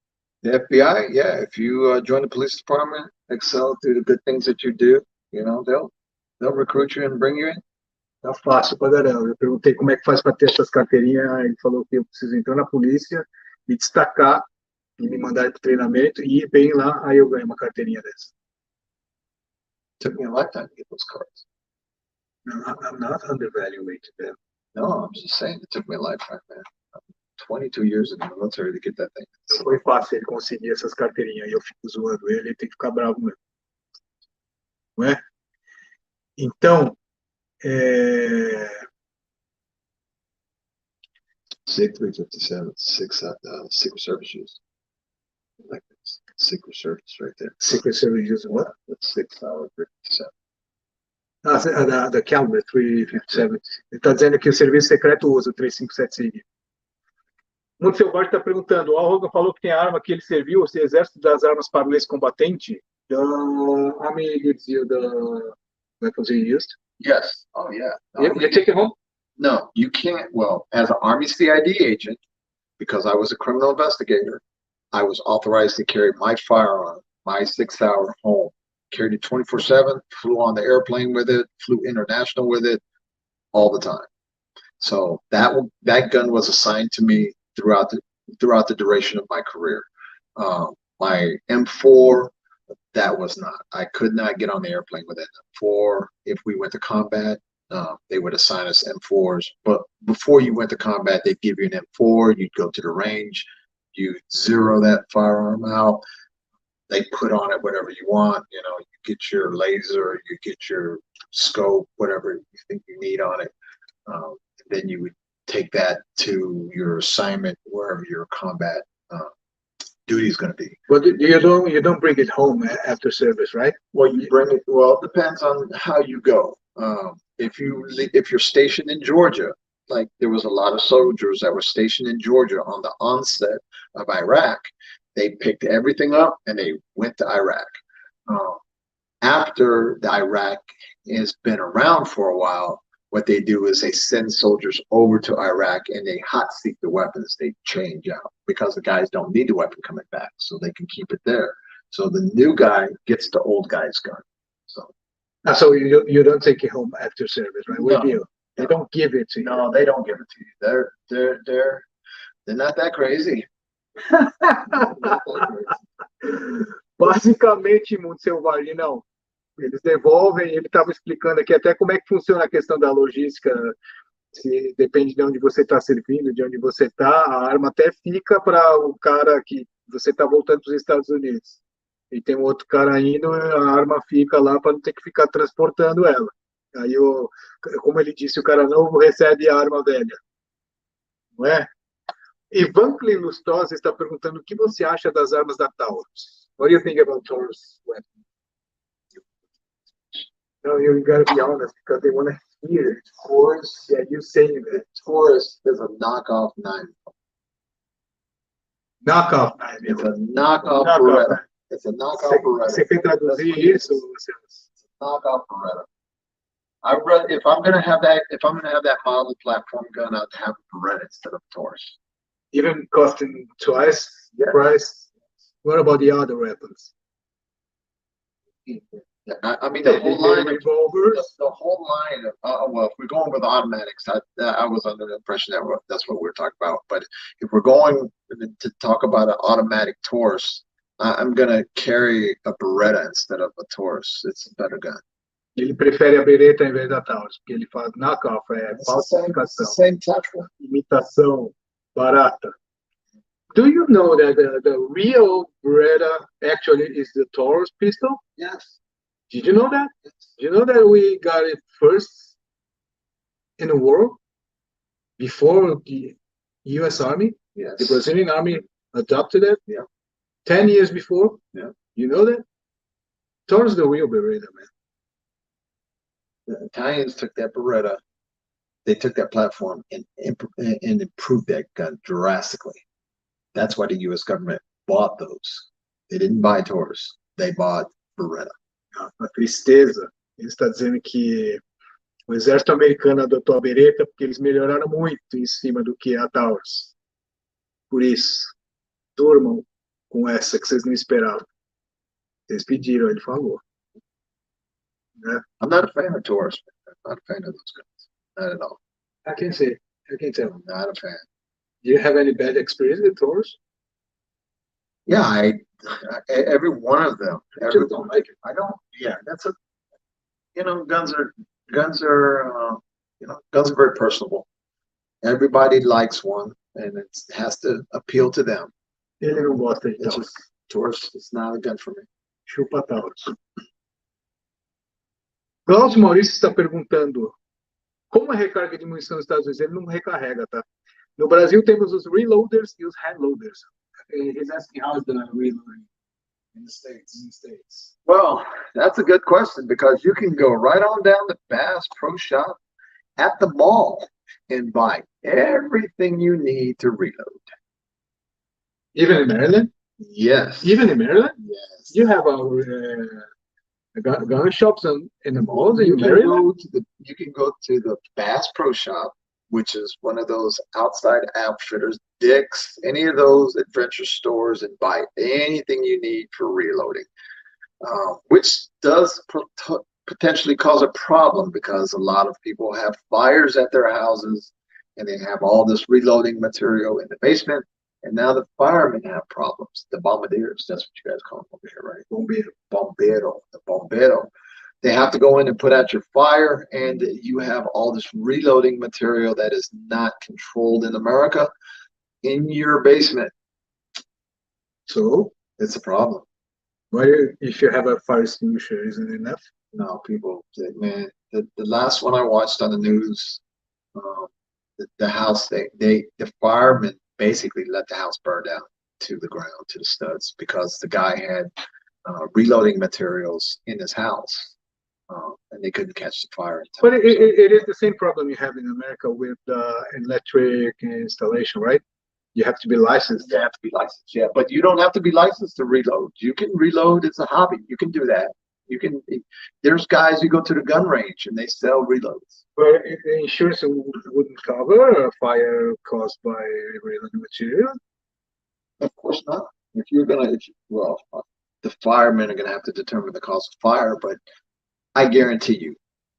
The FBI, yeah. If you join the police department, excel, do the good things that you do, they'll recruit you and bring you in. Tá fácil pra caramba. Eu perguntei como é que faz para ter essas carteirinhas. Ele falou que eu preciso entrar na polícia, me destacar e me mandar para o treinamento e ir bem lá, aí eu ganho uma carteirinha dessa. Took me a lifetime to get those cards. I'm not undervaluing them. No, I'm just saying it took me a lifetime, man. 22 years in the military to get that thing. Não foi fácil ele conseguir essas carteirinhas aí. Eu fico zoando ele tem que ficar bravo mesmo. Não é? Então, 6357, Secret Service use. Like this. Secret Service right there. Secret Service usa what? That's 6 hours 57. Da Caliber 357. Ele está dizendo que o serviço secreto usa o 357 Muito selvagem está perguntando, o Hogan falou que tem a arma que ele serviu, o exército das armas para o ex-combatente. The army gives you the weapons you used? Yes. Oh, yeah. You take it home? No, you can't. Well, as an Army CID agent, because I was a criminal investigator, I was authorized to carry my firearm, my 6-hour home, carried it 24/7, flew on the airplane with it, flew international with it all the time. So that gun was assigned to me throughout the duration of my career. My M4, that was not. I could not get on the airplane with an M4. If we went to combat, they would assign us M4s. But before you went to combat, they'd give you an M4. You'd go to the range. You zero that firearm out. They put on it whatever you want. You know, you get your laser, you get your scope, whatever you think you need on it. Then you would take that to your assignment wherever your combat duty is going to be. But you don't bring it home after service, right? Well, you bring it. Well, it depends on how you go. If you're stationed in Georgia, like there was a lot of soldiers that were stationed in Georgia on the onset of Iraq, they picked everything up and they went to Iraq. After the Iraq has been around for a while, what they do is they send soldiers over to Iraq and they hot seat the weapons. They change out because the guys don't need the weapon coming back, so they can keep it there. So the new guy gets the old guy's gun. So you don't take it home after service, right? With you, they don't give it to you. No, they don't give it to you. They're not that crazy. Basicamente, muito selvagem, não. Eles devolvem, ele estava explicando aqui até como é que funciona a questão da logística, se depende de onde você está servindo, de onde você está, a arma até fica para o cara que você está voltando para os Estados Unidos. E tem um outro cara indo, a arma fica lá para não ter que ficar transportando ela. Aí, como ele disse, o cara novo recebe a arma velha. Não é? Ivan Lustosa está perguntando o que você acha das armas da Taurus. What do you think about Taurus weapons? No, you gotta be honest because they want to hear it. Taurus, yeah, you saying that. Taurus is a knockoff 9. Knockoff 9. It's a knockoff Beretta. It's a knockoff Beretta. Você quer traduzir isso? Knockoff Beretta. If I'm gonna have that model platform gun, I'd have a Beretta instead of Taurus. Even costing twice the price. What about the other weapons? I mean, the whole line of revolvers. The whole line of well, if we're going with automatics, I was under the impression that that's what we're talking about. But if we're going to talk about an automatic Taurus, I'm gonna carry a Beretta instead of a Taurus. It's a better gun. Ele prefere a Beretta em vez da Taurus, porque ele faz knockoff, falsificação. Same platform. Imitação barata. Do you know that the real Beretta actually is the Taurus pistol? Yes. Did you know that? Yes. Did you know that we got it first in the world before the U.S. Army? Yes. The Brazilian Army adopted it? Yeah. 10 years before? Yeah. You know that? Taurus is the real Beretta, man. The Italians took that Beretta, they took that platform and improved that gun drastically. That's why the U.S. government bought those. They didn't buy Taurus. They bought Beretta. A tristeza. Ele está dizendo que o exército americano adotou a Beretta porque eles melhoraram muito em cima do que a Taurus. Por isso, durmam com essa que vocês não esperavam. Vocês pediram, ele falou. Né? I'm not a fan of Taurus. I'm not a fan of those guns. Not at all. I can tell. I'm not a fan. Do you have any bad experience with Taurus? Yeah, every one of them. I just don't like it. I don't. Yeah, that's a. Guns are Guns are, guns are very personable. Everybody likes one, and it has to appeal to them. Ele não gosta de It's tal. just, Taurus, it's not a gun for me. Chupa Taurus. Cláudio Maurício está perguntando como a recarga de munição nos Estados Unidos. Ele não recarrega, tá? No Brasil temos os reloaders e os handloaders. He's asking how is the reloading in the States? Well, that's a good question, because you can go right on down to Bass Pro Shop at the mall and buy everything you need to reload. Even in Maryland? Yes. Even in Maryland? Yes. You have gun shops in the malls in Maryland? You can go to the Bass Pro Shop, which is one of those outside outfitters, Dick's, any of those adventure stores, and buy anything you need for reloading, which does potentially cause a problem, because a lot of people have fires at their houses and they have all this reloading material in the basement, and now the firemen have problems. The bombardiers, that's what you guys call them over here, right? The bombero. They have to go in and put out your fire, and you have all this reloading material that is not controlled in America in your basement. So it's a problem. Why, if you have a fire extinguisher, isn't it enough? No, people, man, the last one I watched on the news, the house, the firemen basically let the house burn down to the ground, to the studs, because the guy had reloading materials in his house. And they couldn't catch the fire. But it is the same problem you have in America with electric installation, right? You have to be licensed. You have to be licensed, yeah. But you don't have to be licensed to reload. You can reload. It's a hobby. You can do that. You can. There's guys who go to the gun range and they sell reloads. But the insurance wouldn't cover a fire caused by reloading material. Of course not. If you're gonna, the firemen are gonna have to determine the cause of fire, but I guarantee you,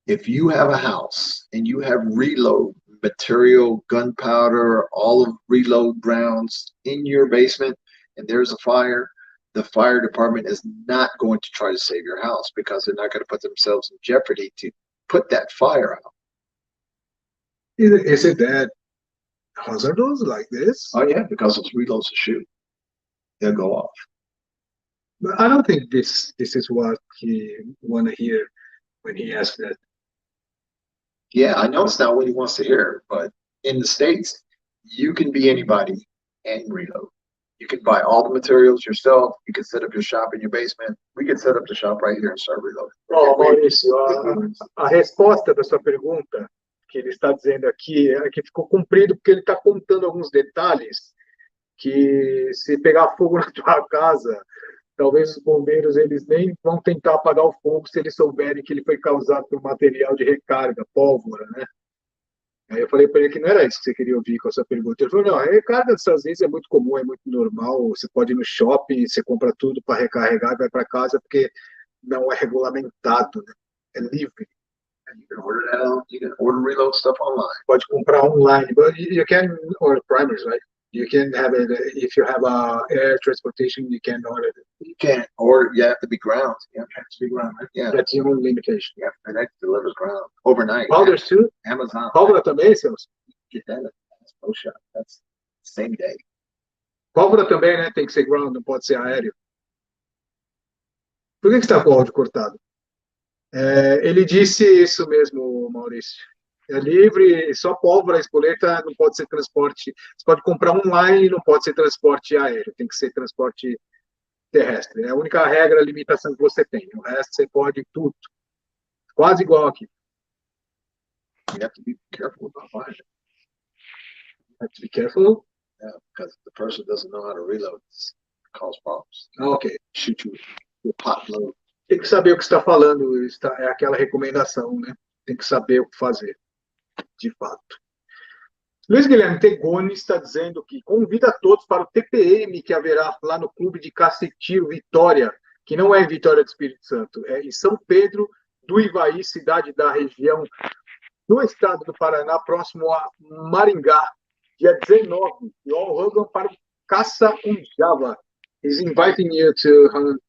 if you have a house and you have reload material, gunpowder, all of reload rounds in your basement, and there's a fire, the fire department is not going to try to save your house, because they're not going to put themselves in jeopardy to put that fire out. Is it that hazardous like this? Oh yeah, because those reloads will shoot. They'll go off. But I don't think this is what he want to hear when he asked that. Yeah, I know it's not what he wants to hear, but in the States, you can be anybody and reload. You can buy all the materials yourself. You can set up your shop in your basement. We can set up the shop right here and start reloading. Oh, Maurício, a resposta da sua pergunta, que ele está dizendo aqui, é que ficou comprido porque ele está contando alguns detalhes que, se pegar fogo na tua casa, talvez os bombeiros eles nem vão tentar apagar o fogo se eles souberem que ele foi causado por material de recarga, pólvora, né? Aí eu falei para ele que não era isso que você queria ouvir com a sua pergunta. Ele falou, não, a recarga dos Estados Unidos é muito comum, é muito normal, você pode ir no shopping, você compra tudo para recarregar e vai para casa, porque não é regulamentado, né? É livre. And you can order that. You can order reload stuff online. Pode comprar online, but you can order primers, right? You can have it if you have air transportation. You can order it. You can't order. You have to be ground. You have to be ground. Right? Yeah, That's the only limitation. Yeah, FedEx delivers ground overnight. Powders too. Amazon. Pólvora também, Celso? Get that at Pro Shop. That's same day. Pólvora também, né? Tem que ser ground, não pode ser aéreo. Por que está com o áudio cortado? Ele disse isso mesmo, Maurício. É livre, só pólvora, espoleta não pode ser transporte. Você pode comprar online, não pode ser transporte aéreo, tem que ser transporte terrestre. É a única regra, limitação que você tem. O resto você pode tudo. Quase igual aqui. You have to be careful about buying it. You have to be careful. Yeah, because the person doesn't know how to reload, it cause problems. Ok. Shoot you with pot load. Tem que saber o que está falando, é aquela recomendação, né? Tem que saber o que fazer, de fato. Luiz Guilherme Tegoni está dizendo que convida todos para o TPM que haverá lá no Clube de Cacetiro Vitória, que não é em Vitória do Espírito Santo, é em São Pedro do Ivaí, cidade da região do estado do Paraná, próximo a Maringá, dia 19. E o Hogan para o Caça Java. He's inviting you to hunt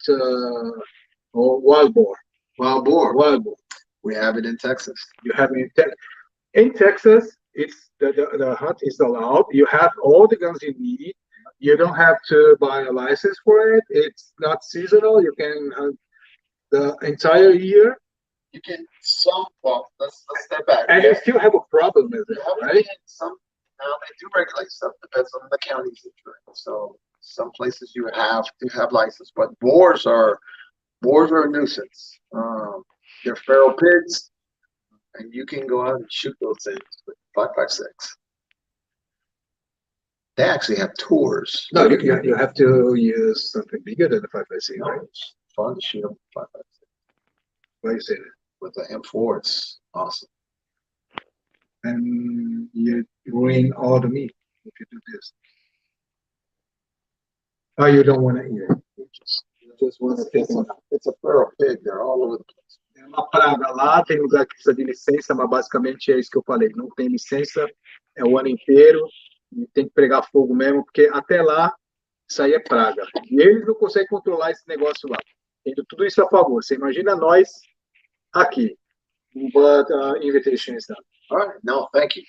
wild boar. Wild boar. Wild boar. We have it in Texas. You have it in Texas. It's the hunt is allowed. You have all the guns you need. You don't have to buy a license for it. It's not seasonal. You can hunt the entire year. You can let's step back. And you still have a problem with it, right? Now they do regulate stuff. Depends on the counties that you're in. So some places you have to have license, but boars are a nuisance. They're feral pigs, and you can go out and shoot those things with 5.56. They actually have tours. No, you have to use something bigger than the 5.56, right? It's fun to shoot them with 5.56. Why do you say that? With the M4, it's awesome. And you ruin all the meat if you do this. Oh, you don't want to eat it. You just want to take it. It's a feral pig. They're all over the place. É uma praga lá, tem lugar que precisa de licença, mas basicamente é isso que eu falei. Não tem licença, é o ano inteiro, e tem que pregar fogo mesmo, porque até lá, isso aí é praga. E eles não conseguem controlar esse negócio lá. Tendo tudo isso a favor. Você imagina nós aqui. But invitation is done. All right. No, thank you.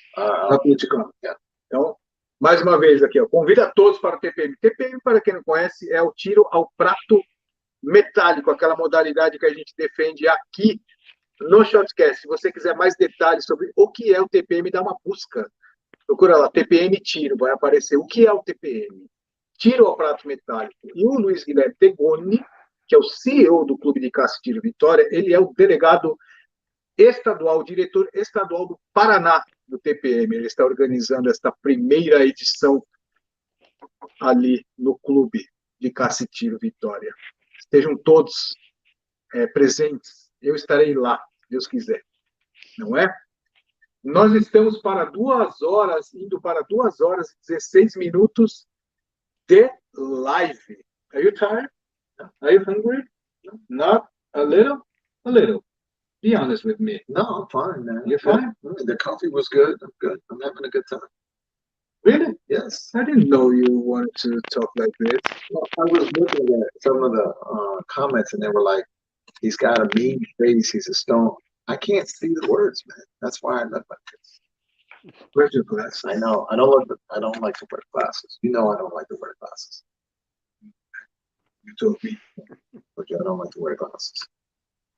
Yeah. Então, mais uma vez aqui, ó, convida todos para o TPM. TPM, para quem não conhece, é o tiro ao prato metálico, aquela modalidade que a gente defende aqui no ShotCast. Se você quiser mais detalhes sobre o que é o TPM, dá uma busca. Procura lá, TPM tiro, vai aparecer o que é o TPM. Tiro ao prato metálico. E o Luiz Guilherme Tegoni, que é o CEO do Clube de Caça e Tiro Vitória, ele é o delegado estadual, diretor estadual do Paraná do TPM. Ele está organizando esta primeira edição ali no Clube de Caça e Tiro Vitória. Estejam todos presentes. Eu estarei lá, se Deus quiser. Não é? Nós estamos para 2 horas, indo para 2 horas e 16 minutos de live. Are you tired? Are you hungry? Not a little? A little. Be honest with me. No, I'm fine, man. You're fine? The coffee was good. I'm good. I'm having a good time. Really? Yes. I didn't know you wanted to talk like this. Well, I was looking at some of the comments, and they were like, "He's got a mean face. He's a stone." I can't see the words, man. That's why I look like this. Where's your glasses? I know. I don't like to wear glasses. You know, I don't like to wear glasses. You told me. But I don't like to wear glasses.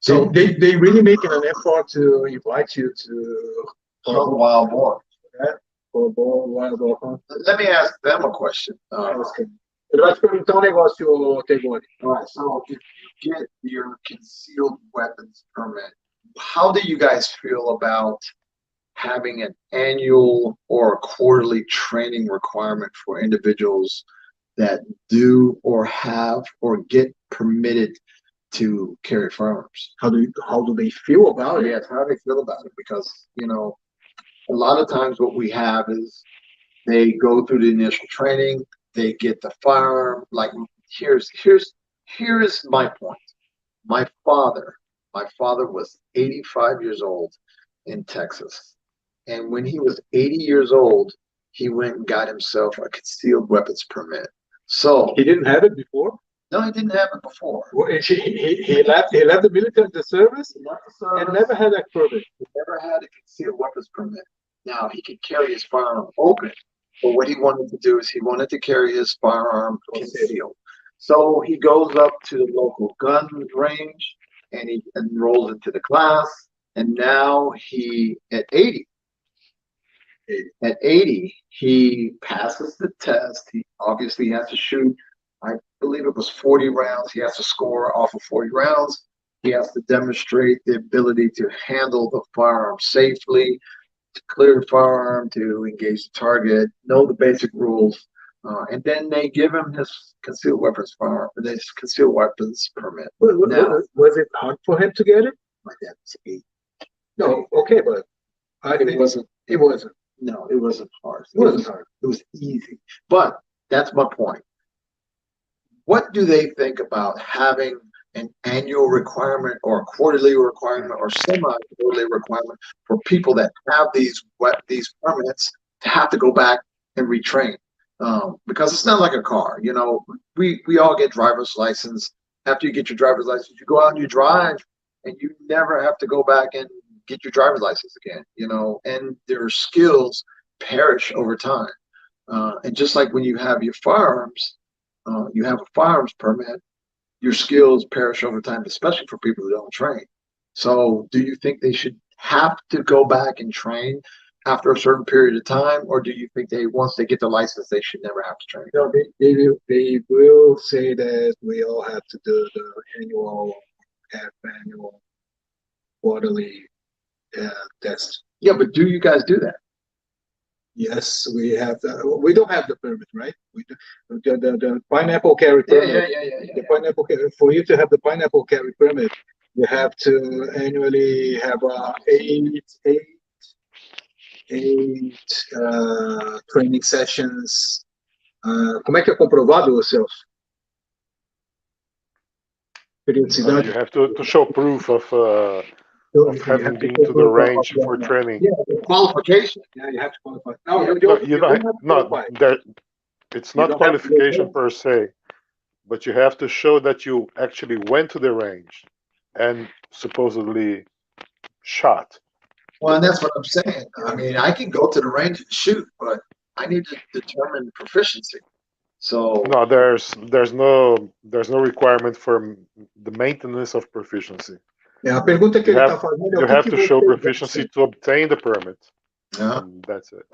So they really making an effort to invite you to Wild Boar. For Wild Boar Hunt. Let me ask them a question. Ele vai te perguntar negócio, Tegoni. All right. So if you get your concealed weapons permit, how do you guys feel about having an annual or a quarterly training requirement for individuals that do or have or get permitted to carry firearms? How do they feel about it? Yes, how do they feel about it? Because, you know, a lot of times what we have is they go through the initial training, they get the firearm. Like, here is my point. My father was 85 years old in Texas. And when he was 80 years old, he went and got himself a concealed weapons permit. So He didn't have it before? no, he didn't have it before. Well, he left the military, the service, and never had that permit. He never had a concealed weapons permit. Now, he could carry his firearm open, but what he wanted to do is he wanted to carry his firearm concealed. So he goes up to the local gun range and he enrolls into the class. And now at 80, he passes the test. He obviously has to shoot, I believe it was 40 rounds. He has to score off of 40 rounds. He has to demonstrate the ability to handle the firearm safely, to clear the firearm, to engage the target, know the basic rules. And then they give him his concealed weapons permit. Now, Was it hard for him to get it? my dad was 8. No, okay, but It wasn't. No, it wasn't hard. It wasn't hard. It was easy. But that's my point. What do they think about having an annual requirement or a quarterly requirement or semi-quarterly requirement for people that have these permits to have to go back and retrain? Because it's not like a car. You know, we all get driver's license. After you get your driver's license, you go out and you drive, and you never have to go back and get your driver's license again, you know, and their skills perish over time. And just like when you have your firearms, you have a firearms permit, your skills perish over time, especially for people who don't train. So do you think they should have to go back and train after a certain period of time, or do you think once they get the license, they should never have to train? No, they will say that we all have to do the annual, half-annual, quarterly test. Yeah, but do you guys do that? Yes, we have. We don't have the permit, right? The pineapple carry permit. Yeah. The pineapple carry, for you to have the pineapple carry permit, you have to annually have eight training sessions. Como é que é comprovado, Celso? Periodicidade. You have to show proof of having been to the range for training. Yeah, qualification. Yeah, you have to qualify. No, you don't have to qualify. It's not qualification per se, but you have to show that you actually went to the range and supposedly shot. Well, and that's what I'm saying. I mean, I can go to the range and shoot, but I need to determine proficiency. So no, there's no requirement for the maintenance of proficiency. A pergunta que ele está fazendo é you have to show proficiency to obtain the permit. And that's it.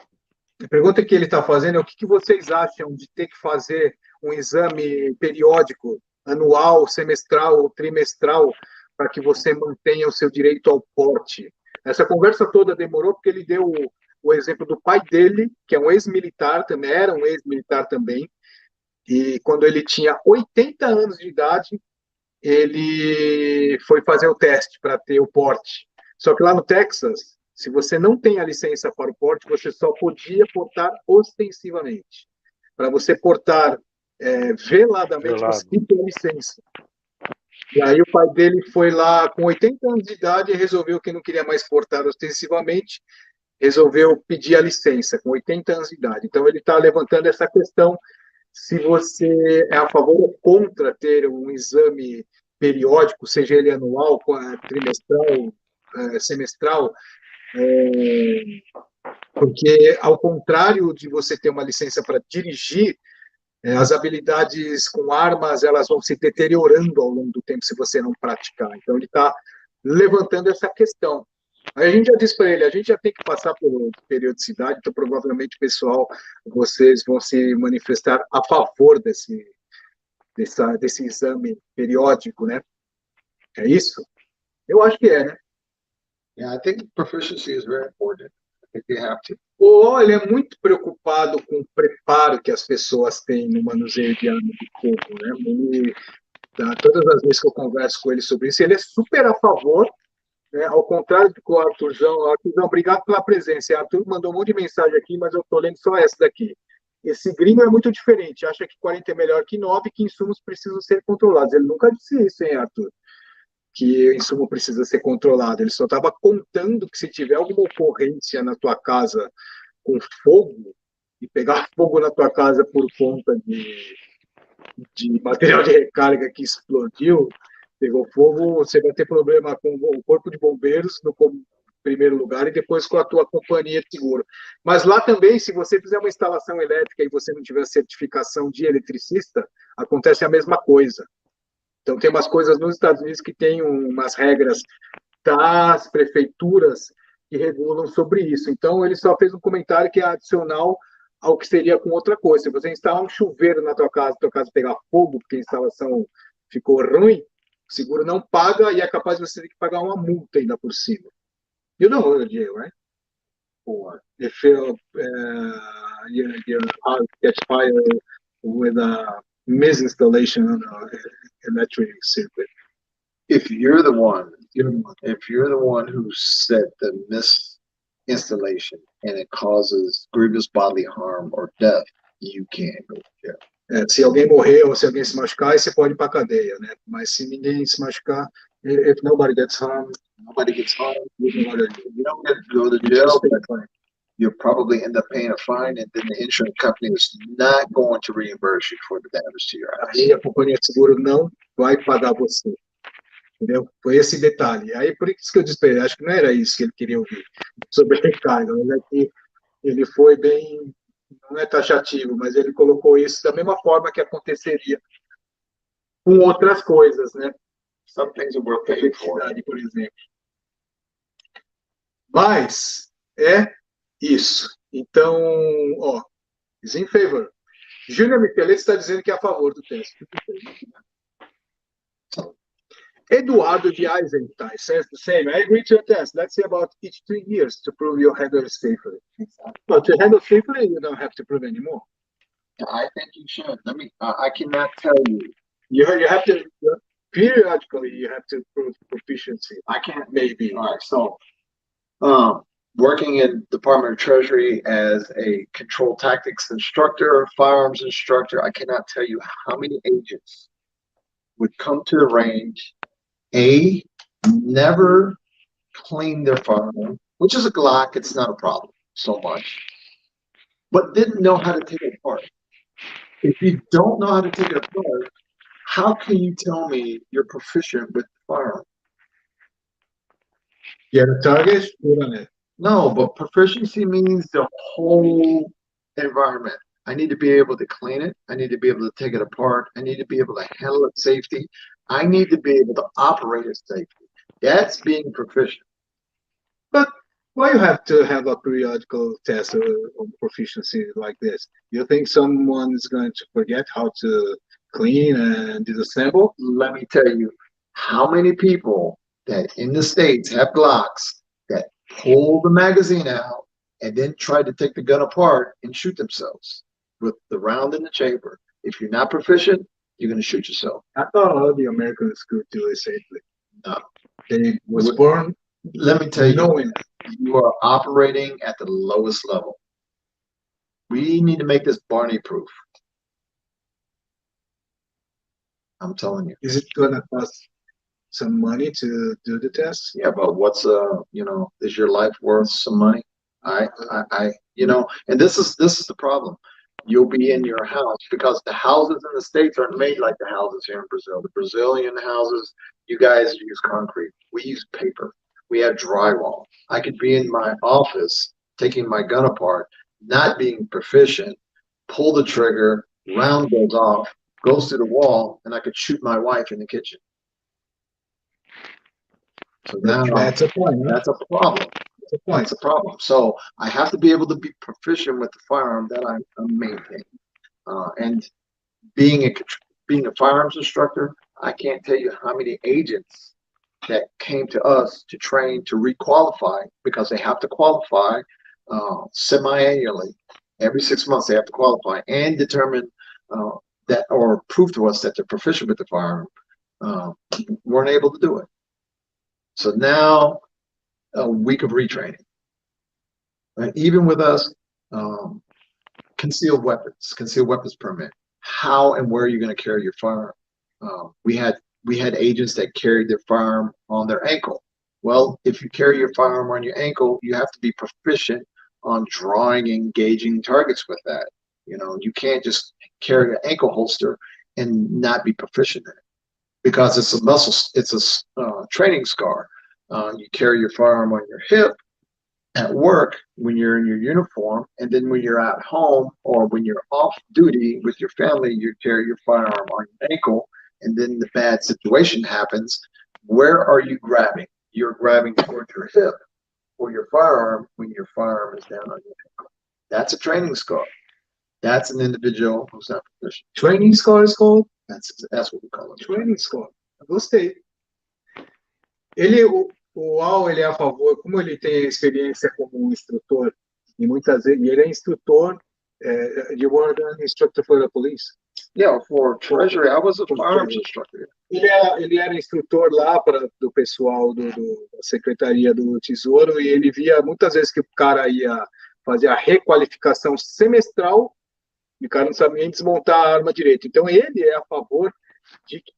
A pergunta que ele está fazendo é o que vocês acham de ter que fazer um exame periódico, anual, semestral ou trimestral, para que você mantenha o seu direito ao porte. Essa conversa toda demorou porque ele deu o exemplo do pai dele, que é um ex-militar também, era um ex-militar também, e quando ele tinha 80 anos de idade, ele foi fazer o teste para ter o porte. Só que lá no Texas, se você não tem a licença para o porte, você só podia portar ostensivamente. Para você portar veladamente, você tem que ter licença. E aí o pai dele foi lá com 80 anos de idade e resolveu que não queria mais portar ostensivamente, resolveu pedir a licença com 80 anos de idade. Então ele está levantando essa questão, se você é a favor ou contra ter um exame periódico, seja ele anual, trimestral, semestral, porque ao contrário de você ter uma licença para dirigir, as habilidades com armas, elas vão se deteriorando ao longo do tempo se você não praticar. Então, ele está levantando essa questão. Aí a gente já disse para ele, a gente já tem que passar por periodicidade, então provavelmente, pessoal, vocês vão se manifestar a favor desse exame periódico, né? É isso? Eu acho que é, né? Yeah, I think proficiency is very important. I think you have to. Ele é muito preocupado com o preparo que as pessoas têm no manuseio de arma de fogo, né? Todas as vezes que eu converso com ele sobre isso, ele é super a favor, né? Ao contrário do que o Arthurzão. Arthurzão, obrigado pela presença. O Arthur mandou um monte de mensagem aqui, mas eu estou lendo só essa daqui. Esse gringo é muito diferente, acha que 40 é melhor que 9, que insumos precisam ser controlados. Ele nunca disse isso, hein, Arthur? Que o insumo precisa ser controlado. Ele só estava contando que se tiver alguma ocorrência na tua casa com fogo, e pegar fogo na tua casa por conta de material de recarga que explodiu, pegou fogo, você vai ter problema com o corpo de bombeiros no primeiro lugar e depois com a tua companhia de seguro. Mas lá também, se você fizer uma instalação elétrica e você não tiver certificação de eletricista, acontece a mesma coisa. Então, tem umas coisas nos Estados Unidos que tem umas regras das prefeituras que regulam sobre isso. Então, ele só fez um comentário que é adicional ao que seria com outra coisa. Se você instalar um chuveiro na tua casa pegar fogo, porque a instalação ficou ruim, o seguro não paga e é capaz de você ter que pagar uma multa ainda por cima. You know what to do, right? Or if your house gets fire with a misinstallation on an electric circuit. If you're the one who set the misinstallation and it causes grievous bodily harm or death, you can't go to jail. Se alguém morrer ou se alguém se machucar, aí você pode ir para a cadeia, né? Mas se ninguém se machucar, if nobody gets harmed, you don't get to go to jail. You'll probably end up paying a fine, and then the insurance company is not going to reimburse you for the damage to your house. Aí a companhia de seguro não vai pagar você. Entendeu? Foi esse detalhe. Aí, por isso que eu disse, acho que não era isso que ele queria ouvir, sobre recarga, mas é que ele foi bem, não é taxativo, mas ele colocou isso da mesma forma que aconteceria com outras coisas, né? Some things are worth paying for. Por exemplo. Mas é isso. Então, ó, is in favor. Júnior Micheletti está dizendo que é a favor do teste. Eduardo de Eisenstein says the same. I agree to a test. Let's say about each 2 years to prove you handle it safely. But to handle safely, you don't have to prove anymore. I think you should. I cannot tell you. You have to, periodically, you have to prove proficiency. I can't. Maybe. All right. So, working in Department of Treasury as a control tactics instructor, firearms instructor, I cannot tell you how many agents would come to the range, never clean their firearm, which is a Glock, it's not a problem so much, but didn't know how to take it apart. If you don't know how to take it apart, how can you tell me you're proficient with the firearm? Get a target, shoot on it. No, but proficiency means the whole environment. I need to be able to clean it. I need to be able to take it apart. I need to be able to handle it safety. I need to be able to operate it safely. That's being proficient. But why you have to have a periodical test of proficiency like this? You think someone is going to forget how to clean and disassemble? Let me tell you, how many people that in the States have Glocks that pull the magazine out and then try to take the gun apart and shoot themselves with the round in the chamber. If you're not proficient, you're going to shoot yourself. I thought all the Americans could do it safely. No. They was born. Let me tell you, knowing you are operating at the lowest level. We need to make this Barney proof. I'm telling you. Is it going to cost some money to do the test? Yeah, but what's is your life worth some money? I and this is the problem. You'll be in your house because the houses in the States aren't made like the houses here in Brazil. The Brazilian houses, you guys use concrete. We use paper. We have drywall. I could be in my office taking my gun apart, not being proficient, pull the trigger, round goes off, goes through the wall, and I could shoot my wife in the kitchen. So now That's a point. That's a problem. That's a problem. So I have to be able to be proficient with the firearm that I'm maintaining. And being a firearms instructor, I can't tell you how many agents that came to us to train to requalify because they have to qualify semi-annually. Every 6 months they have to qualify and determine that or prove to us that they're proficient with the firearm. Weren't able to do it. So now a week of retraining. And even with us, concealed weapons permit. How and where are you going to carry your firearm? We had agents that carried their firearm on their ankle. Well, if you carry your firearm on your ankle, you have to be proficient on drawing, engaging targets with that. You can't just carry an ankle holster and not be proficient in it because it's a muscle, it's a training scar. You carry your firearm on your hip at work when you're in your uniform, and then when you're at home or when you're off duty with your family, you carry your firearm on your ankle, and then the bad situation happens. Where are you grabbing? You're grabbing towards your hip or your firearm when your firearm is down on your ankle. That's a training scar. That's an individual who's not proficient. Training scar is called? That's what we call it. Training scar. Gostei. O Al, ele é a favor, como ele tem experiência como instrutor, e muitas vezes, ele é instrutor, you were an instructor for the police? Yeah, for Treasury, I was a firearms instructor. Ele era instrutor lá do pessoal da Secretaria do Tesouro, e ele via muitas vezes que o cara ia fazer a requalificação semestral, e o cara não sabia nem desmontar a arma direito. Então, ele é a favor de que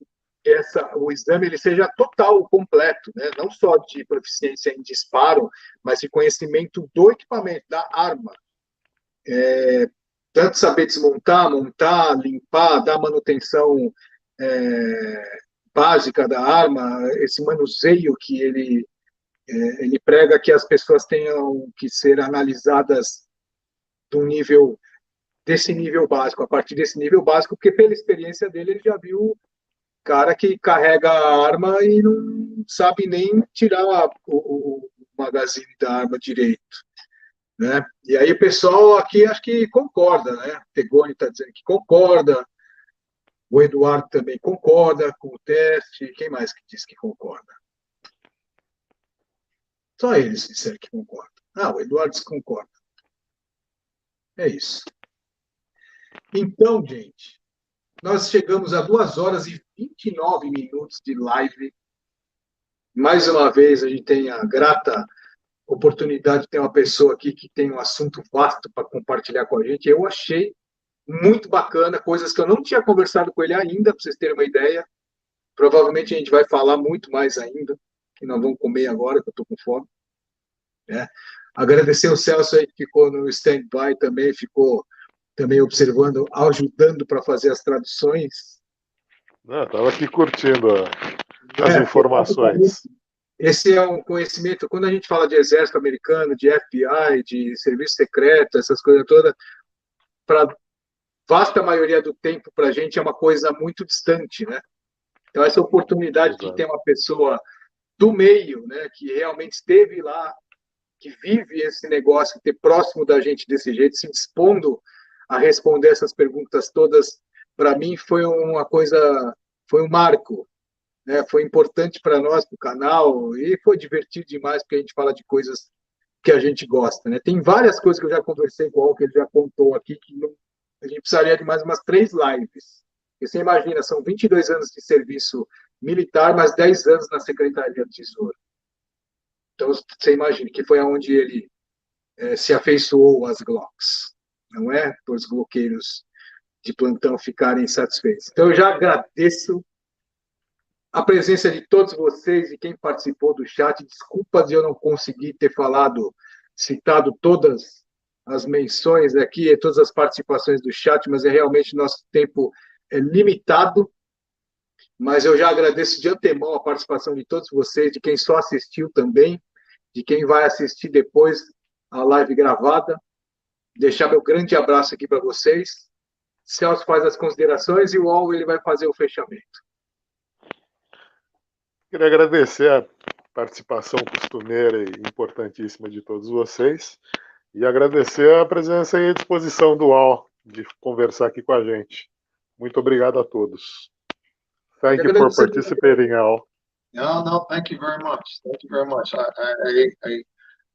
o exame ele seja total, completo, né? Não só de proficiência em disparo, mas de conhecimento do equipamento, da arma. Tanto saber desmontar, montar, limpar, dar manutenção básica da arma, esse manuseio que ele prega que as pessoas tenham que ser analisadas desse nível básico, a partir desse nível básico, porque pela experiência dele, ele já viu cara que carrega a arma e não sabe nem tirar o magazine da arma direito, né? E aí o pessoal aqui acho que concorda, né? Tegoni está dizendo que concorda, o Eduardo também concorda com o teste, quem mais que diz que concorda? Só eles disseram que concordam. O Eduardo diz que concorda. É isso. Então, gente, nós chegamos a 2 horas e 29 minutos de live. Mais uma vez, a gente tem a grata oportunidade de ter uma pessoa aqui que tem um assunto vasto para compartilhar com a gente. Eu achei muito bacana, coisas que eu não tinha conversado com ele ainda, para vocês terem uma ideia. Provavelmente a gente vai falar muito mais ainda, que nós vamos comer agora, que eu estou com fome. Né? Agradecer o Celso aí que ficou no stand-by também, ficou também observando, ajudando para fazer as traduções. Estava aqui curtindo as informações. Esse é um conhecimento, quando a gente fala de exército americano, de FBI, de serviço secreto, essas coisas todas, para a vasta maioria do tempo, para a gente é uma coisa muito distante, né? Então, essa oportunidade de ter uma pessoa do meio, né, que realmente esteve lá, que vive esse negócio, ter próximo da gente desse jeito, se dispondo a responder essas perguntas todas, para mim foi uma coisa, foi um marco, né? Foi importante para nós, para o canal, e foi divertido demais, porque a gente fala de coisas que a gente gosta, né? Tem várias coisas que eu já conversei com o que ele já contou aqui, que a gente precisaria de mais umas 3 lives. E você imagina, são 22 anos de serviço militar, mais 10 anos na Secretaria do Tesouro. Então, você imagina que foi aonde ele se afeiçoou às Glocks, não é? Para os bloqueiros de plantão ficarem satisfeitos. Então, eu já agradeço a presença de todos vocês e quem participou do chat. Desculpas de eu não conseguir ter citado todas as menções aqui, todas as participações do chat, mas realmente nosso tempo é limitado. Mas eu já agradeço de antemão a participação de todos vocês, de quem só assistiu também, de quem vai assistir depois a live gravada. Deixar meu grande abraço aqui para vocês. Celso faz as considerações e o Al ele vai fazer o fechamento. Queria agradecer a participação costumeira e importantíssima de todos vocês e agradecer a presença e a disposição do Al de conversar aqui com a gente. Muito obrigado a todos. Thank you for participating, Al. No, thank you very much. Thank you very much.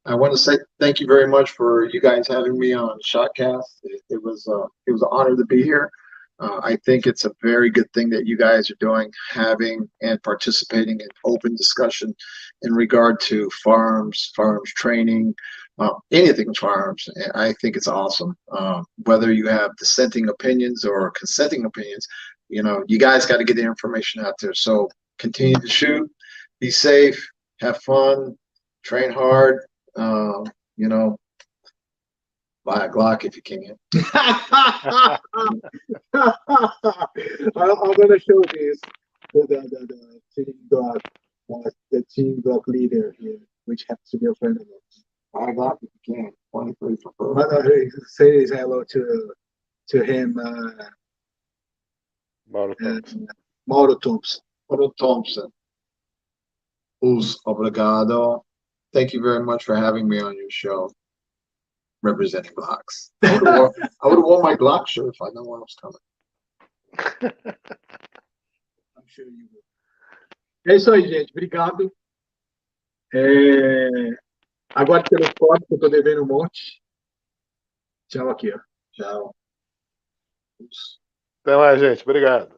I want to say thank you very much for you guys having me on ShotCast. It was an honor to be here. I think it's a very good thing that you guys are doing, having and participating in open discussion in regard to firearms training, anything firearms. I think it's awesome. Whether you have dissenting opinions or consenting opinions, you guys got to get the information out there. So continue to shoot, be safe, have fun, train hard. Buy a Glock if you can. I'm going to show this to the team Glock leader here, which happens to be a friend of ours. Buy a Glock if you can. 23 for say hello to him. Mauro Thompson. Mauro Thompson. Who's obrigado. Thank you very much for having me on your show. Representing Glocks. I would have worn my Glock shirt if I knew where I was coming. I'm sure you will. É isso aí, gente. Obrigado. Aguarde pelo código, que eu estou devendo um monte. Tchau aqui, ó. Tchau. Até mais, gente. Obrigado.